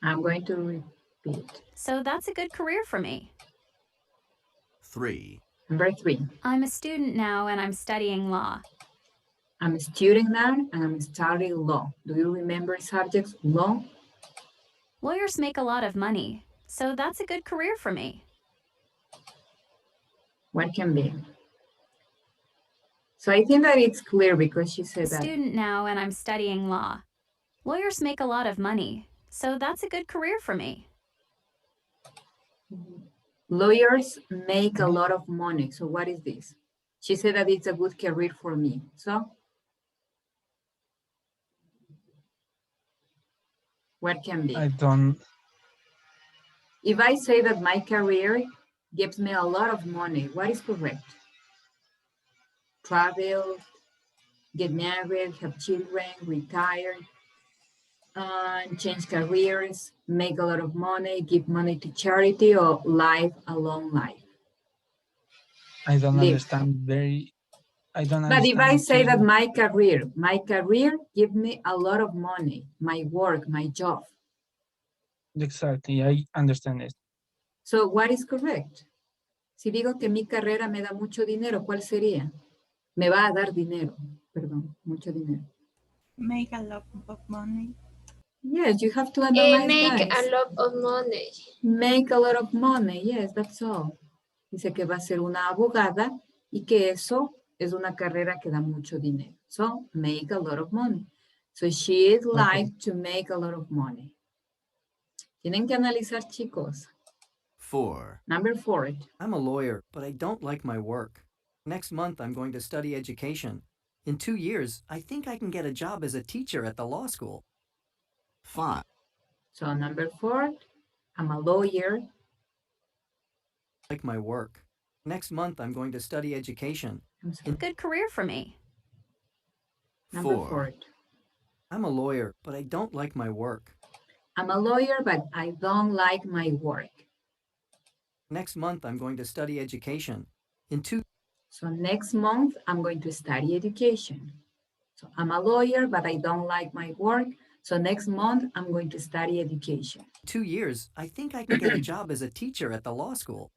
I'm going to repeat. so that's a good career for me. 3. Number 3. I'm a student now and I'm studying law. I'm a student now and I'm studying law. Do you remember subjects? Law. Lawyers make a lot of money, so that's a good career for me. What can be? So I think that it's clear because she said that. Student now and I'm studying law. Lawyers make a lot of money, so that's a good career for me. Lawyers make a lot of money. So what is this? She said that it's a good career for me. So what can be? I don't. If I say that my career gives me a lot of money, what is correct? Travel, get married, have children, retire, change careers, make a lot of money, give money to charity, or live a long life. I don't Live. understand very. I don't But if I understand say that clearly. my career give me a lot of money, my work, my job. Exactly, I understand it. So what is correct? Si digo que mi carrera me da mucho dinero, ¿cuál sería? Me va a dar dinero, perdón, mucho dinero. Make a lot of money. Yes, you have to analyze Make guys. a lot of money. Make a lot of money, yes, that's all. Dice que va a ser una abogada y que eso es una carrera que da mucho dinero. So, make a lot of money. So, she'd like to make a lot of money. Tienen que analizar, chicos. 4. Number 4. I'm a lawyer, but I don't like my work. Next month, I'm going to study education. In 2 years, I think I can get a job as a teacher at the law school. 5. So, number 4, I'm a lawyer. Like my work. Next month, I'm going to study education. A good career for me. Number 4. 4. I'm a lawyer, but I don't like my work. I'm a lawyer, but I don't like my work. Next month, I'm going to study education. So next month, I'm going to study education. So I'm a lawyer, but I don't like my work. So next month, I'm going to study education. 2 years, I think I can get a job as a teacher at the law school.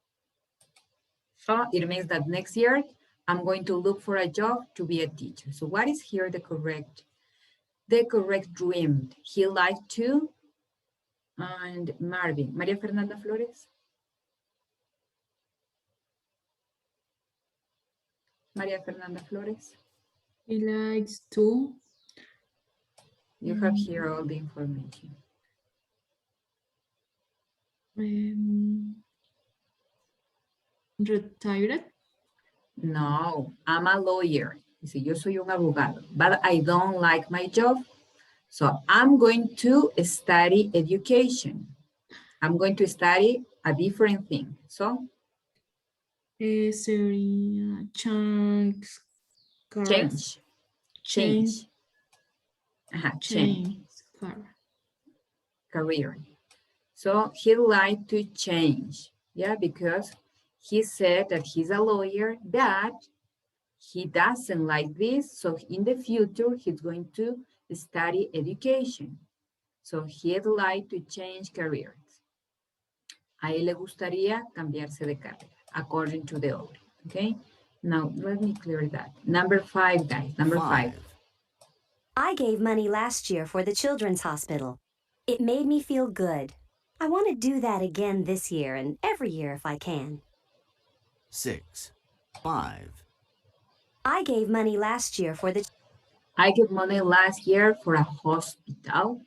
So it means that next year, I'm going to look for a job to be a teacher. So what is here the correct dream? He liked to, and Marvin. Maria Fernanda Flores. Maria Fernanda Flores. He likes to. You have here all the information. Retired. No, I'm a lawyer. Dice, yo soy un abogado, but I don't like my job. So I'm going to study education. I'm going to study a different thing. So Sería change. Change. Career. So he'd like to change. Yeah, because he said that he's a lawyer, that he doesn't like this. So in the future, he's going to study education. So he'd like to change careers. A él le gustaría cambiarse de carrera, according to the author. Okay. Now let me clear that. Number 5, guys. Number 5. I gave money last year for the children's hospital. It made me feel good. I want to do that again this year and every year if I can. 6, 5. I gave money last year for the I gave money last year for a hospital.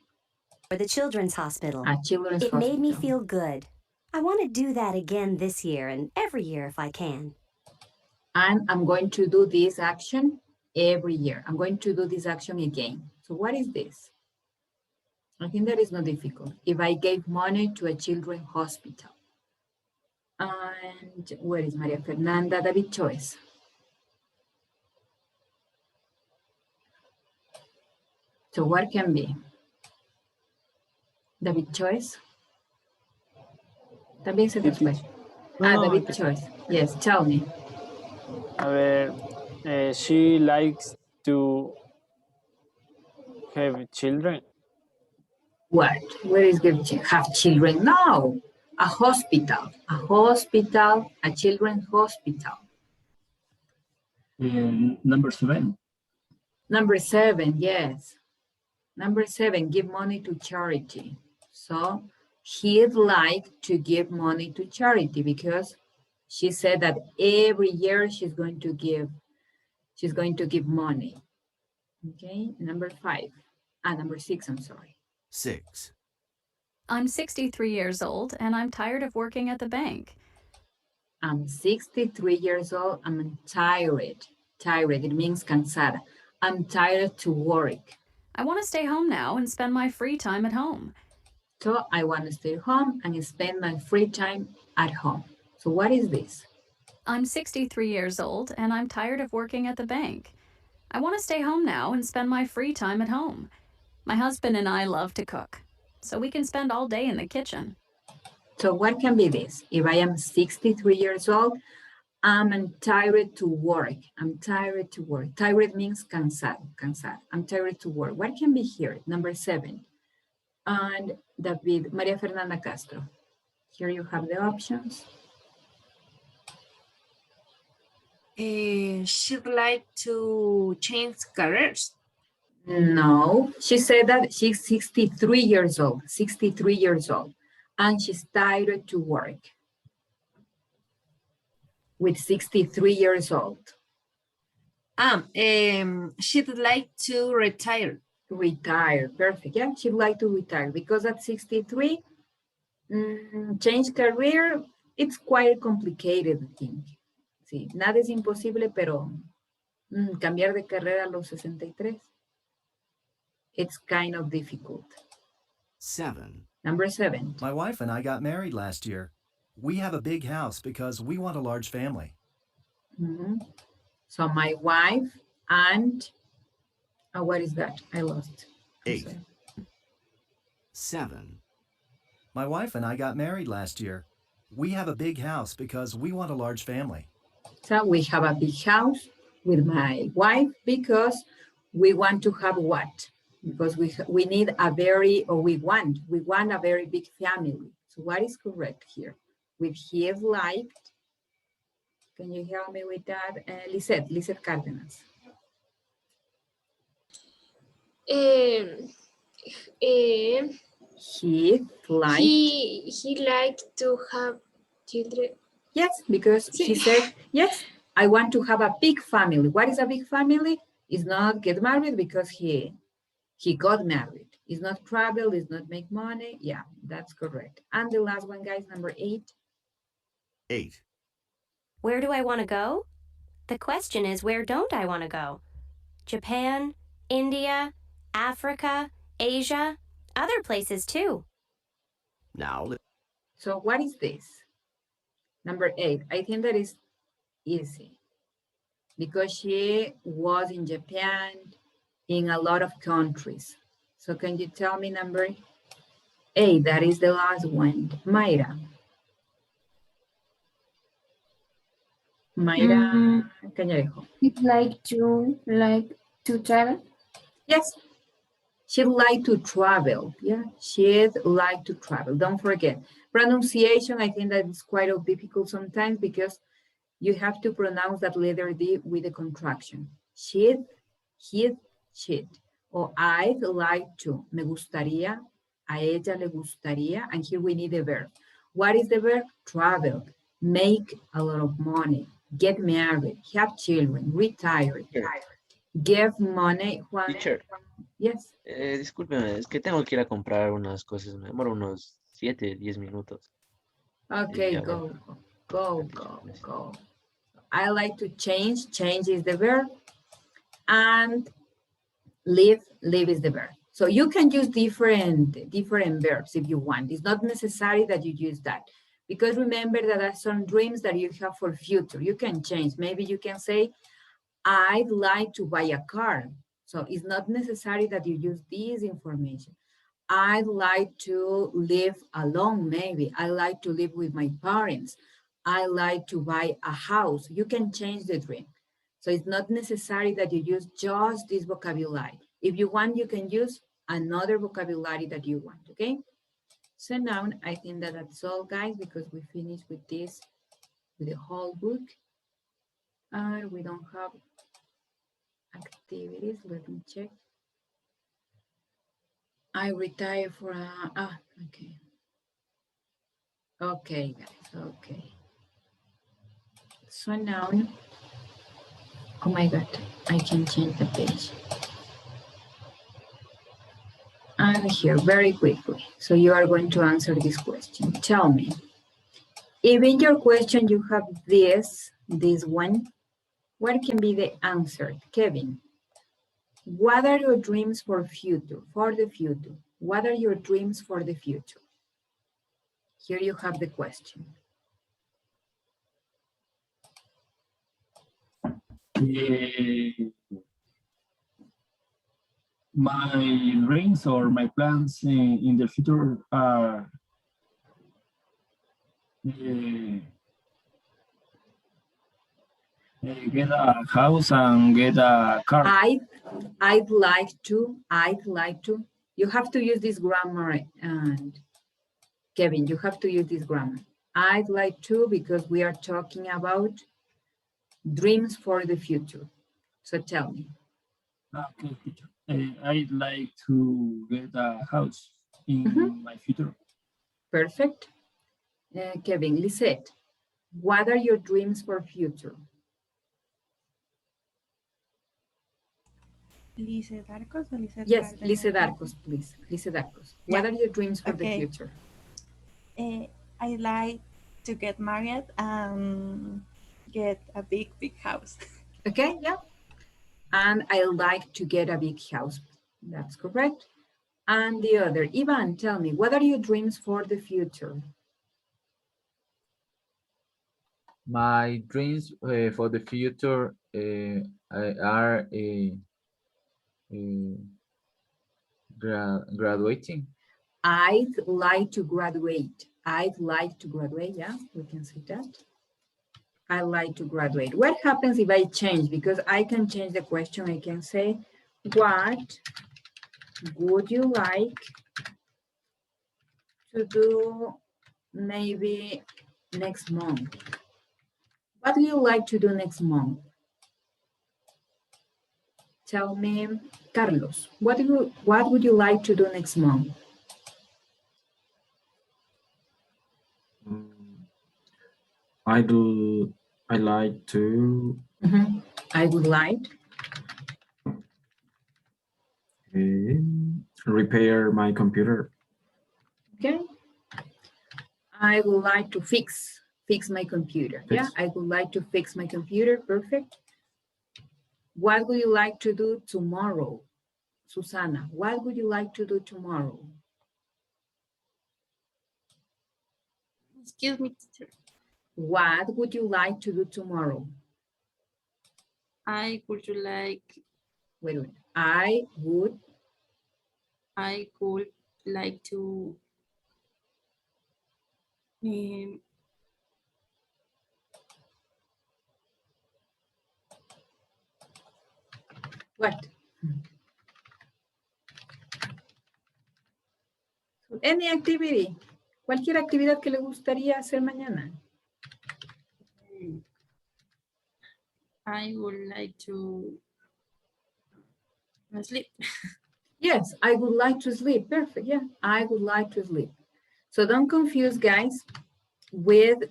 For the children's hospital. A children's It hospital. made me feel good. I want to do that again this year and every year if I can. And I'm going to do this action every year. I'm going to do this action again. So what is this? I think that is not difficult. If I gave money to a children's hospital. And where is Maria Fernanda? David Choice. So what can be? David Choice? También se te fue. David Choice. Yes, tell me. A ver, she likes to have children. What? Where is have children? No, a hospital. A hospital, a children's hospital. Number 7. Number 7, yes. Number 7, give money to charity. So he'd like to give money to charity because she said that every year she's going to give money. Okay, number 5. Number 6, I'm sorry. 6. I'm 63 years old and I'm tired of working at the bank. I'm 63 years old. I'm tired. Tired, it means cansada. I'm tired to work. I want to stay home now and spend my free time at home. So I want to stay home and spend my free time at home. So what is this? I'm 63 years old and I'm tired of working at the bank. I want to stay home now and spend my free time at home. My husband and I love to cook, so we can spend all day in the kitchen. So what can be this? If I am 63 years old, I'm tired to work. I'm tired to work. Tired means cansado, cansado. I'm tired to work. What can be here? Number 7. And David, Maria Fernanda Castro. Here you have the options. She'd like to change careers. No, she said that she's 63 years old, 63 years old, and she's tired to work with 63 years old. She'd like to retire. Retire, perfect. Yeah, she'd like to retire because at 63, change career, it's quite complicated, I think. Sí, nada es imposible, pero cambiar de carrera a los 63. It's kind of difficult. 7. Number 7. My wife and I got married last year. We have a big house because we want a large family. So my wife and, what is that? I lost. 8. 7. My wife and I got married last year. We have a big house because we want a large family. So we have a big house with my wife because we want to have what? Because we need a very, or we want a very big family. So what is correct here? With his liked, can you help me with that? Lisette Cárdenas. He liked to have children. Yes, because she said, yes, I want to have a big family. What is a big family? It's not get married because he got married. It's not travel, it's not make money. Yeah, that's correct. And the last one, guys, number 8. 8. Where do I want to go? The question is, where don't I want to go? Japan, India, Africa, Asia, other places too. Now, so what is this? Number 8. I think that is easy because she was in Japan, in a lot of countries. So can you tell me number 8? That is the last one. Mayra, Cañarejo. He'd like to travel. Yes, she'd like to travel. Yeah, she'd like to travel. Don't forget. Pronunciation, I think that is quite difficult sometimes because you have to pronounce that letter D with a contraction. She'd, he'd, she'd. Or I'd like to. Me gustaría. A ella le gustaría. And here we need a verb. What is the verb? Travel. Make a lot of money. Get married. Have children. Retire. Give money. Juan. Teacher. Yes. Discúlpeme, es que tengo que ir a comprar unas cosas. Me demoro unos 7, 10 minutos. Okay, go. I like to change. Change is the verb. And live is the verb. So you can use different verbs if you want. It's not necessary that you use that. Because remember that there are some dreams that you have for future. You can change. Maybe you can say, I'd like to buy a car. So it's not necessary that you use this information. I'd like to live alone, maybe. I like to live with my parents. I like to buy a house. You can change the dream. So it's not necessary that you use just this vocabulary. If you want, you can use another vocabulary that you want, okay? So now I think that that's all, guys, because we finished with this, with the whole book. And we don't have activities. Let me check. I retire for okay. Okay, guys, okay. So now, oh my God, I can change the page. And here, very quickly. So you are going to answer this question. Tell me, if in your question you have this one, what can be the answer? Kevin, what are your dreams for the future? What are your dreams for the future? Here you have the question. My dreams or my plans in the future are get a house and get a car. I'd like to. You have to use this grammar, and Kevin, you have to use this grammar. I'd like to, because we are talking about dreams for the future. So tell me. Okay, teacher. I'd like to get a house in my future. Perfect. Kevin, Lisette, what are your dreams for future? Lisette Arcos or Lisette Yes, Cárdenas? Lisette Arcos, please. Lisette Arcos. Yeah. What are your dreams for the Okay. future? I like to get married and get a big house. Okay, yeah. And I like to get a big house. That's correct. And the other, Ivan, tell me, what are your dreams for the future? My dreams for the future are graduating. I'd like to graduate. I'd like to graduate, yeah, we can say that. I'd like to graduate. What happens if I change? Because I can change the question. I can say, what would you like to do maybe next month? What do you like to do next month? Tell me, Carlos, what would you like to do next month? I like to I would like repair my computer. Okay. I would like to fix my computer. Yeah, I would like to fix my computer. Perfect. What would you like to do tomorrow? Susana, what would you like to do tomorrow? Excuse me, teacher. What would you like to do tomorrow? I would like. Wait a minute. I could like to what? Any activity. Cualquier actividad que le gustaría hacer mañana. I would like to sleep. Yes, I would like to sleep. Perfect. Yeah, I would like to sleep. So don't confuse, guys, with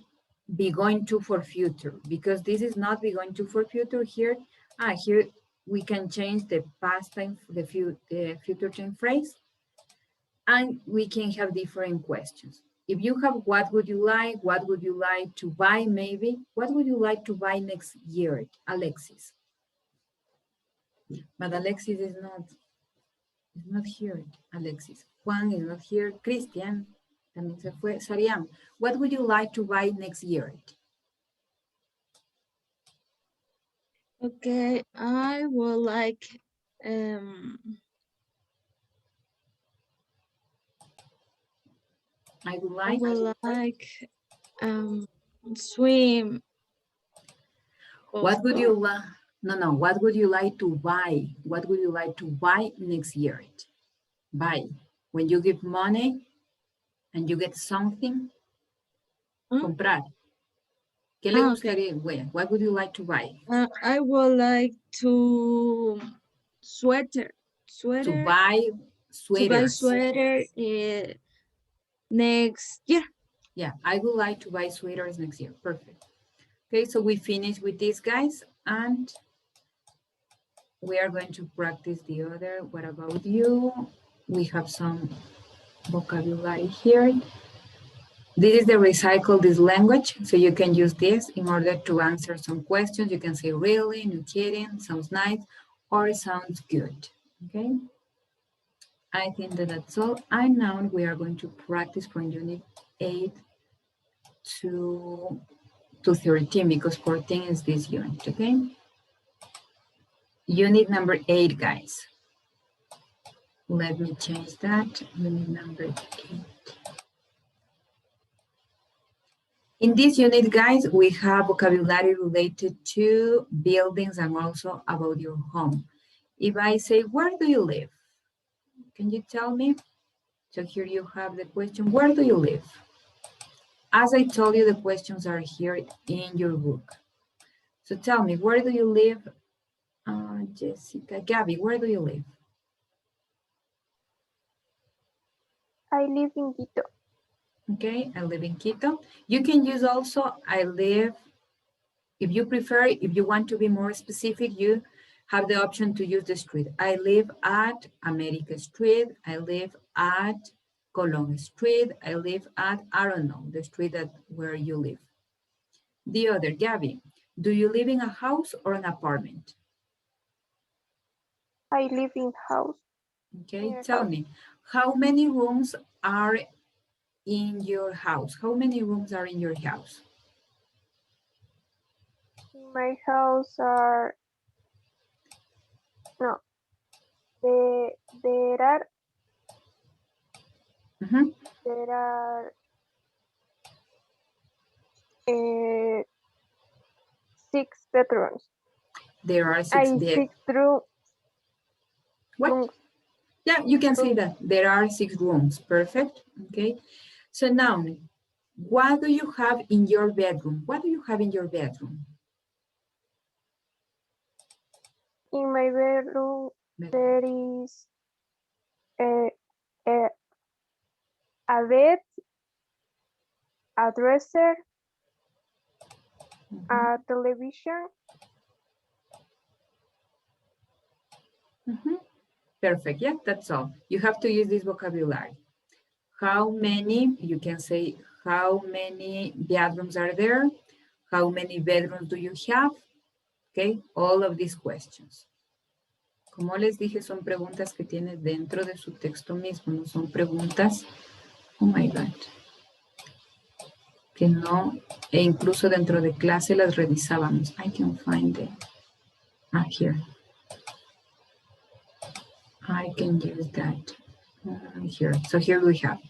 be going to for future, because this is not be going to for future here. Here we can change the past time, the future tense phrase, and we can have different questions. If you have what would you like to buy maybe, what would you like to buy next year, Alexis? But Alexis is not here, Alexis. Juan is not here, Christian también se fue, Sariam, what would you like to buy next year? Okay, I would like swim. What would you like? No. What would you like to buy? What would you like to buy next year? Buy. When you give money and you get something, comprar. ¿Qué le gustaría? Okay. What would you like to buy? I would like to sweater. To buy sweaters. Next year. Yeah, I would like to buy sweaters next year. Perfect. Okay, so we finished with these guys and we are going to practice the other. What about you? We have some vocabulary here. This is the recycle this language. So you can use this in order to answer some questions. You can say really, no kidding, sounds nice, or sounds good. Okay. I think that that's all. And now we are going to practice from unit 8 to 13 because 14 is this unit, okay? Unit number 8, guys. Let me change that. Unit number 8. In this unit, guys, we have vocabulary related to buildings and also about your home. If I say, where do you live? Can you tell me? So here you have the question, where do you live? As I told you, the questions are here in your book. So tell me, where do you live? Jessica, Gabby, where do you live? I live in Quito. Okay, I live in Quito. You can use also, I live, if you prefer, if you want to be more specific, you have the option to use the street. I live at America Street. I live at Colón Street. I live at, I don't know, the street that where you live. The other, Gabby, do you live in a house or an apartment? I live in house. Okay, tell me, how many rooms are in your house? How many rooms are in your house? In my house are, no, there are Mhm. There are 6 bedrooms. There are six beds. 6 rooms. What? Yeah, you can say that. There are 6 rooms. Perfect. Okay. So now, what do you have in your bedroom? What do you have in your bedroom? In my bedroom, there is a bed, a dresser, a television. Perfect. Yeah, that's all. You have to use this vocabulary. How many, you can say, how many bedrooms are there? How many bedrooms do you have? Okay, all of these questions. Como les dije, son preguntas que tiene dentro de su texto mismo, no son preguntas, oh my God, que no, e incluso dentro de clase las revisábamos. I can find it. Here. I can use that. Here. So here we have,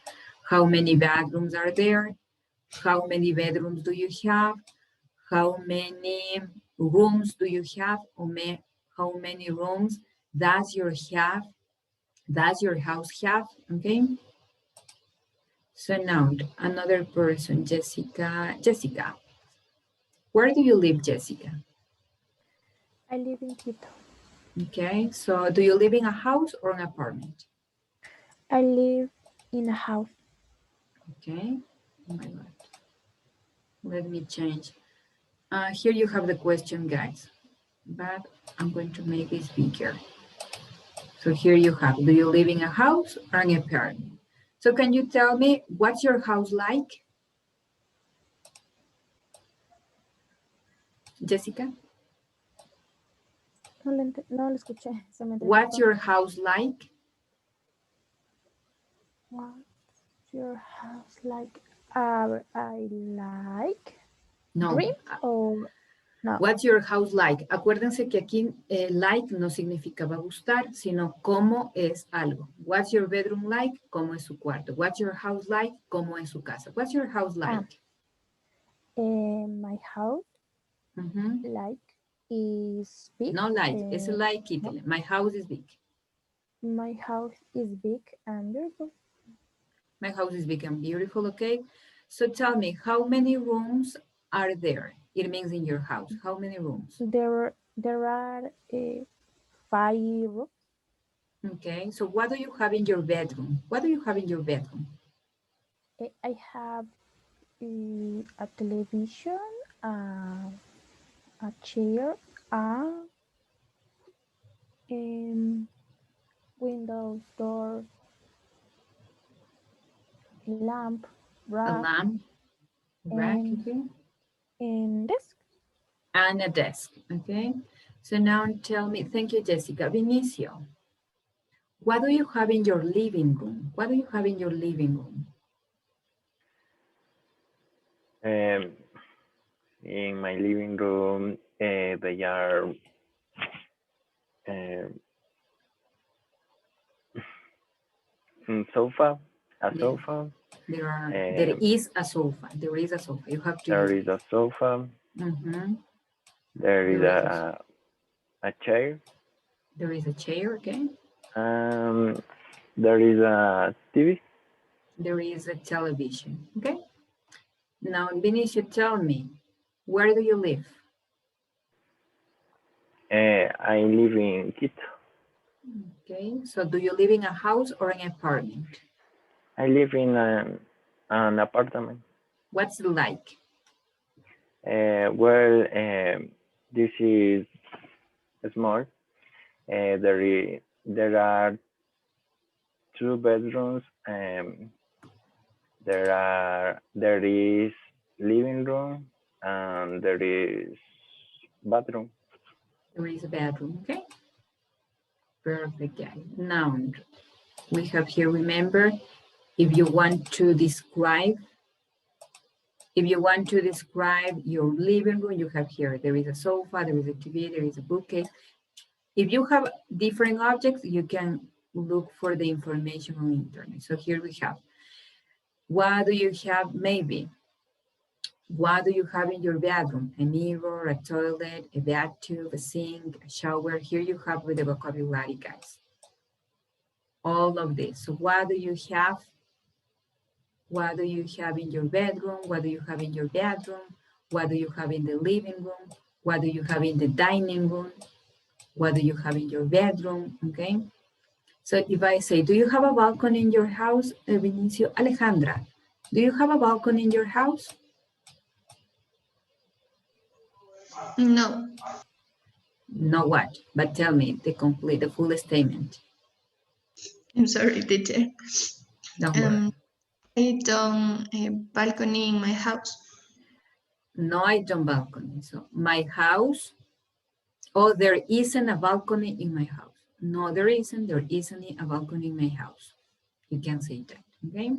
how many bedrooms are there? How many bedrooms do you have? How many rooms do you have? How many rooms does your house have? Okay. So now another person, Jessica. Jessica, where do you live, Jessica? I live in Quito. Okay, so do you live in a house or an apartment? I live in a house. Okay, oh my God. Let me change. Here you have the question, guys, but I'm going to make this bigger. So here you have, do you live in a house or an apartment? So can you tell me, what's your house like? Jessica? No lo escuché. What's your house like? What's your house like? I like. No. Dream or no? What's your house like? Acuérdense que aquí like no significaba gustar, sino cómo es algo. What's your bedroom like? ¿Cómo es su cuarto? What's your house like? ¿Cómo es su casa? What's your house like? My house like is big. No like, es like, quítale. My house is big. My house is big and beautiful. My house is big and beautiful, okay? So tell me, how many rooms are there? It means in your house. How many rooms? There are 5 rooms. Okay, so what do you have in your bedroom? What do you have in your bedroom? I have a television, a chair, windows, door, lamp, rack, a lamp, rack, okay. And desk. And a desk, okay. So now tell me, thank you, Jessica. Vinicio, what do you have in your living room? What do you have in your living room? In my living room, they are sofa, a sofa. There is a sofa. There is a sofa. You have to. There is a sofa. There is a chair. There is a chair, okay. There is a TV. There is a television, okay. Now, Vinicio, tell me, where do you live? I live in Quito. Okay, so do you live in a house or an apartment? I live in an apartment. What's it like? Well, this is small. There are 2 bedrooms. There is living room and there is bathroom. There is a bedroom, okay. Perfect, guys. Now we have here, remember, if you want to describe your living room, you have here, there is a sofa, there is a TV, there is a bookcase. If you have different objects, you can look for the information on the internet. So here we have What do you have, maybe? What do you have in your bedroom? A mirror, a toilet, a bathtub, a sink, a shower. Here you have with the vocabulary, guys. All of this. So what do you have? What do you have in your bedroom? What do you have in your bedroom? What do you have in the living room? What do you have in the dining room? What do you have in your bedroom? Okay. So if I say, do you have a balcony in your house? Vinicio, Alejandra, do you have a balcony in your house? No. No what? But tell me the full statement. I'm sorry, teacher. Don't worry. I don't balcony in my house. No, I don't balcony. So my house, oh, there isn't a balcony in my house. No, there isn't a balcony in my house. You can say that, okay?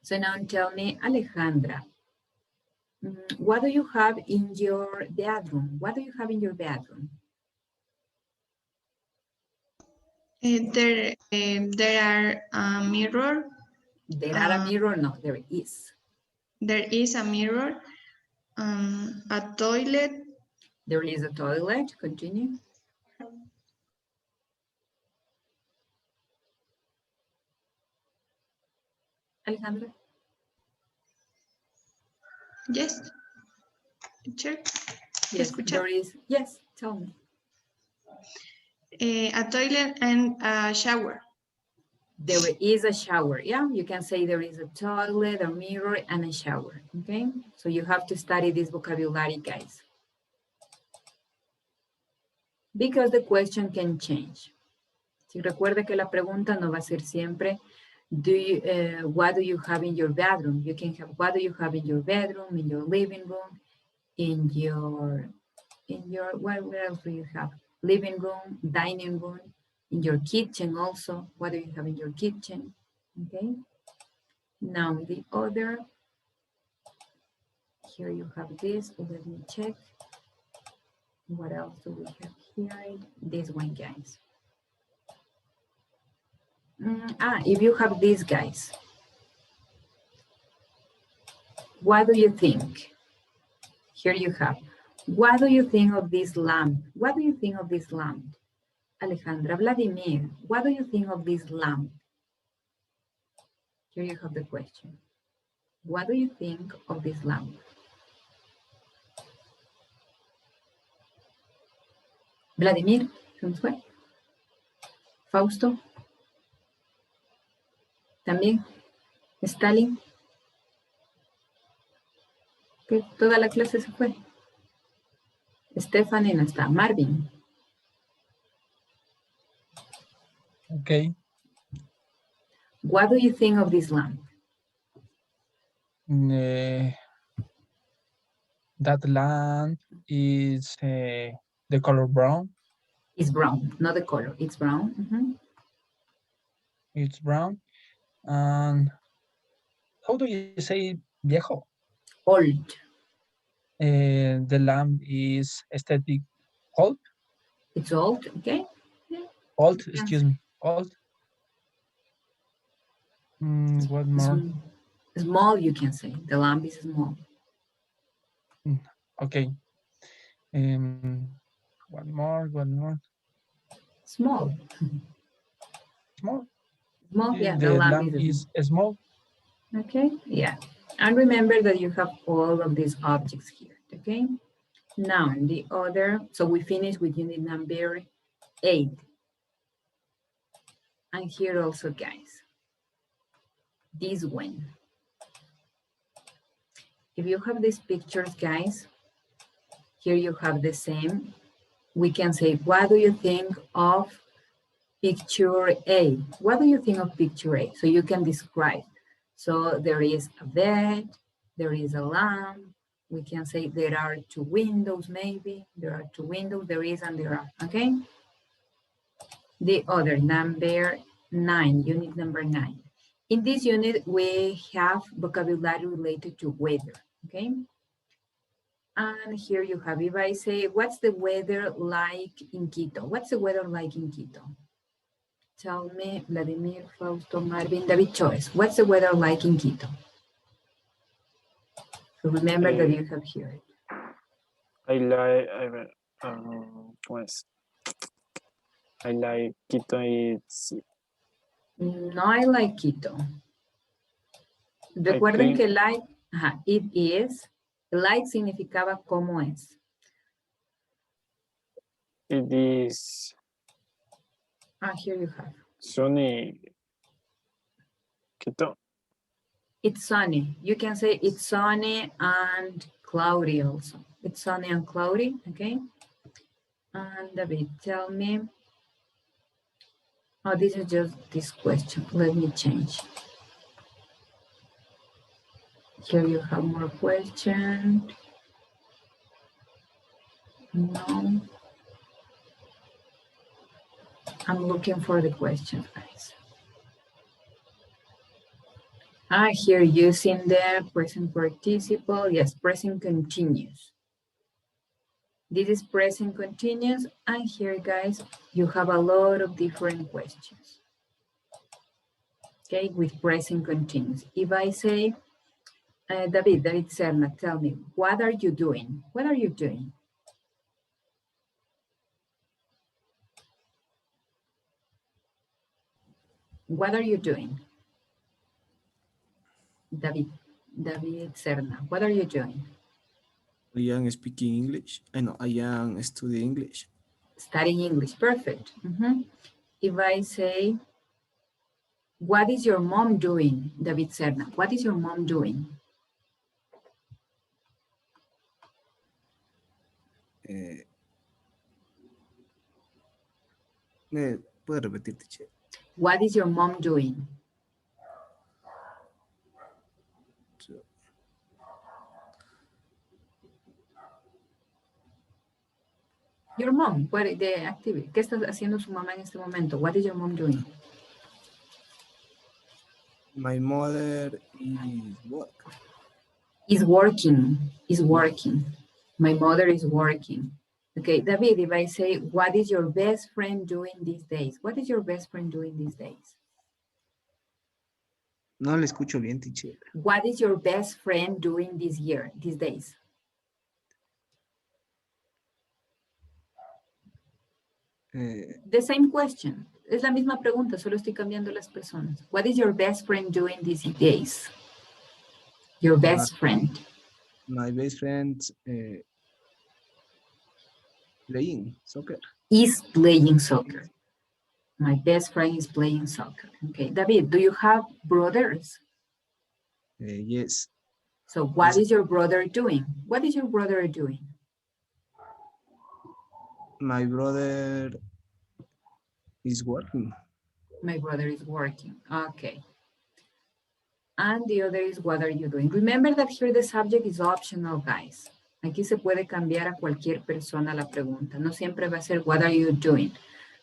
So now tell me, Alejandra, what do you have in your bedroom? What do you have in your bedroom? There are a mirror. There are a mirror? No, there is. There is a mirror, a toilet. There is a toilet. Continue. Alejandra? Yes. Teacher. Yes, there is. Yes, tell me. A toilet and a shower. There is a shower. Yeah, you can say there is a toilet, a mirror, and a shower. Okay, so you have to study this vocabulary, guys, because the question can change. Si recuerda que la pregunta no va a ser siempre what do you have in your bedroom? You can have what do you have in your bedroom, in your living room, in your what else do you have? Living room, dining room, in your kitchen also. What do you have in your kitchen? Okay. Now the other, here you have this. Let me check. What else do we have here? This one, guys. If you have these guys, what do you think? Here you have. What do you think of this lamp? What do you think of this lamp? Alejandra, Vladimir, what do you think of this lamp? Here you have the question. What do you think of this lamp? Vladimir, ¿se nos fue? Fausto. También. Stalin. Que toda la clase se fue. Stephanie no está. Marvin. Okay. What do you think of this lamp? That lamp is the color brown. It's brown, not the color. It's brown. Mm-hmm. It's brown. And how do you say viejo? Old. The lamp is aesthetic old. It's old, okay. Yeah. Old, excuse me. Old. What more? Small, you can say. The lamp is small. Okay. One more. Small. Small. Small, yeah. The lamp is small. Okay, yeah. And remember that you have all of these objects here, okay? Now, the other, so we finished with unit number 8. And here also, guys, this one. If you have these pictures, guys, here you have the same. We can say, what do you think of picture A? What do you think of picture A? So you can describe. So there is a bed, there is a lamp. We can say there are 2 windows, maybe. There are 2 windows, there is and there are, okay? The other, number 9, unit number 9. In this unit, we have vocabulary related to weather, okay? And here you have, if I say, what's the weather like in Quito? What's the weather like in Quito? tell me, Vladimir, Fausto, Marvin, David Choice, what's the weather like in Quito? So remember that you have here. I like, I like Quito. It's, No, I like Quito. Recuerden que like, it is, like significaba cómo es. it is Here you have. sunny. Quito. It's sunny. You can say it's sunny and cloudy also. It's sunny and cloudy, okay? And David, tell me. Oh, this is just this question. Let me change. Here you have more questions. No. I'm looking for the questions, guys. Here using the present participle. Yes, present continuous. This is present continuous. And here, guys, you have a lot of different questions. Okay, with present continuous. If I say, David Serna, tell me, what are you doing? What are you doing? What are you doing? David Serna, what are you doing? I am speaking English. I know I am studying English. Studying English, perfect. If I say, what is your mom doing, David Serna? What is your mom doing? ¿Puede repetir, teacher? What is your mom doing? Your mom, what is the activity? ¿Qué está haciendo su mamá en este momento? What is your mom doing? My mother is work. Is working. Is working. My mother is working. Okay, David, if I say, what is your best friend doing these days? What is your best friend doing these days? No le escucho bien, teacher. What is your best friend doing this year, these days? The same question. Es la misma pregunta, solo estoy cambiando las personas. What is your best friend doing these days? Your best friend. My best friend playing soccer. Is playing soccer. My best friend is playing soccer. Okay, David, do you have brothers? Yes. So what is your brother doing? What is your brother doing? My brother is working. My brother is working. Okay. And the other is, what are you doing? Remember that here the subject is optional, guys. Aquí se puede cambiar a cualquier persona la pregunta. No siempre va a ser, what are you doing?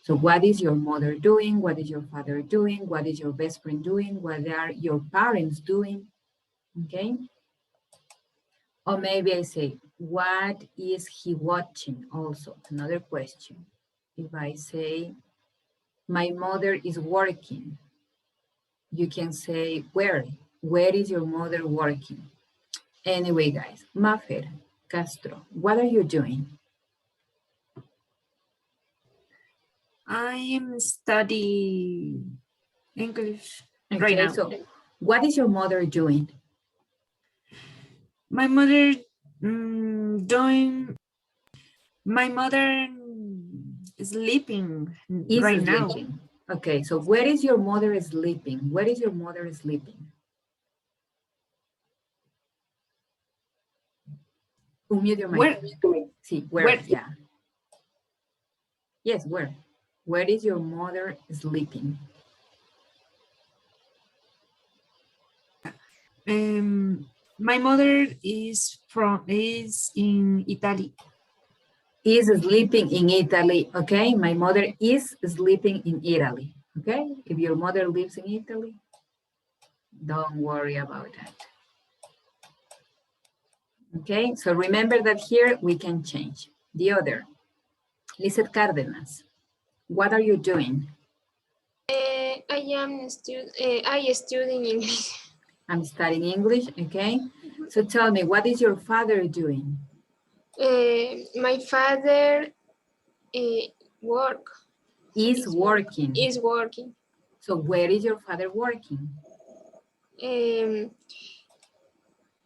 So what is your mother doing? What is your father doing? What is your best friend doing? What are your parents doing? Okay. Or maybe I say, what is he watching? Also, another question. If I say, my mother is working, you can say, where? Where is your mother working? Anyway, guys, Mafer Castro, what are you doing? I am studying English right Okay, now. so what is your mother doing? My mother my mother is sleeping right now. Sleeping. Okay, so where is your mother sleeping? Where is your mother sleeping? Unmute your mic. Where? Sí, where? Yeah. Yes, where? Where is your mother sleeping? My mother is in Italy. Is sleeping in Italy, okay? My mother is sleeping in Italy, okay? If your mother lives in Italy, don't worry about that. Okay, so remember that here we can change. The other, Lizeth Cárdenas, what are you doing? I studying English. I'm studying English, okay? So tell me, what is your father doing? My father work. Is working. Is working. So where is your father working?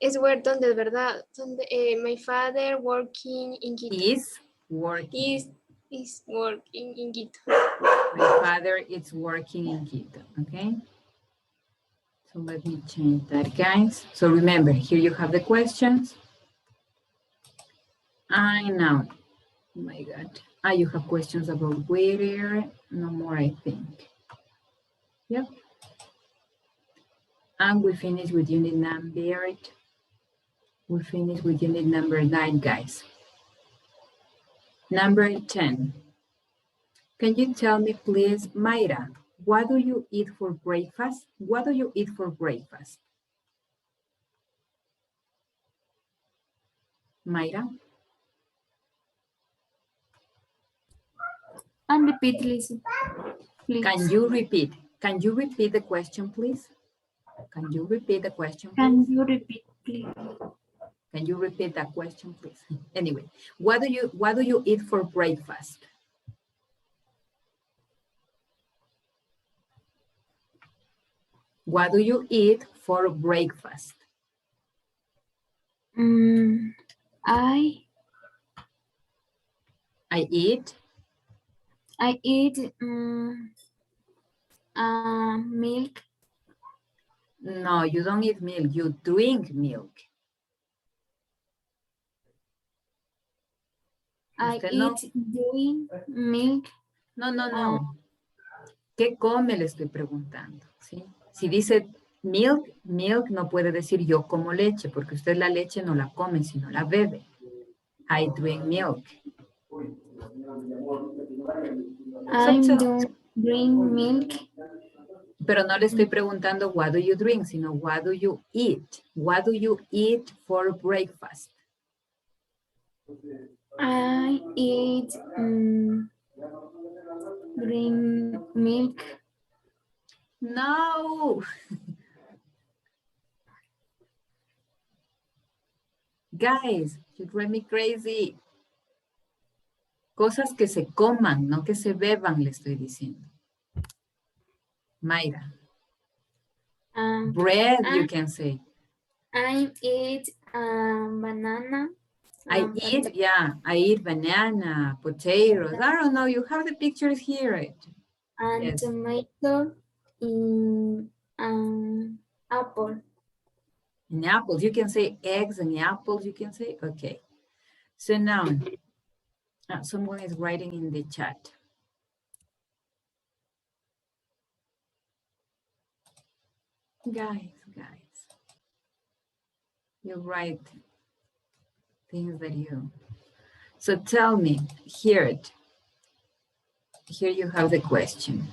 Es where donde, ¿verdad? Donde, my father working in Quito. Is working. Is working in Quito. My father is working in Quito, okay? So let me change that, guys. So remember, here you have the questions. I know. Oh my God. You have questions about where. No more, I think. Yep. And we finish with unit number. We finish with unit number 9, guys. Number 10. Can you tell me, please, Mayra, what do you eat for breakfast? What do you eat for breakfast? Mayra? And repeat, Lizzie. Please. Can you repeat? Can you repeat the question, please? Can you repeat the question, please? Can you repeat, please? Can you repeat that question, please? Anyway, what do you eat for breakfast? What do you eat for breakfast? I eat milk. No, you don't eat milk. You drink milk. I eat drink milk. No. ¿Qué come? Le estoy preguntando, ¿sí? Si dice milk, milk no puede decir yo como leche, porque usted la leche no la come, sino la bebe. I drink milk. I drink milk. Pero no le estoy preguntando what do you drink, sino what do you eat? What do you eat for breakfast? I eat drink milk. No. Guys, you drive me crazy. Cosas que se coman, no que se beban, le estoy diciendo. Mayra. Bread, you can say. I eat banana. I eat banana, potatoes. I don't know, you have the pictures here. And yes. Tomato in apple. In apples, you can say eggs and apples, you can say, okay. So now, someone is writing in the chat. Guys, you write things that you... So tell me, here you have the question.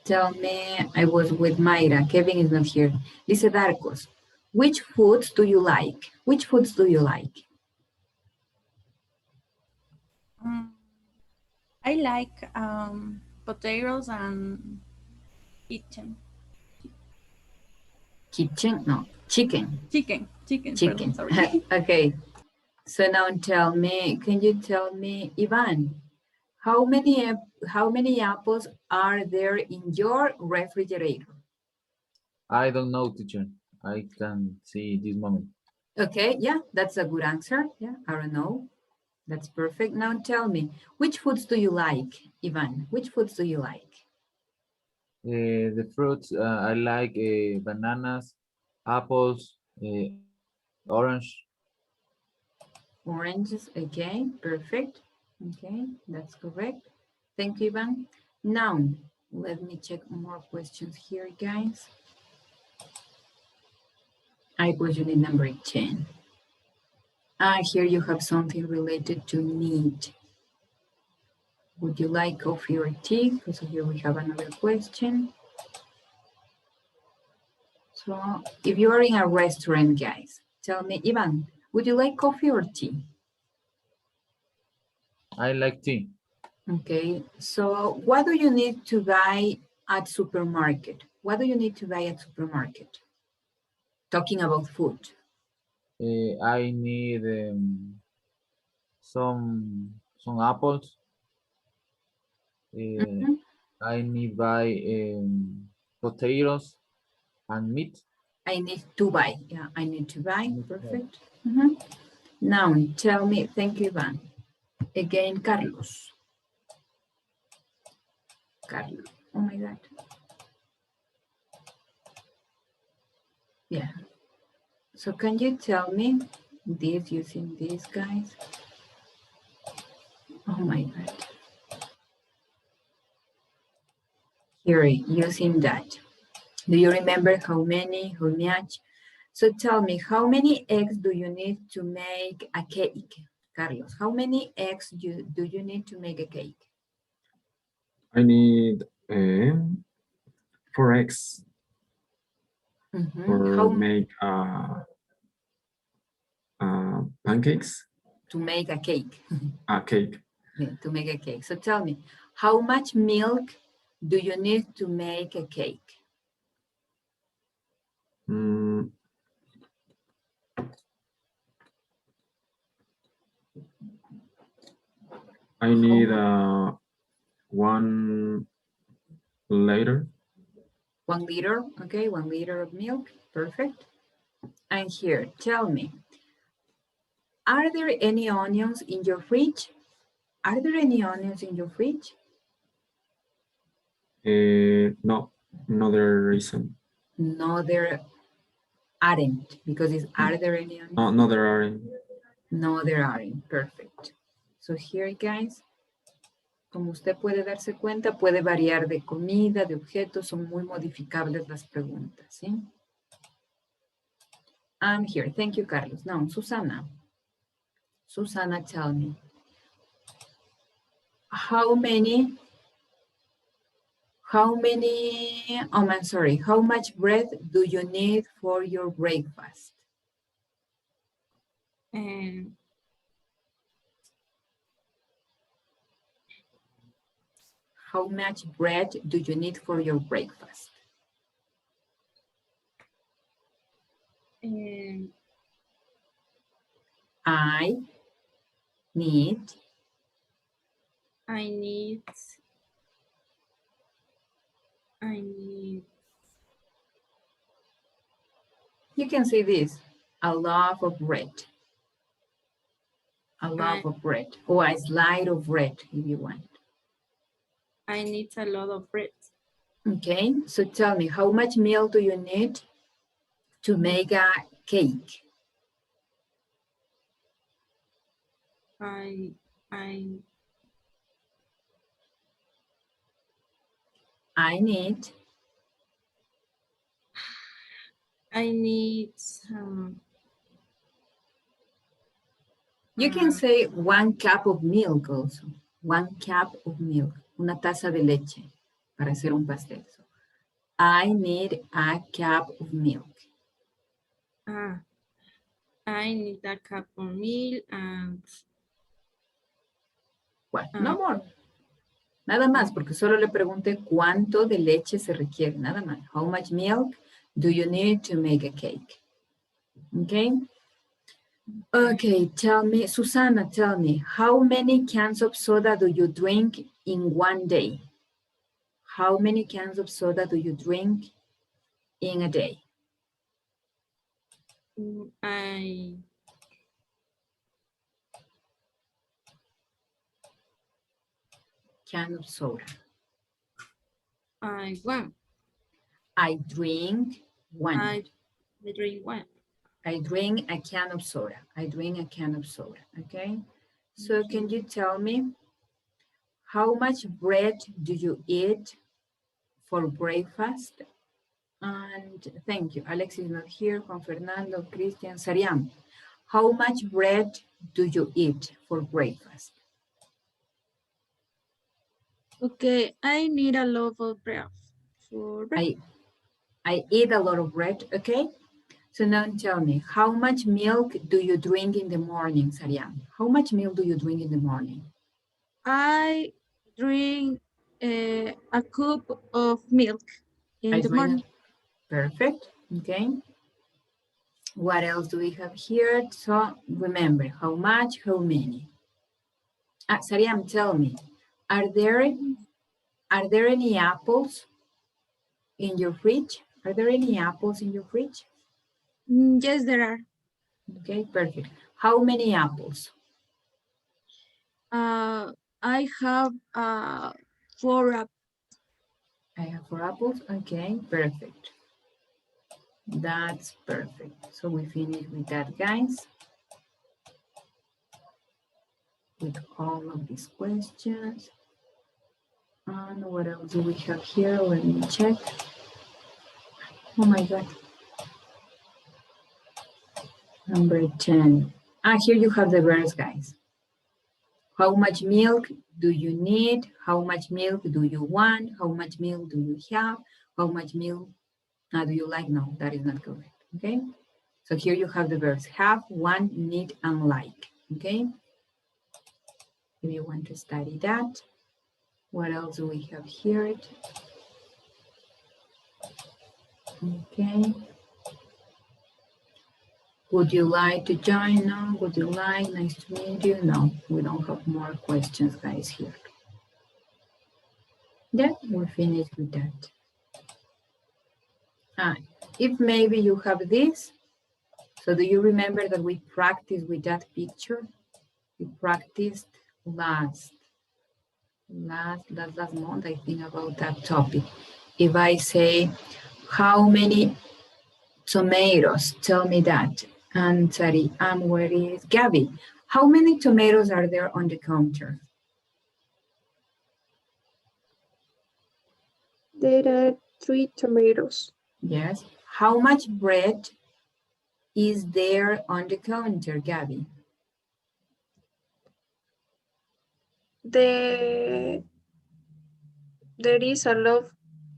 Tell me, I was with Mayra, Kevin is not here. Dice Darcos, which foods do you like? Which foods do you like? I like potatoes and chicken. Chicken. Pardon, sorry. Okay. So now tell me, can you tell me, Ivan, how many apples are there in your refrigerator? I don't know, teacher. I can see this moment. Okay, yeah, that's a good answer. Yeah, I don't know. That's perfect. Now tell me, which foods do you like, Ivan? Which foods do you like? The fruits, I like bananas, apples, orange. Oranges, okay, perfect. Okay, that's correct. Thank you, Ivan. Now, let me check more questions here, guys. I was unit number 10. Here you have something related to need. Would you like coffee or tea? So here we have another question. So if you are in a restaurant, guys, tell me, Ivan, would you like coffee or tea? I like tea. Okay, so what do you need to buy at supermarket? What do you need to buy at supermarket? Talking about food. I need some apples. I need buy potatoes and meat. I need to buy. Yeah, I need to buy. Perfect. Now tell me, thank you, Ivan. Again, Carlos. Carlos. Oh my God. Yeah. So can you tell me this using these guys? Oh my God. Here, using that. Do you remember how many, how much? So tell me, how many eggs do you need to make a cake? Carlos, how many eggs do you need to make a cake? I need 4 eggs for make pancakes. To make a cake. A cake. Yeah, to make a cake. So tell me, how much milk do you need to make a cake? I need 1 liter. 1 liter, okay, 1 liter of milk, perfect. And here, tell me, are there any onions in your fridge? Are there any onions in your fridge? No, there isn't. No, there aren't, because it's, are there any onions? No, there aren't. No, there aren't, perfect. So here, guys, como usted puede darse cuenta, puede variar de comida, de objetos, son muy modificables las preguntas, ¿sí? I'm here, thank you, Carlos. Now, Susana. Susana, tell me, how much bread do you need for your breakfast? How much bread do you need for your breakfast? I need. You can say this, a loaf of bread. A loaf of bread, or a slide of bread, if you want. I need a lot of bread. Okay, so tell me, how much milk do you need to make a cake? I need You can say 1 cup of milk also. 1 cup of milk. Una taza de leche para hacer un pastel. So, I need a cup of milk. I need a cup of milk and... What? No more. Nada más, porque solo le pregunté cuánto de leche se requiere. Nada más. How much milk do you need to make a cake? Okay. Okay, tell me, Susana, tell me, how many cans of soda do you drink in one day? How many cans of soda do you drink in a day? Can of soda. I drink one. I drink one. I drink a can of soda. I drink a can of soda, okay? So can you tell me, how much bread do you eat for breakfast? And thank you. Alex is not here. Juan Fernando, Christian, Sariam. How much bread do you eat for breakfast? Okay, I need a lot of bread. I eat a lot of bread, okay? So now tell me, how much milk do you drink in the morning, Sariam? How much milk do you drink in the morning? I drink a cup of milk in I the drink. morning. Perfect. Okay. What else do we have here? So remember, how much, how many? Sariam, tell me, are there any apples in your fridge? Are there any apples in your fridge? Yes, there are. Okay, perfect. How many apples? I have 4 apples. I have 4 apples. Okay, perfect. That's perfect. So we finish with that, guys. With all of these questions. And what else do we have here? Let me check. Oh my God. Number 10. Here you have the verbs, guys. How much milk do you need? How much milk do you want? How much milk do you have? How much milk do you like? No, that is not correct. Okay. So here you have the verbs have, want, need, and like. Okay. If you want to study that. What else do we have here? Okay. Would you like to join? No. Would you like? Nice to meet you. No, we don't have more questions, guys, here. Yeah, we're finished with that. If maybe you have this, so do you remember that we practiced with that picture? We practiced last month, I think, about that topic. If I say, how many tomatoes? Tell me that. And sorry, where is Gabby? How many tomatoes are there on the counter? There are 3 tomatoes. Yes. How much bread is there on the counter, Gabby? There is a lot of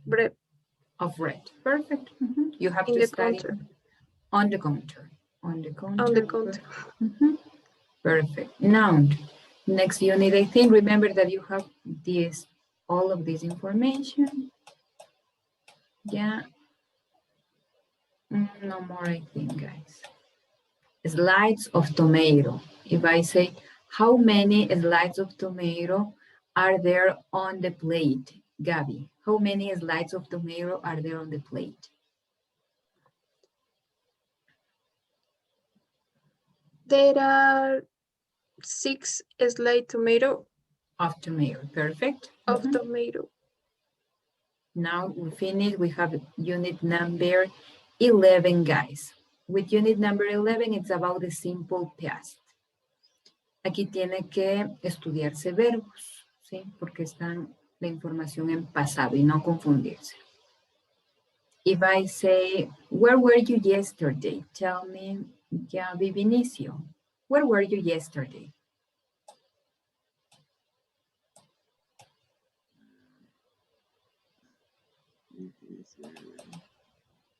bread. Of bread. Perfect. You have In to the study counter. on the counter. On the counter. On the counter. Perfect. Now, next unit, I think, remember that you have all of this information. Yeah. No more, I think, guys. Slides of tomato. If I say, how many slides of tomato are there on the plate? Gabby, how many slides of tomato are there on the plate? There are 6 slices of tomato. Perfect. Of tomato. Now we finish. We have unit number 11, guys. With unit number 11, it's about the simple past. Aquí tiene que estudiarse verbos, ¿sí? Porque están la información en pasado y no confundirse. If I say, where were you yesterday? Tell me, Gabby Vinicio, where were you yesterday?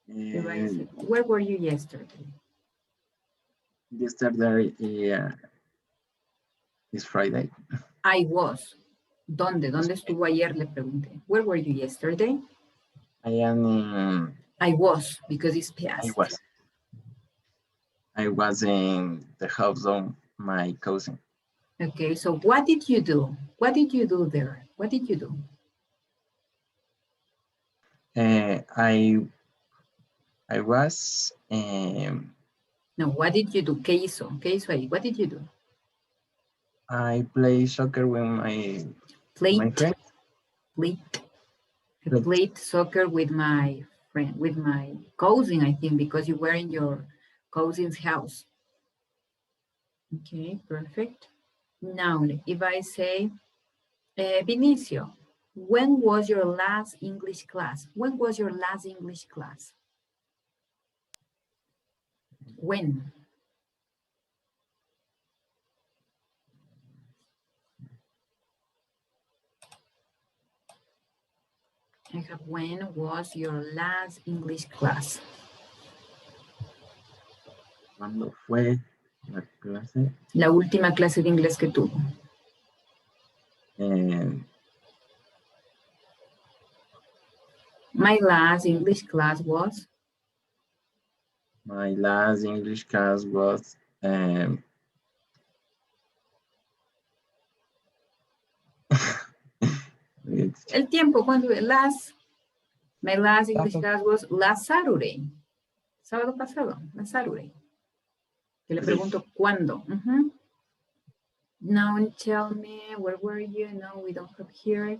If I say, where were you yesterday? Yesterday is Friday. I was. ¿Dónde? ¿Dónde estuvo ayer? Le pregunté. Where were you yesterday? I was, because it's past. I was in the house of my cousin. Okay, so what did you do? What did you do there? What did you do? I was... No, what did you do? ¿Qué hizo? ¿Qué hizo ahí? What did you do? I play soccer with my friend. I played soccer with my friend, with my cousin, I think, because you were in your cousin's house. Okay, perfect. Now, if I say, Vinicio, when was your last English class? When was your last English class? When? I have, when was your last English class? ¿Cuándo fue la clase? La última clase de inglés que tuvo. My last English class was? My last English class was El tiempo, cuando my last English class was last Saturday. Sábado pasado, last Saturday. Que le pregunto cuándo. Now tell me, where were you? No, we don't have here.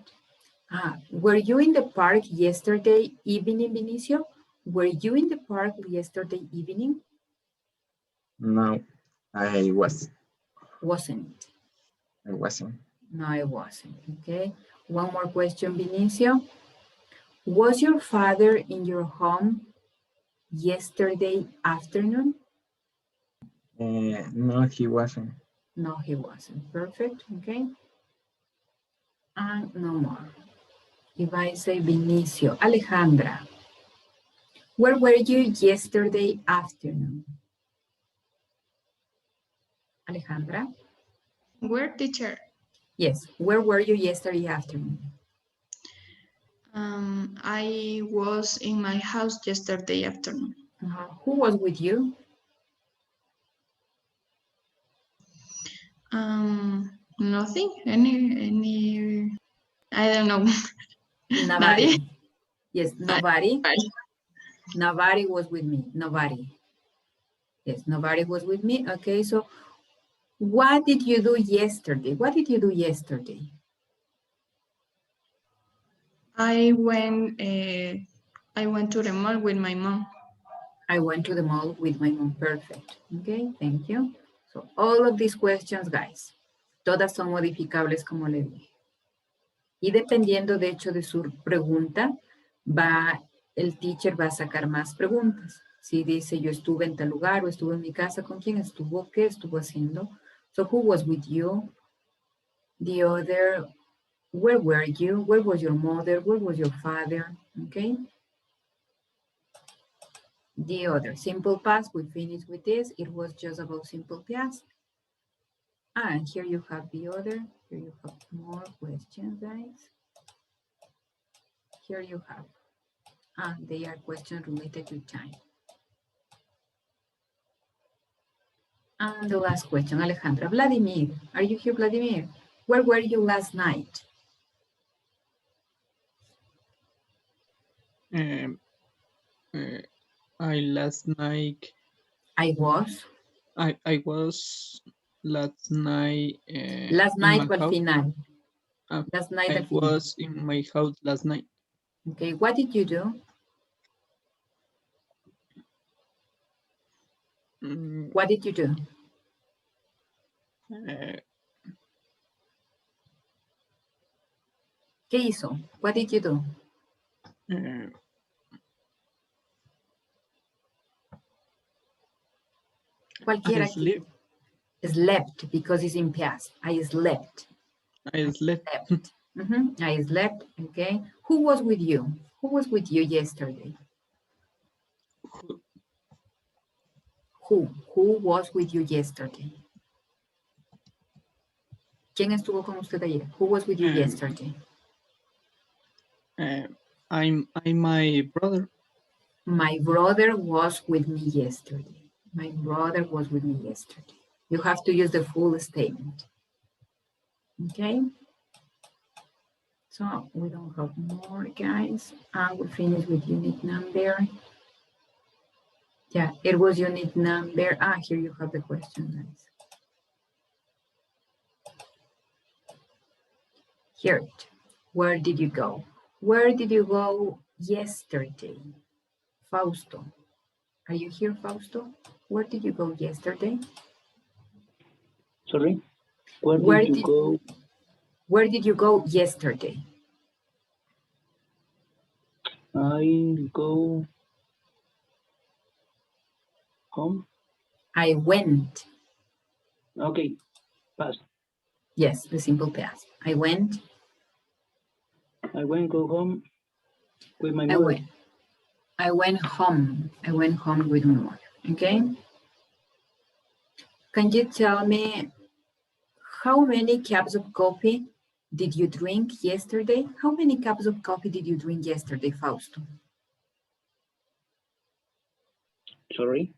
Were you in the park yesterday evening, Vinicio? Were you in the park yesterday evening? No, I wasn't. I wasn't. No, I wasn't. Okay. One more question, Vinicio. Was your father in your home yesterday afternoon? No, he wasn't. No, he wasn't. Perfect. Okay. And no more. If I say Vinicio, Alejandra, where were you yesterday afternoon? Alejandra? Where, teacher? Yes, where were you yesterday afternoon? I was in my house yesterday afternoon. Who was with you? Nothing. Any. I don't know. Nobody. Yes, nobody. Nobody was with me. Nobody. Yes, nobody was with me. Okay, so what did you do yesterday? What did you do yesterday? I went to the mall with my mom. I went to the mall with my mom. Perfect. Okay, thank you. So all of these questions, guys, todas son modificables como le dije. Y dependiendo, de hecho, de su pregunta, el teacher va a sacar más preguntas. Si dice, yo estuve en tal lugar o estuve en mi casa, ¿con quién estuvo? ¿Qué estuvo haciendo? So who was with you? The other, where were you? Where was your mother? Where was your father? Okay. The other, simple past, we finished with this. It was just about simple past. And here you have the other. Here you have more questions, guys. Here you have. They are questions related to time. And the last question, Alejandra. Vladimir, are you here, Vladimir? Where were you last night? I last night. I was last night. Last night al final. Last night I was in my house last night. Okay, what did you do? What did you do? ¿Qué hizo? What did you do? Cualquiera. I sleep. Slept because it's in past. I slept. I slept. I slept. Okay. Who was with you? Who was with you yesterday? Who was with you yesterday? ¿Quién estuvo con usted ayer? Who was with you yesterday? I'm my brother. My brother was with me yesterday. My brother was with me yesterday. You have to use the full statement. Okay. So we don't have more, guys. We'll finish with unit number. Yeah, it was unit number. Here you have the question, guys. Here it. Where did you go? Where did you go yesterday? Fausto. Are you here, Fausto? Where did you go yesterday? Sorry? Where did you go? Where did you go yesterday? I go home. I went. Okay, past. Yes, the simple past. I went. Go home with my mother. I went home. I went home with my mother. Okay. Can you tell me how many cups of coffee did you drink yesterday? How many cups of coffee did you drink yesterday, Fausto? Sorry.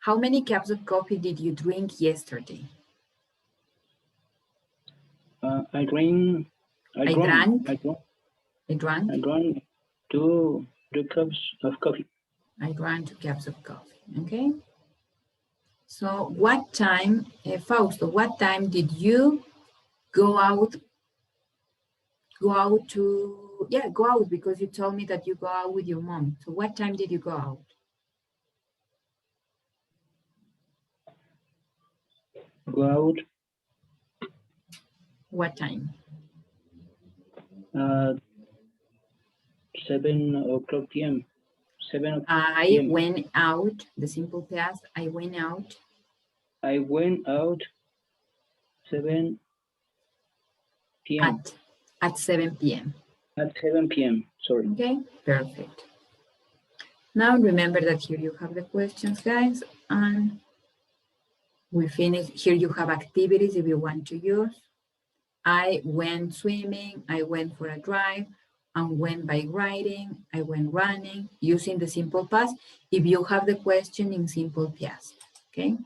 How many cups of coffee did you drink yesterday? I drank two cups of coffee. I drank 2 cups of coffee. Okay. So what time, Fausto, what time did you go out because you told me that you go out with your mom. So what time did you go out? Go out. What time? 7:00 p.m. 7 I p.m. went out, the simple past, I went out. I went out 7 p.m. At 7 p.m. At 7 p.m. Sorry. Okay, perfect. Now remember that here you have the questions, guys, and we finish. Here you have activities if you want to use. I went swimming, I went for a drive, I went bike riding, I went running, using the simple past if you have the question in simple past, okay?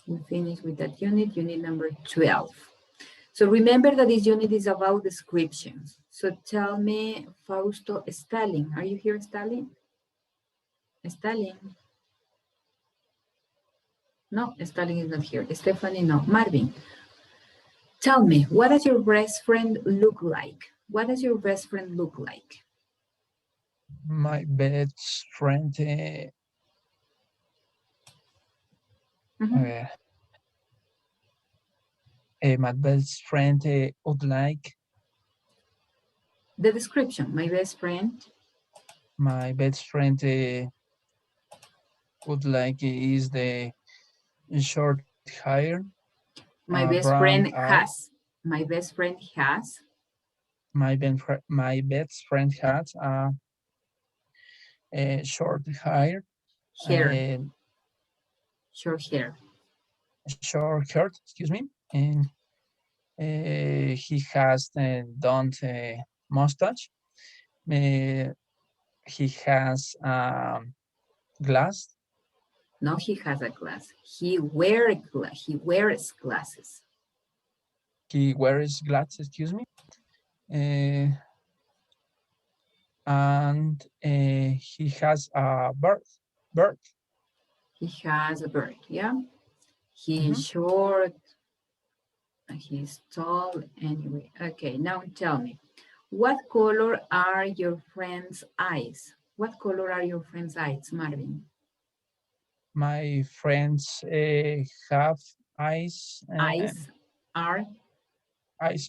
We finish with that unit number 12. So remember that this unit is about descriptions. So tell me, Fausto, Stalin. Are you here, Stalin? Stalin? No, Stalin is not here. Stephanie, no. Marvin, tell me, what does your best friend look like? What does your best friend look like? My best friend, my best friend would like. The description, my best friend. My best friend would like is the short hair. My best friend has. My best friend has. My best friend has short hair. Short hair. Short hair, excuse me. And he has done mustache. He has glass. No, he has a glass. He wears glasses. He wears glasses, excuse me. And he has a bird. He has a bird, yeah. He's short, he's tall, anyway. Okay, now tell me, what color are your friend's eyes? What color are your friend's eyes, Marvin? My friends have eyes. Eyes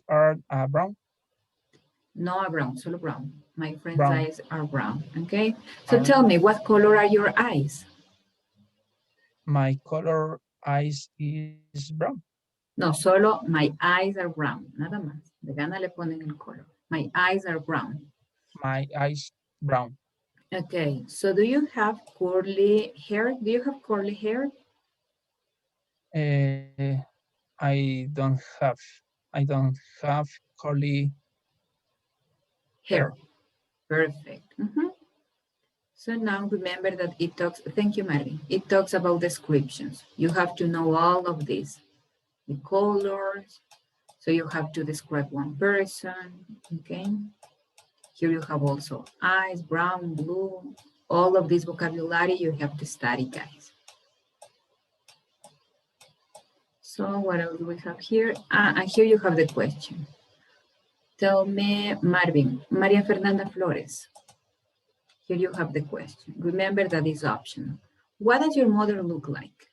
are brown. No, brown, solo brown. My friend's eyes are brown, okay? So tell me, what color are your eyes? My color eyes is brown. No, solo my eyes are brown, nada más. De gana le ponen el color. My eyes are brown. My eyes brown. Okay, so do you have curly hair? Do you have curly hair? I don't have curly hair. Perfect. So now remember that it talks, thank you, Marvin. It talks about descriptions. You have to know all of this, the colors. So you have to describe one person, okay? Here you have also eyes, brown, blue, all of this vocabulary you have to study, guys. So what else do we have here? And here you have the question. Tell me, Marvin, Maria Fernanda Flores. Here you have the question. Remember that is optional. What does your mother look like?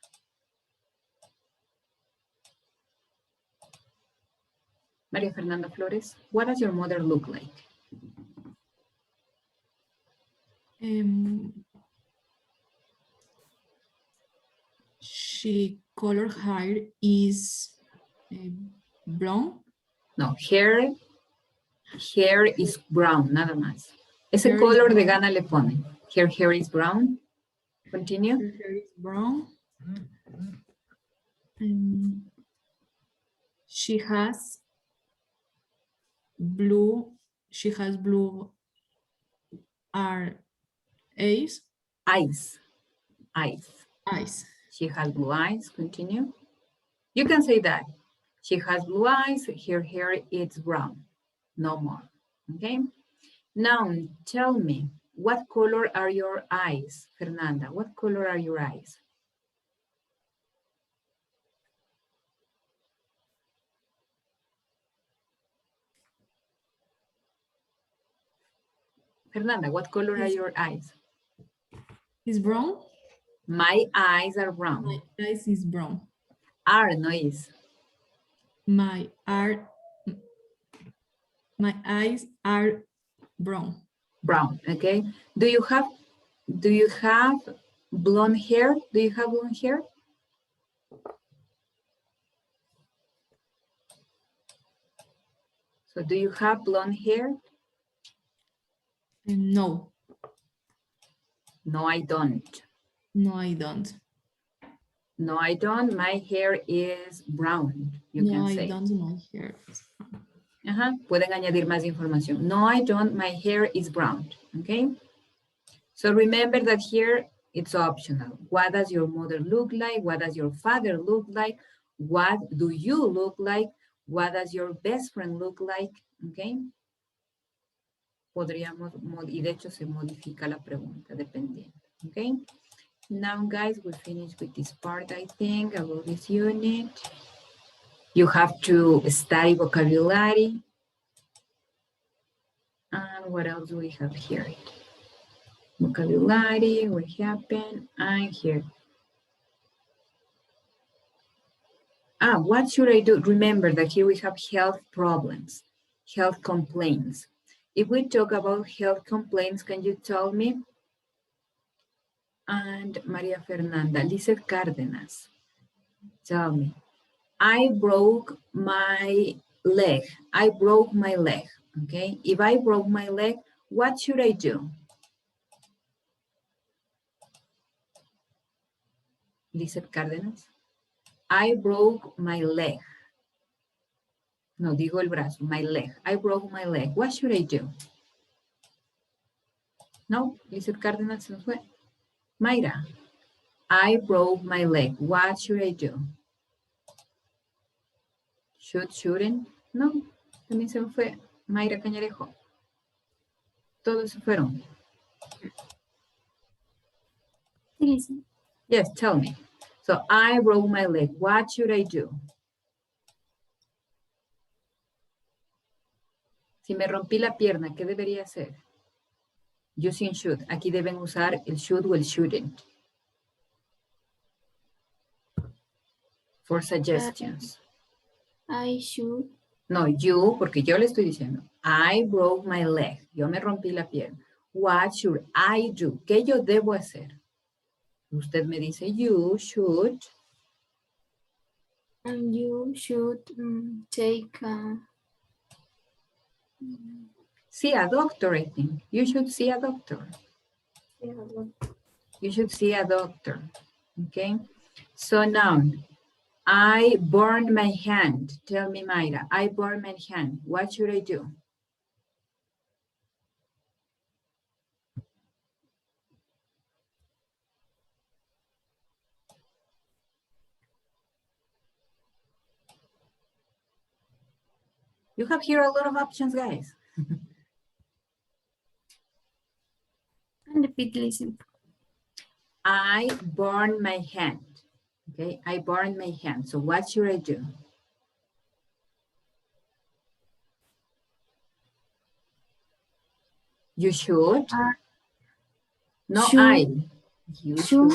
Maria Fernanda Flores, what does your mother look like? She color hair is brown. No, hair is brown, nada más. Ese color de gana le ponen. Her hair is brown. Continue. Her hair is brown. She has blue. She has blue eyes. Eyes. Eyes. Eyes. She has blue eyes. Continue. You can say that. She has blue eyes. Her hair is brown. No more. Okay. Now tell me, what color are your eyes, Fernanda? What color are your eyes? Fernanda, what color are your eyes? Is brown? My eyes are brown. My eyes is brown. Are, no is. My eyes are brown. Brown, okay. Do you have blonde hair? Do you have blonde hair? So do you have blonde hair? No. No, I don't. No, I don't. No, I don't. My hair is brown. You no, can I say. don't. My hair is brown. Ajá, pueden añadir más información. No, I don't. My hair is brown. Okay. So remember that here it's optional. What does your mother look like? What does your father look like? What do you look like? What does your best friend look like? Okay. Podríamos, y de hecho se modifica la pregunta dependiendo. Okay. Now, guys, we finished with this part, I think, about this unit. You have to study vocabulary. And what else do we have here? Vocabulary, what happened, and here. What should I do? Remember that here we have health problems, health complaints. If we talk about health complaints, can you tell me? And Maria Fernanda, Lizeth Cárdenas, tell me. I broke my leg. I broke my leg, okay? If I broke my leg, what should I do? Lizeth Cárdenas. I broke my leg. No, digo el brazo, my leg. I broke my leg. What should I do? No, Lizeth Cárdenas se nos fue. Mayra, I broke my leg. What should I do? Shouldn't? No, también se me fue. Mayra Cañarejo. Todos se fueron. Yes, tell me. So I broke my leg. What should I do? Si me rompí la pierna, ¿qué debería hacer? Using should. Aquí deben usar el should o el shouldn't. For suggestions. I should. No, you, porque yo le estoy diciendo. I broke my leg. Yo me rompí la pierna. What should I do? ¿Qué yo debo hacer? Usted me dice, you should. And you should take see a doctor, I think. You should see a doctor. You should see a doctor. Okay. So now, I burned my hand. Tell me, Mayra, I burned my hand. What should I do? You have here a lot of options, guys. And repeat, listen. I burned my hand. Okay, I burned my hand. So what should I do? You should. No, should. I. You should.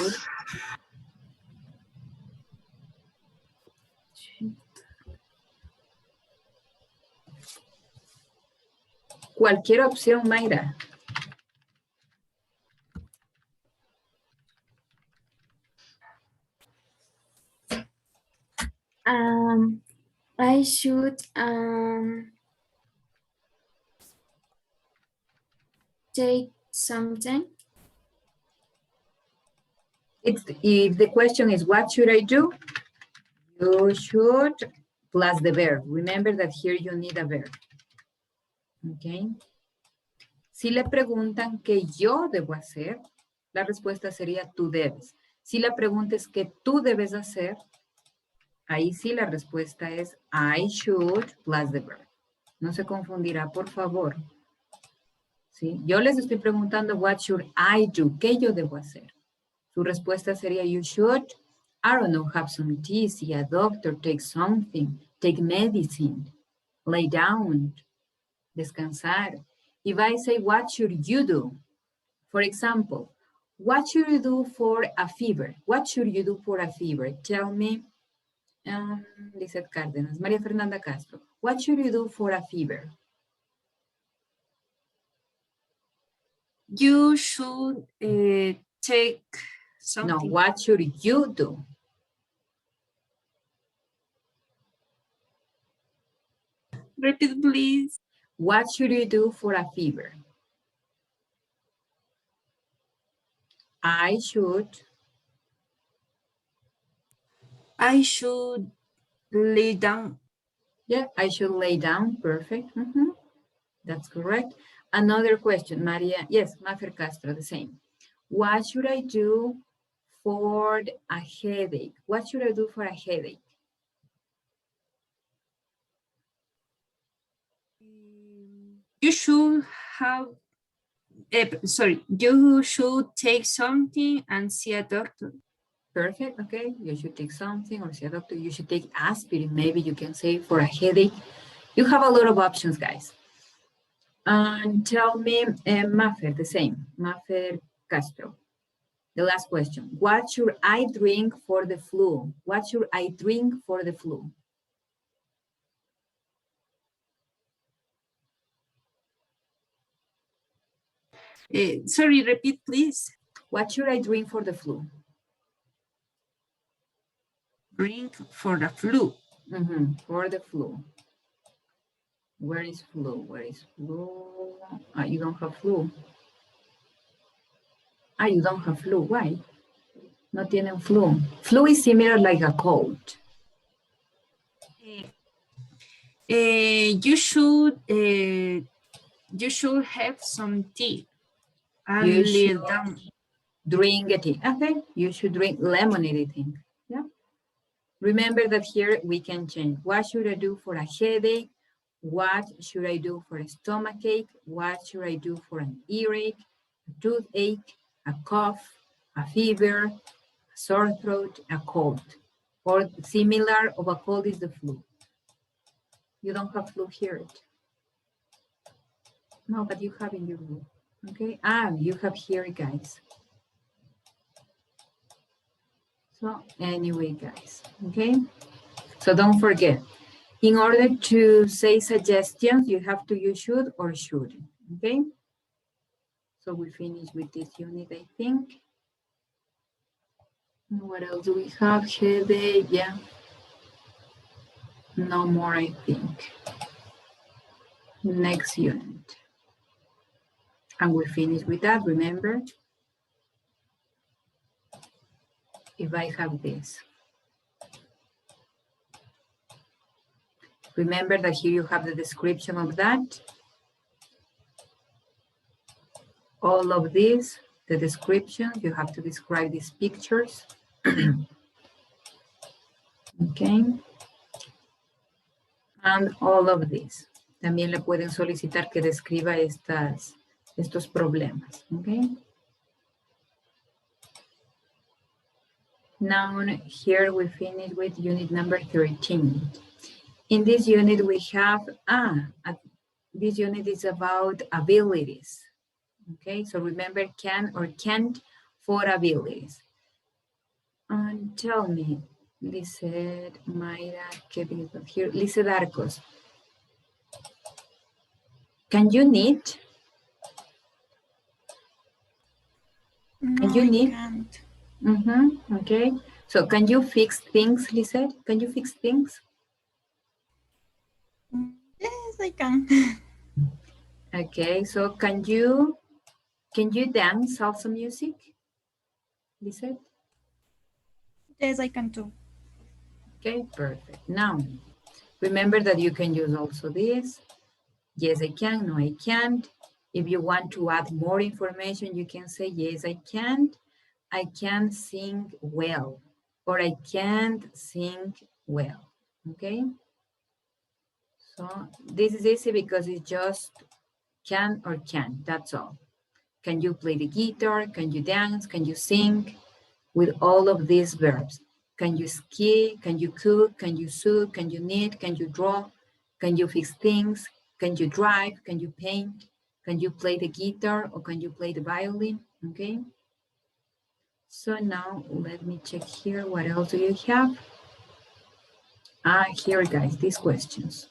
Cualquier opción, Mayra. I should take something. If the question is, what should I do? You should plus the verb. Remember that here you need a verb. Okay. Si le preguntan qué yo debo hacer, la respuesta sería tú debes. Si la pregunta es qué tú debes hacer, ahí sí la respuesta es I should plus the verb. No se confundirá, por favor. ¿Sí? Yo les estoy preguntando what should I do? ¿Qué yo debo hacer? Su respuesta sería you should, I don't know, have some tea, see a doctor, take something, take medicine, lay down, descansar. If I say what should you do? For example, what should you do for a fever? What should you do for a fever? Tell me, Lizeth Cárdenas, María Fernanda Castro, what should you do for a fever? You should take something. No, what should you do? Repeat, please. What should you do for a fever? I should lay down. Yeah, I should lay down. Perfect. That's correct. Another question, Maria. Yes, Mafer Castro, the same. What should I do for a headache? What should I do for a headache? You should have, you should take something and see a doctor. Perfect, okay. You should take something or see a doctor. You should take aspirin, maybe you can say for a headache. You have a lot of options, guys. And tell me, Mafer, the same, Mafer Castro. The last question, what should I drink for the flu? What should I drink for the flu? Sorry, repeat, please. What should I drink for the flu? Drink for the flu. For the flu. Where is flu? Where is flu? You don't have flu. You don't have flu. Why? No tienen flu. Flu is similar like a cold. You should have some tea and You lay should down. drink a tea. Okay, you should drink lemonade, I think. Yeah. Remember that here we can change. What should I do for a headache? What should I do for a stomachache? What should I do for an earache, a toothache, a cough, a fever, a sore throat, a cold? Or similar of a cold is the flu. You don't have flu here. No, but you have in your room. Okay. You have here, guys. So anyway, guys. Okay. So don't forget. In order to say suggestions, you have to use should or shouldn't. Okay. So we finish with this unit, I think. What else do we have? Headache, yeah. No more, I think. Next unit. And we finish with that, remember? If I have this. Remember that here you have the description of that. All of this, the description, you have to describe these pictures. Okay. And all of this. También le pueden solicitar que describa estos problemas. Okay. Now here we finish with unit number 13. In this unit we have, this unit is about abilities. Okay, so remember can or can't for abilities. And tell me, Lizeth, Mayra, Kevin is not here, Lizeth Arcos. Can you knit? No, can you knit? I can't. Okay, so can you fix things, Lizeth? Can you fix things? Yes, I can. Okay, so can you dance salsa music, Lizeth? Yes, I can too. Okay, perfect. Now, remember that you can use also this. Yes, I can. No, I can't. If you want to add more information, you can say, yes, I can't. I can sing well, or I can't sing well, okay? So this is easy because it's just can or can't, that's all. Can you play the guitar? Can you dance? Can you sing? With all of these verbs. Can you ski? Can you cook? Can you sew? Can you knit? Can you draw? Can you fix things? Can you drive? Can you paint? Can you play the guitar or can you play the violin? Okay. So now let me check here. What else do you have? Here, guys, these questions.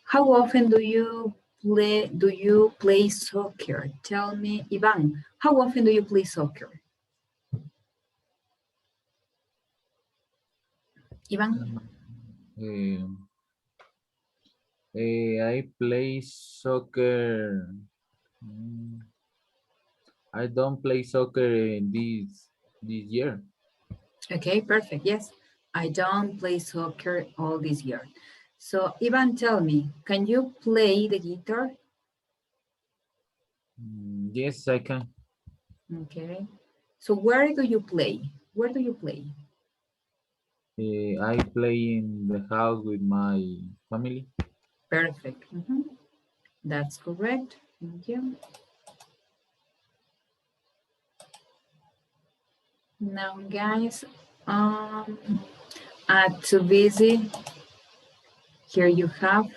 How often do you play soccer? Tell me, Ivan, how often do you play soccer? Ivan? I play soccer. I don't play soccer this year. Okay, perfect. Yes, I don't play soccer all this year. So Ivan, tell me, can you play the guitar? Yes, I can. Okay. So where do you play? Where do you play? I play in the house with my family. Perfect. That's correct. Thank you. Now, guys, too busy. Here you have.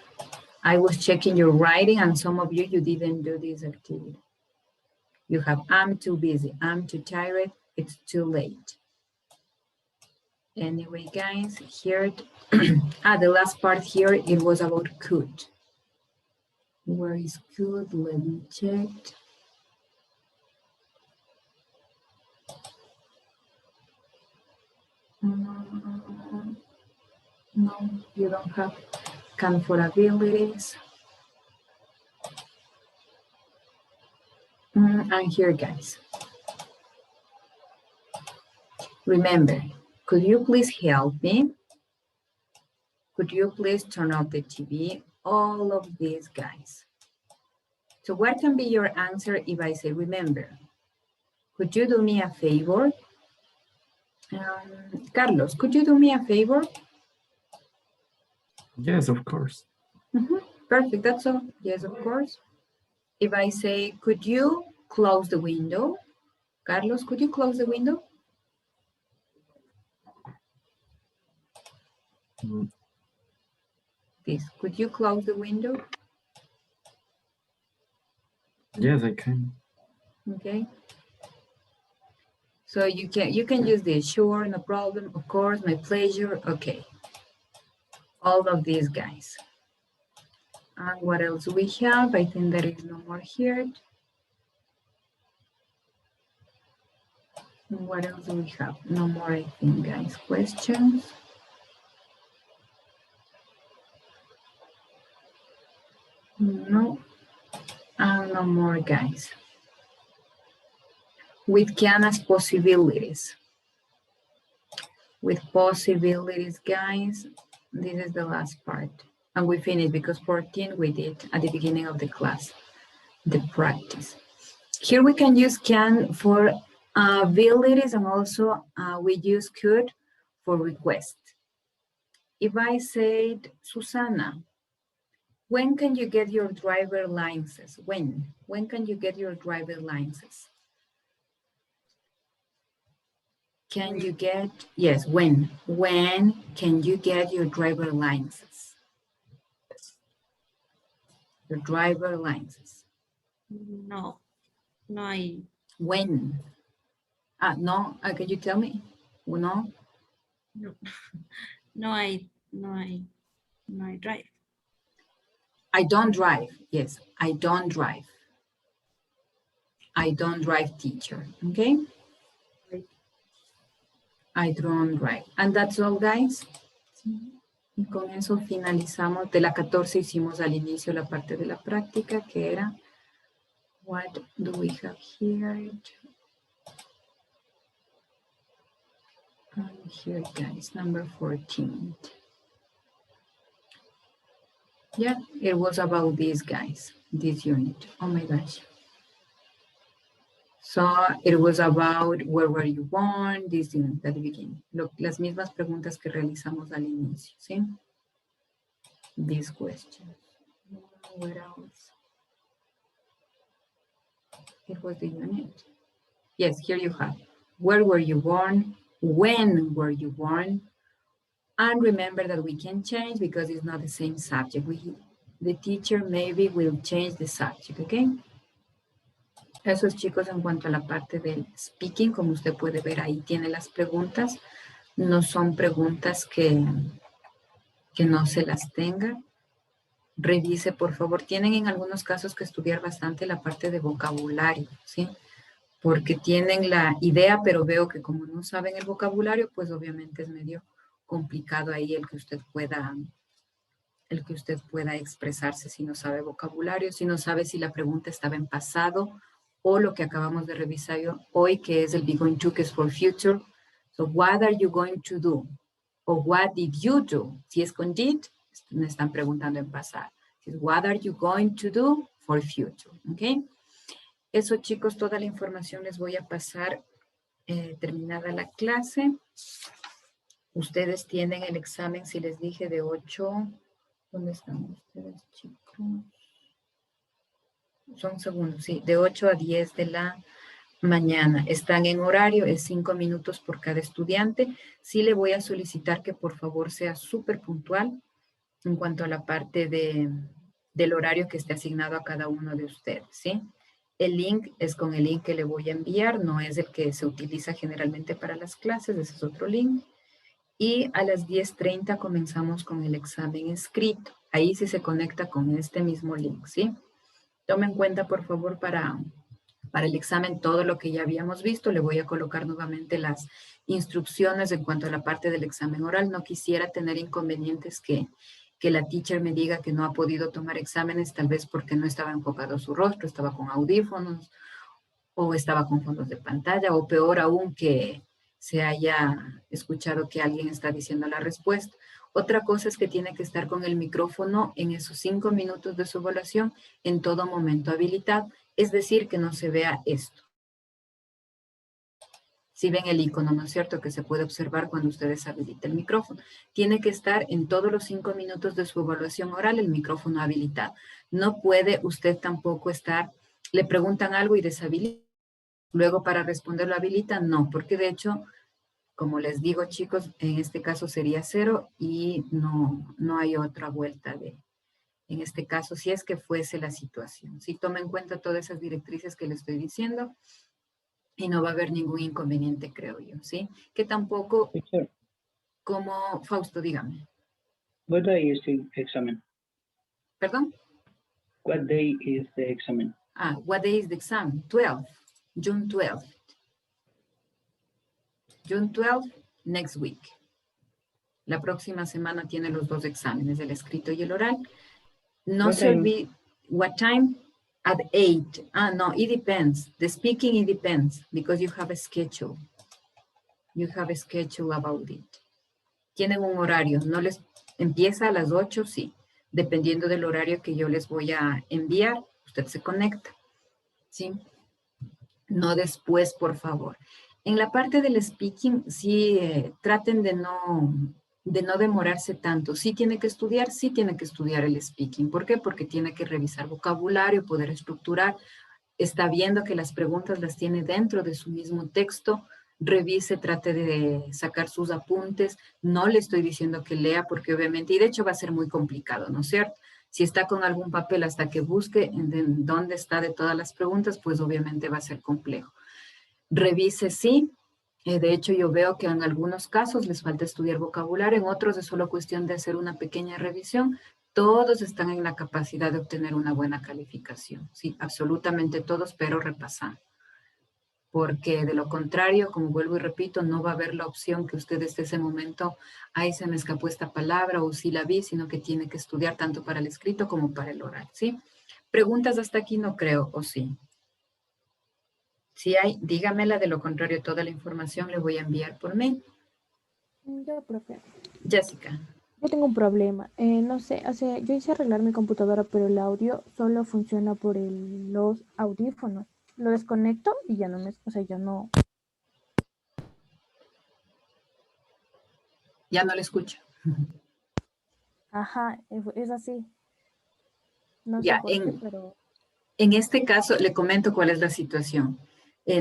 I was checking your writing, and some of you didn't do this activity. You have, I'm too busy. I'm too tired. It's too late. Anyway, guys, here, the last part here, it was about could. Where is could? Let me check. No, you don't have can for abilities. And here, guys. Remember, could you please help me? Could you please turn off the TV? All of these guys. So what can be your answer if I say, remember? Could you do me a favor? Carlos, could you do me a favor? Yes, of course. Perfect, that's all. Yes, of course. If I say, could you close the window? Carlos, could you close the window? This, could you close the window? Yes, I can. Okay. So you can use this, sure, no problem, of course, my pleasure, okay. All of these guys. And what else do we have? I think there is no more here. What else do we have? No more, I think, guys. Questions? No. And no more, guys. With can as possibilities. With possibilities, guys, this is the last part. And we finished because 14 we did at the beginning of the class, the practice. Here we can use can for abilities, and also we use could for request. If I said, Susana, when can you get your driver license? When? When can you get your driver license? Can you get, yes, when? When can you get your driver license? Your driver license. No, I. When? No, can you tell me? No? No, I drive. I don't drive. Yes, I don't drive. I don't drive, teacher. Okay? I don't drive. And that's all, guys. Y con eso finalizamos. De la 14 hicimos al inicio la parte de la práctica, que era, what do we have here? And here, guys, number 14. Yeah, it was about these guys, this unit. Oh my gosh. So it was about where were you born, this unit at the beginning. Las mismas preguntas que realizamos al inicio, ¿sí? These questions. What else? It was the unit. Yes, here you have. Where were you born? When were you born? And remember that we can change because it's not the same subject. The teacher maybe will change the subject, okay? Eso es, chicos, en cuanto a la parte del speaking. Como usted puede ver, ahí tiene las preguntas. No son preguntas que no se las tenga. Revise, por favor. Tienen en algunos casos que estudiar bastante la parte de vocabulario, ¿sí? Porque tienen la idea, pero veo que como no saben el vocabulario, pues obviamente es medio complicado ahí el que usted pueda expresarse si no sabe vocabulario, si no sabe si la pregunta estaba en pasado o lo que acabamos de revisar hoy, que es el be going to, que es for future. So, what are you going to do? O what did you do? Si es con did, me están preguntando en pasado. What are you going to do for future? ¿Ok? Eso, chicos, toda la información les voy a pasar terminada la clase. Ustedes tienen el examen, si les dije, de 8. ¿Dónde están ustedes, chicos? Son segundos, sí, de 8 a 10 de la mañana. Están en horario, es 5 minutos por cada estudiante. Sí le voy a solicitar que por favor sea súper puntual en cuanto a la parte del horario que esté asignado a cada uno de ustedes, ¿sí? El link es con el link que le voy a enviar, no es el que se utiliza generalmente para las clases, ese es otro link. Y a las 10:30 comenzamos con el examen escrito. Ahí sí se conecta con este mismo link, ¿sí? Tome en cuenta, por favor, para el examen todo lo que ya habíamos visto. Le voy a colocar nuevamente las instrucciones en cuanto a la parte del examen oral. No quisiera tener inconvenientes que la teacher me diga que no ha podido tomar exámenes, tal vez porque no estaba enfocado su rostro, estaba con audífonos o estaba con fondos de pantalla, o peor aún que se haya escuchado que alguien está diciendo la respuesta. Otra cosa es que tiene que estar con el micrófono en esos 5 minutos de su evaluación en todo momento habilitado, es decir, que no se vea esto. Si ven el icono, ¿no es cierto?, que se puede observar cuando ustedes habilitan el micrófono. Tiene que estar en todos los 5 minutos de su evaluación oral el micrófono habilitado. No puede usted tampoco estar, le preguntan algo y deshabilita. Luego para responderlo habilitan, no, porque de hecho, como les digo, chicos, en este caso sería 0 y no hay otra vuelta en este caso, si es que fuese la situación. Si toma en cuenta todas esas directrices que le estoy diciendo, y no va a haber ningún inconveniente, creo yo, ¿sí? Que tampoco, como Fausto, dígame. What day is the examen? ¿Perdón? What day is the examen? What day is the exam? 12, June 12. June 12, next week. La próxima semana tiene los 2 exámenes, el escrito y el oral. No se olvide, what time? At 8. No, it depends. The speaking, it depends because you have a schedule. You have a schedule about it. Tienen un horario. No les empieza a las 8, sí. Dependiendo del horario que yo les voy a enviar, usted se conecta. ¿Sí? No después, por favor. En la parte del speaking, sí, traten de no demorarse tanto. Sí tiene que estudiar el speaking. ¿Por qué? Porque tiene que revisar vocabulario, poder estructurar. Está viendo que las preguntas las tiene dentro de su mismo texto. Revise, trate de sacar sus apuntes. No le estoy diciendo que lea porque obviamente, y de hecho va a ser muy complicado, ¿no es cierto? Si está con algún papel hasta que busque en dónde está de todas las preguntas, pues obviamente va a ser complejo. Revise, sí. De hecho, yo veo que en algunos casos les falta estudiar vocabulario, en otros es solo cuestión de hacer una pequeña revisión. Todos están en la capacidad de obtener una buena calificación. Sí, absolutamente todos, pero repasando. Porque de lo contrario, como vuelvo y repito, no va a haber la opción que usted esté ese momento, ahí se me escapó esta palabra o sí la vi, sino que tiene que estudiar tanto para el escrito como para el oral, ¿sí? Preguntas hasta aquí no creo, ¿o sí? Si hay, dígamela, de lo contrario, toda la información le voy a enviar por mail. Yo, profe. Jessica. Yo tengo un problema. No sé, yo hice arreglar mi computadora, pero el audio solo funciona por los audífonos. Lo desconecto y ya no ya no. Ya no le escucho. Ajá, es así. No sé Ya, por qué, pero en este caso, le comento cuál es la situación.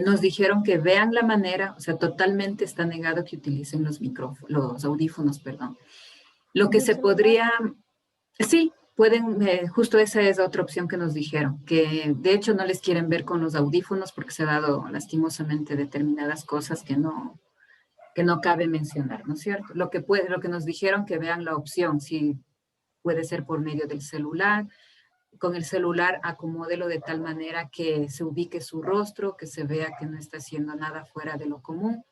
Nos dijeron que vean la manera, o sea, totalmente está negado que utilicen los audífonos, perdón. Lo que ¿del se celular? podría, sí, pueden, justo esa es otra opción que nos dijeron, que de hecho no les quieren ver con los audífonos porque se ha dado lastimosamente determinadas cosas que no cabe mencionar, ¿no es cierto? Lo que nos dijeron que vean la opción, si puede ser por medio del celular, con el celular acomódelo de tal manera que se ubique su rostro, que se vea que no está haciendo nada fuera de lo común.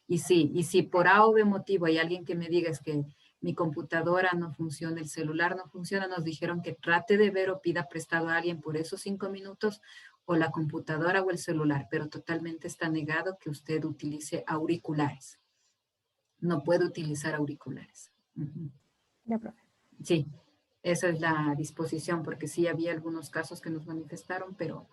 Y si por A o B motivo hay alguien que me diga es que mi computadora no funciona, el celular no funciona, nos dijeron que trate de ver o pida prestado a alguien por esos 5 minutos o la computadora o el celular, pero totalmente está negado que usted utilice auriculares. No puede utilizar auriculares. ya, profe. Sí, esa es la disposición, porque sí había algunos casos que nos manifestaron, pero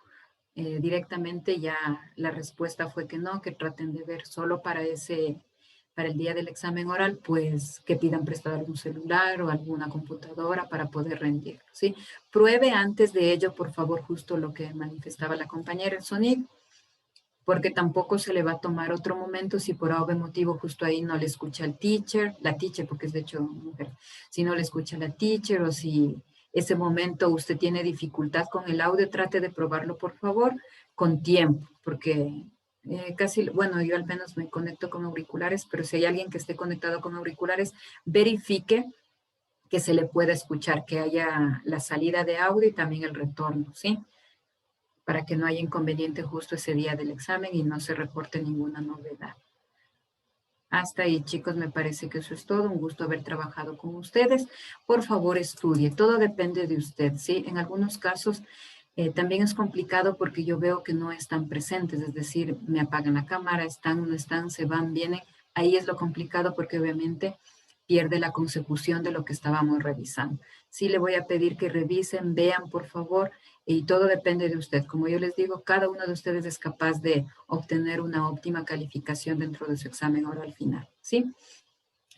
directamente ya la respuesta fue que no, que traten de ver solo para el día del examen oral, pues que pidan prestado algún celular o alguna computadora para poder rendirlo, ¿sí? Pruebe antes de ello, por favor, justo lo que manifestaba la compañera, el sonido, porque tampoco se le va a tomar otro momento si por algún motivo justo ahí no le escucha la teacher, porque es de hecho mujer, si no le escucha la teacher o si ese momento usted tiene dificultad con el audio, trate de probarlo por favor con tiempo, porque casi, bueno, yo al menos me conecto con auriculares, pero si hay alguien que esté conectado con auriculares, verifique que se le pueda escuchar, que haya la salida de audio y también el retorno, ¿sí? Para que no haya inconveniente justo ese día del examen y no se reporte ninguna novedad. Hasta ahí, chicos, me parece que eso es todo. Un gusto haber trabajado con ustedes. Por favor, estudie. Todo depende de usted, ¿sí? En algunos casos también es complicado porque yo veo que no están presentes, es decir, me apagan la cámara, están, no están, se van, vienen. Ahí es lo complicado porque obviamente pierde la consecución de lo que estábamos revisando. Sí le voy a pedir que revisen, vean, por favor, y todo depende de usted. Como yo les digo, cada uno de ustedes es capaz de obtener una óptima calificación dentro de su examen oral final, ¿sí?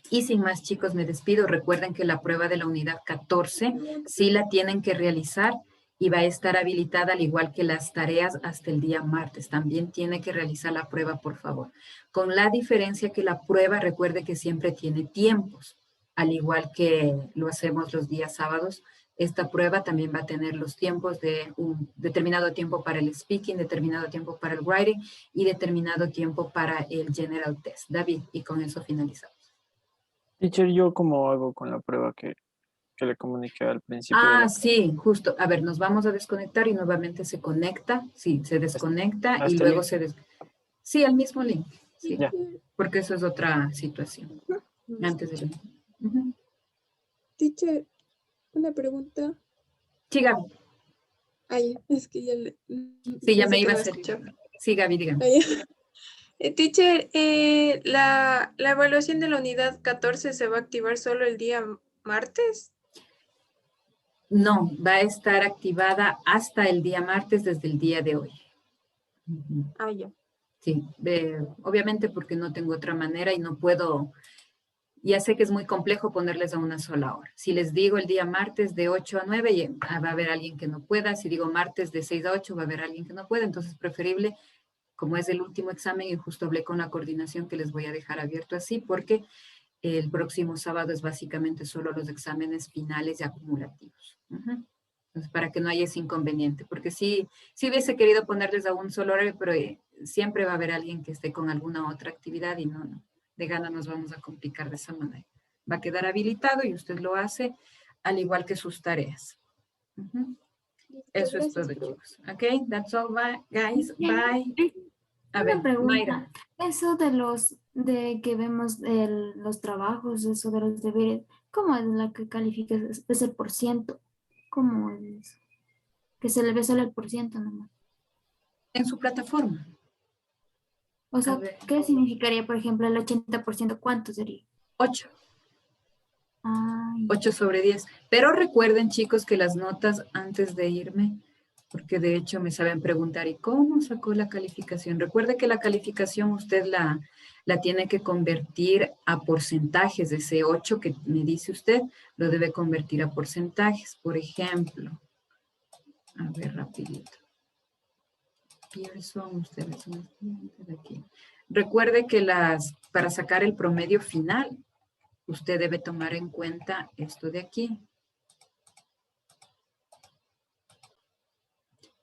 Y sin más, chicos, me despido. Recuerden que la prueba de la unidad 14 sí la tienen que realizar y va a estar habilitada al igual que las tareas hasta el día martes. También tiene que realizar la prueba, por favor. Con la diferencia que la prueba, recuerde que siempre tiene tiempos, al igual que lo hacemos los días sábados. Esta prueba también va a tener los tiempos de un determinado tiempo para el speaking, determinado tiempo para el writing y determinado tiempo para el general test. David, y con eso finalizamos. Teacher, ¿yo cómo hago con la prueba que le comuniqué al principio? Sí, justo. A ver, nos vamos a desconectar y nuevamente se conecta. Sí, se desconecta y este luego link? Sí, al mismo link. Sí, Ya. porque eso es otra situación. Antes del link. Teacher, una pregunta. Sí, Gaby. Ay, es que ya le... Sí, ya me pensé que iba a no hacer. escuchaba. Sí, Gaby, dígame. Ay, teacher, la evaluación de la unidad 14 se va a activar solo el día martes. No, va a estar activada hasta el día martes desde el día de hoy. Ah, ya. Sí, obviamente porque no tengo otra manera y no puedo, ya sé que es muy complejo ponerles a una sola hora. Si les digo el día martes de 8 a 9, va a haber alguien que no pueda. Si digo martes de 6 a 8, va a haber alguien que no pueda. Entonces es preferible, como es el último examen y justo hablé con la coordinación que les voy a dejar abierto así porque el próximo sábado es básicamente solo los exámenes finales y acumulativos. Entonces, para que no haya ese inconveniente, porque sí hubiese querido ponerles a un solo horario, pero siempre va a haber alguien que esté con alguna otra actividad y no, de gana nos vamos a complicar de esa manera. Va a quedar habilitado y usted lo hace al igual que sus tareas. Eso es todo, chicos. Ok, that's all, guys. Bye. A ver, Una pregunta. Mayra. Eso de que vemos los trabajos, eso de los deberes, ¿cómo es la que califica? ¿Es el %? ¿Cómo es? Que se le ve solo el % nomás. En su plataforma. O sea, ¿qué significaría, por ejemplo, el 80%? ¿Cuánto sería? 8. Ay, 8 sobre 10. Pero recuerden, chicos, que las notas antes de irme, porque de hecho me saben preguntar, ¿y cómo sacó la calificación? Recuerde que la calificación usted la tiene que convertir a porcentajes. De ese 8 que me dice usted, lo debe convertir a porcentajes. Por ejemplo, a ver, rapidito. Pearson, ustedes son estudiantes de aquí. Recuerde que para sacar el promedio final, usted debe tomar en cuenta esto de aquí.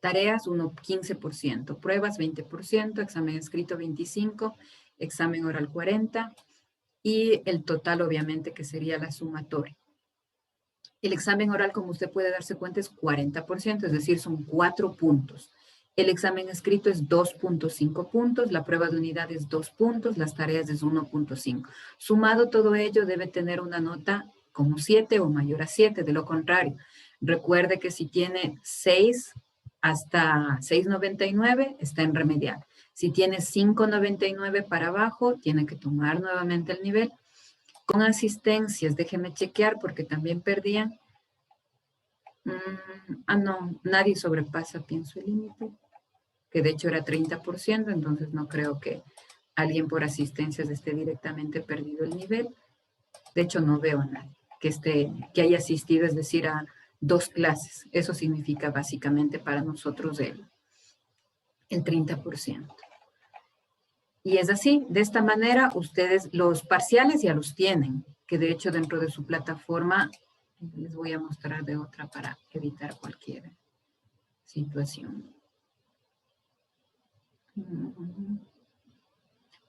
Tareas 15%, pruebas 20%, examen escrito 25%, examen oral 40% y el total obviamente que sería la sumatoria. El examen oral, como usted puede darse cuenta, es 40%, es decir, son 4 puntos. El examen escrito es 2.5 puntos, la prueba de unidad es 2 puntos, las tareas es 1.5. Sumado todo ello debe tener una nota como 7 o mayor a 7, de lo contrario. Recuerde que si tiene 6 hasta 6.99 está en remedial. Si tiene 5.99 para abajo, tiene que tomar nuevamente el nivel. Con asistencias, déjeme chequear porque también perdían. No, nadie sobrepasa, pienso, el límite, que de hecho era 30%, entonces no creo que alguien por asistencias esté directamente perdido el nivel. De hecho, no veo a nadie que haya asistido, es decir, a 2 clases. Eso significa básicamente para nosotros el 30%. Y es así, de esta manera ustedes los parciales ya los tienen, que de hecho dentro de su plataforma les voy a mostrar de otra para evitar cualquier situación.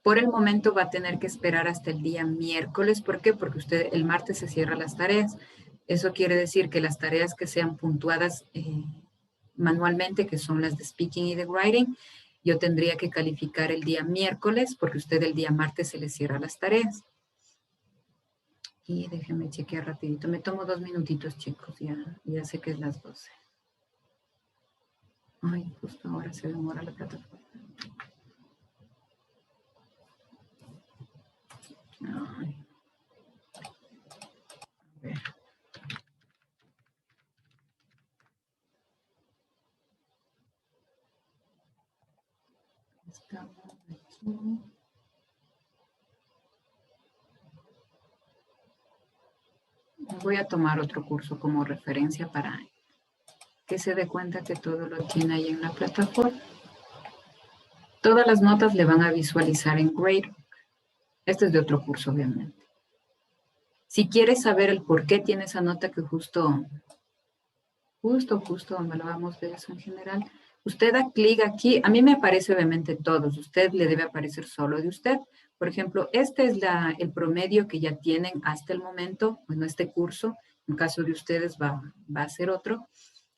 Por el momento va a tener que esperar hasta el día miércoles. ¿Por qué? Porque usted el martes se cierran las tareas. Eso quiere decir que las tareas que sean puntuadas manualmente, que son las de speaking y de writing, yo tendría que calificar el día miércoles porque usted el día martes se le cierra las tareas. Y déjenme chequear rapidito. Me tomo 2 minutitos, chicos. Ya sé que es las 12. Ay, justo ahora se demora la plataforma. Ay. A ver. Estamos aquí. Voy a tomar otro curso como referencia para que se dé cuenta que todo lo tiene ahí en la plataforma. Todas las notas le van a visualizar en Gradebook. Este es de otro curso, obviamente. Si quieres saber el por qué tiene esa nota, que justo hablábamos de eso en general, usted da clic aquí. A mí me aparece obviamente todos. Usted le debe aparecer solo de usted. Por ejemplo, este es el promedio que ya tienen hasta el momento. Bueno, este curso, en caso de ustedes va a ser otro,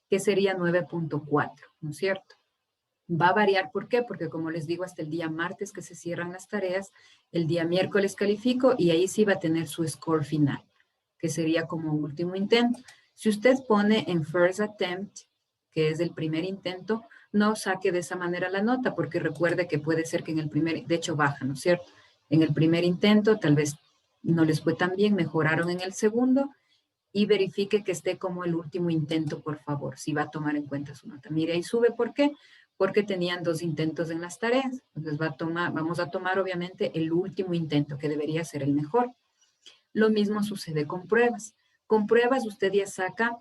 que sería 9.4, ¿no es cierto? Va a variar, ¿por qué? Porque como les digo, hasta el día martes que se cierran las tareas, el día miércoles califico y ahí sí va a tener su score final, que sería como último intento. Si usted pone en first attempt, que es el primer intento, no saque de esa manera la nota, porque recuerde que puede ser que en el primer, de hecho baja, ¿no es cierto? En el primer intento tal vez no les fue tan bien, mejoraron en el segundo, y verifique que esté como el último intento, por favor, si va a tomar en cuenta su nota. Mire, ahí sube, ¿por qué? Porque tenían 2 intentos en las tareas. Entonces vamos a tomar obviamente el último intento, que debería ser el mejor. Lo mismo sucede con pruebas. Con pruebas usted ya saca,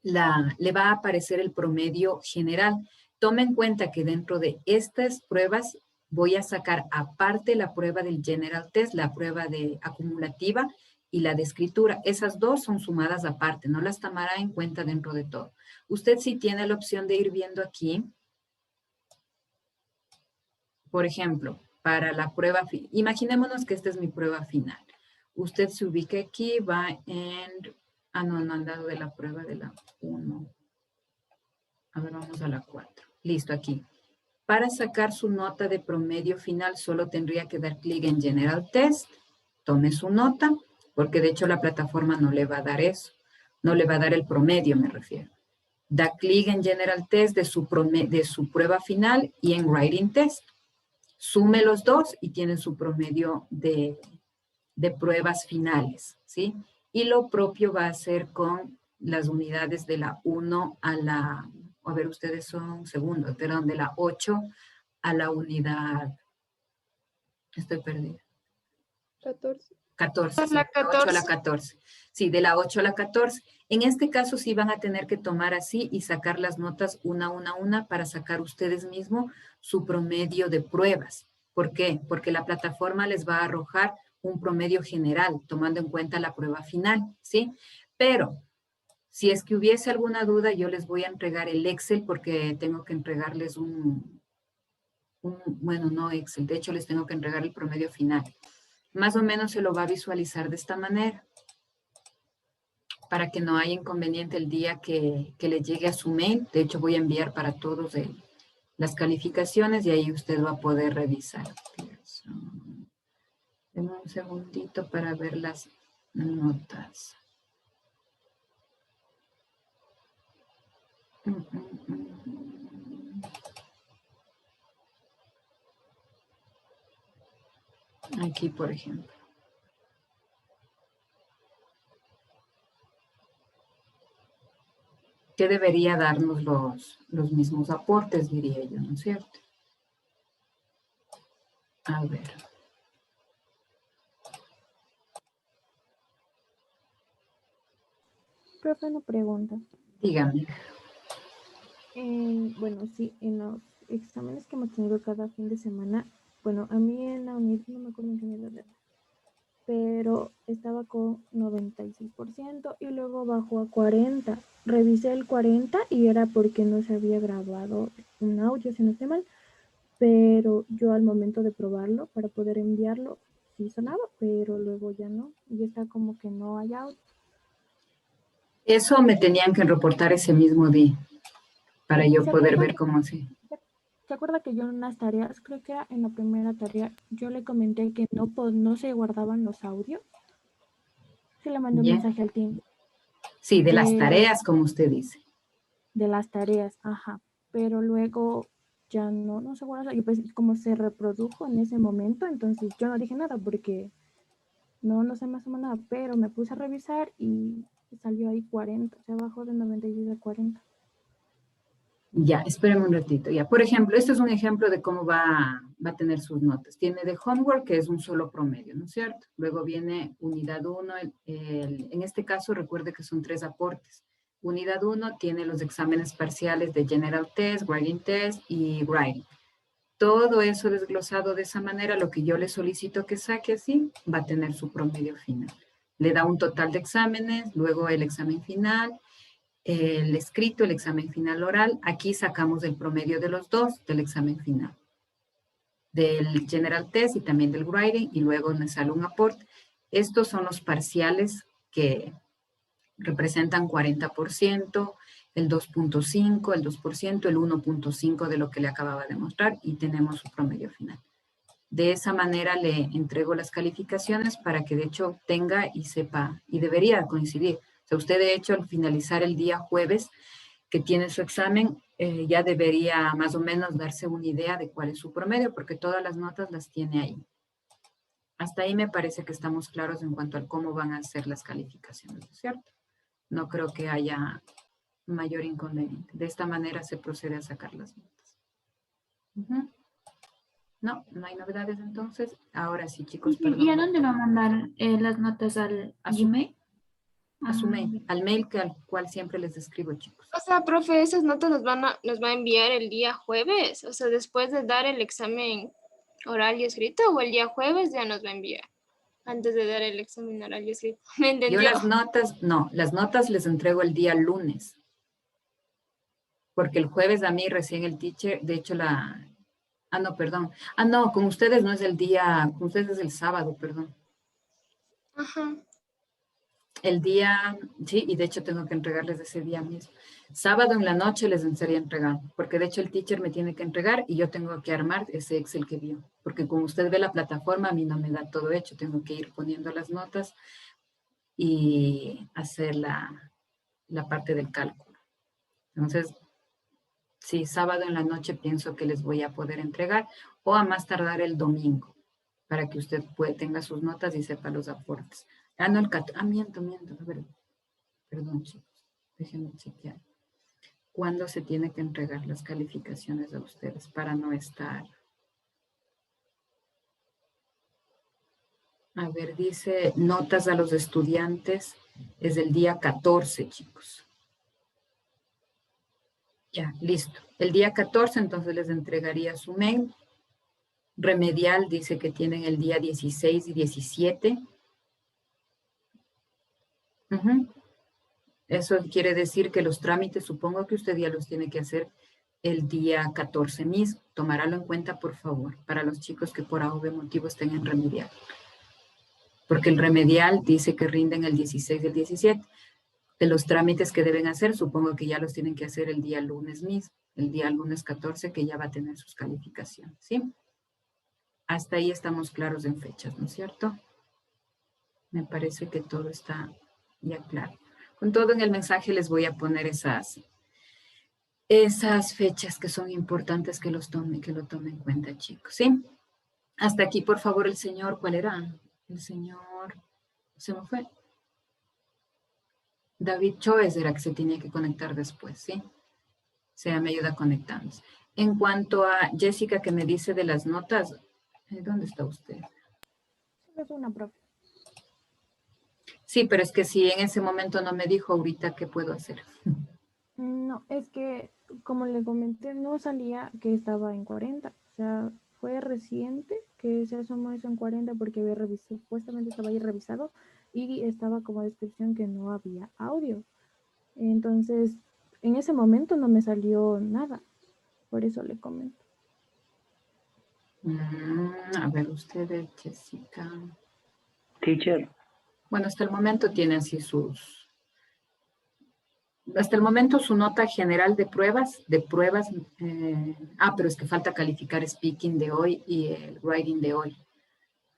le va a aparecer el promedio general. Tome en cuenta que dentro de estas pruebas voy a sacar aparte la prueba del General Test, la prueba de acumulativa y la de escritura. Esas 2 son sumadas aparte, no las tomará en cuenta dentro de todo. Usted sí tiene la opción de ir viendo aquí. Por ejemplo, para la prueba, imaginémonos que esta es mi prueba final. Usted se ubica aquí, va en, no han dado de la prueba de la 1. A ver, vamos a la 4. Listo, aquí. Para sacar su nota de promedio final, solo tendría que dar clic en General Test, tome su nota, porque de hecho la plataforma no le va a dar eso. No le va a dar el promedio, me refiero. Da clic en General Test de su prueba final y en Writing Test. Sume los 2 y tiene su promedio de pruebas finales, ¿sí? Y lo propio va a ser con las unidades de la 1 a la, a ver, ustedes son segundos, perdón, de la 8 a la unidad, estoy perdida. 14. 14, A sí, la de la 8 a la 14. 14. Sí, de la 8 a la 14. En este caso sí van a tener que tomar así y sacar las notas una para sacar ustedes mismos su promedio de pruebas. ¿Por qué? Porque la plataforma les va a arrojar un promedio general, tomando en cuenta la prueba final, ¿sí? Pero si es que hubiese alguna duda, yo les voy a entregar el Excel porque tengo que entregarles bueno, no Excel, de hecho les tengo que entregar el promedio final. Más o menos se lo va a visualizar de esta manera para que no haya inconveniente el día que le llegue a su mail. De hecho, voy a enviar para todos las calificaciones y ahí usted va a poder revisar. Denme un segundito para ver las notas. Aquí, por ejemplo. ¿Qué debería darnos los mismos aportes, diría yo, ¿no es cierto? A ver. Profe, una pregunta. Dígame. Bueno, sí, en los exámenes que hemos tenido cada fin de semana, bueno, a mí en la unidad, no me acuerdo en qué unidad era, pero estaba con 96% y luego bajó a 40%. Revisé el 40% y era porque no se había grabado un audio, si no estoy mal, pero yo al momento de probarlo para poder enviarlo, sí sonaba, pero luego ya no, y está como que no hay audio. Eso me tenían que reportar ese mismo día para yo poder ver cómo así. ¿Se acuerda que yo en unas tareas, creo que era en la primera tarea, yo le comenté que no se guardaban los audios? Se le mandó un Bien. mensaje al team. Sí, de las tareas, como usted dice. De las tareas, ajá. Pero luego ya no se guarda. Y pues como se reprodujo en ese momento, entonces yo no dije nada porque no se me asomó nada. Pero me puse a revisar y salió ahí 40. Se bajó de 96 a 40. Ya, espérenme un ratito. Ya, por ejemplo, este es un ejemplo de cómo va a tener sus notas. Tiene de homework, que es un solo promedio, ¿no es cierto? Luego viene unidad 1. En este caso, recuerde que son 3 aportes. Unidad 1 tiene los exámenes parciales de General Test, Writing Test y Writing. Todo eso desglosado de esa manera, lo que yo le solicito que saque así, va a tener su promedio final. Le da un total de exámenes, luego el examen final, el escrito, el examen final oral. Aquí sacamos el promedio de los dos del examen final. Del General Test y también del Writing, y luego me sale un aporte. Estos son los parciales que representan 40%, el 2.5%, el 2%, el 1.5% de lo que le acababa de mostrar, y tenemos su promedio final. De esa manera le entrego las calificaciones para que de hecho tenga y sepa, y debería coincidir. O sea, usted de hecho al finalizar el día jueves que tiene su examen, ya debería más o menos darse una idea de cuál es su promedio, porque todas las notas las tiene ahí. Hasta ahí me parece que estamos claros en cuanto a cómo van a ser las calificaciones, ¿cierto? No creo que haya mayor inconveniente. De esta manera se procede a sacar las notas. No hay novedades entonces. Ahora sí, chicos, perdón. ¿Y a dónde va a mandar las notas? ¿Al Gmail? A su mail, al mail al cual siempre les escribo, chicos. O sea, profe, esas notas nos va a enviar el día jueves, o sea, después de dar el examen oral y escrito, o el día jueves ya nos va a enviar, antes de dar el examen oral y escrito. ¿Me entendió? Yo las notas les entrego el día lunes. Porque el jueves a mí recién el teacher, de hecho no, perdón. No, con ustedes no es el día, con ustedes es el sábado, perdón. Ajá. El día, sí, y de hecho tengo que entregarles ese día mismo. Sábado en la noche les estaría entregando, porque de hecho el teacher me tiene que entregar y yo tengo que armar ese Excel que vio. Porque como usted ve la plataforma, a mí no me da todo hecho, tengo que ir poniendo las notas y hacer la parte del cálculo. Entonces, sí, sábado en la noche pienso que les voy a poder entregar, o a más tardar el domingo, para que usted tenga sus notas y sepa los aportes. Ah, no, miento. A ver, perdón, chicos. Déjenme chequear. ¿Cuándo se tiene que entregar las calificaciones a ustedes para no estar? A ver, dice notas a los estudiantes es el día 14, chicos. Ya, listo. El día 14 entonces les entregaría su mail. Remedial dice que tienen el día 16 y 17. Eso quiere decir que los trámites, supongo que usted ya los tiene que hacer el día 14 mismo. Tomáralo en cuenta, por favor, para los chicos que por algún motivo estén en remedial. Porque el remedial dice que rinden el 16 y el 17. De los trámites que deben hacer, supongo que ya los tienen que hacer el día lunes mismo, el día lunes 14, que ya va a tener sus calificaciones, ¿sí? Hasta ahí estamos claros en fechas, ¿no es cierto? Me parece que todo está ya claro. Con todo en el mensaje les voy a poner esas fechas que son importantes que lo tomen en cuenta, chicos, ¿sí? Hasta aquí, por favor, el señor, ¿cuál era? El señor, se me fue. David Choes era que se tenía que conectar después, ¿sí? O sea, me ayuda conectándose. En cuanto a Jessica que me dice de las notas, ¿dónde está usted? Es una profe. Sí, pero es que si en ese momento no me dijo ahorita qué puedo hacer. No, es que como le comenté, no salía que estaba en 40. O sea, fue reciente que se asomó eso en 40 porque había revisado, supuestamente estaba ahí revisado y estaba como descripción que no había audio. Entonces, en ese momento no me salió nada. Por eso le comento. A ver, ustedes, Jessica. Teacher. Bueno, hasta el momento tiene así sus... Hasta el momento su nota general de pruebas, pero es que falta calificar speaking de hoy y el writing de hoy,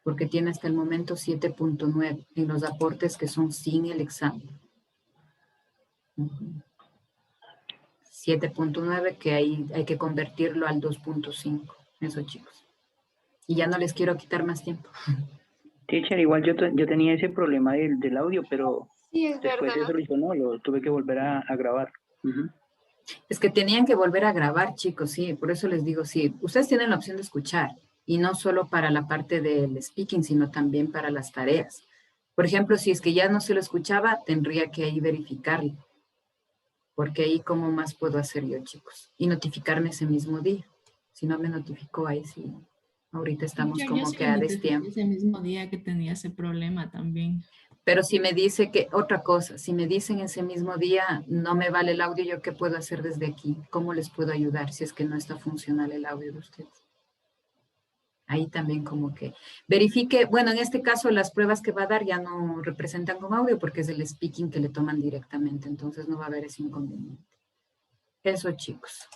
porque tiene hasta el momento 7.9 en los aportes que son sin el examen. 7.9 que ahí hay que convertirlo al 2.5, eso chicos. Y ya no les quiero quitar más tiempo. Teacher, igual yo tenía ese problema del audio, pero Sí, es después se verdad. solucionó, lo tuve que volver a grabar. Es que tenían que volver a grabar, chicos, sí, por eso les digo, sí, ustedes tienen la opción de escuchar, y no solo para la parte del speaking, sino también para las tareas. Por ejemplo, si es que ya no se lo escuchaba, tendría que ahí verificarlo, porque ahí cómo más puedo hacer yo, chicos, y notificarme ese mismo día. Si no me notificó, ahí sí, ahorita estamos Yo como sí que lo a notifiqué destiempo. ese mismo día que tenía ese problema también. Pero si me dice que, otra cosa, si me dicen ese mismo día, no me vale el audio, ¿yo qué puedo hacer desde aquí? ¿Cómo les puedo ayudar si es que no está funcional el audio de ustedes? Ahí también como que verifique, bueno, en este caso las pruebas que va a dar ya no representan con audio porque es el speaking que le toman directamente, entonces no va a haber ese inconveniente. Eso, chicos.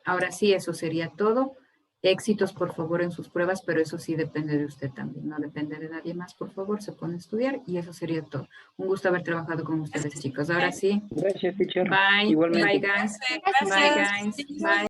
Ahora sí, eso sería todo. Éxitos, por favor, en sus pruebas, pero eso sí depende de usted también. No depende de nadie más, por favor, se pone a estudiar y eso sería todo. Un gusto haber trabajado con ustedes, chicos. Ahora sí. Gracias, teacher. Bye. Igualmente. Bye, guys. Gracias. Bye, guys. Bye.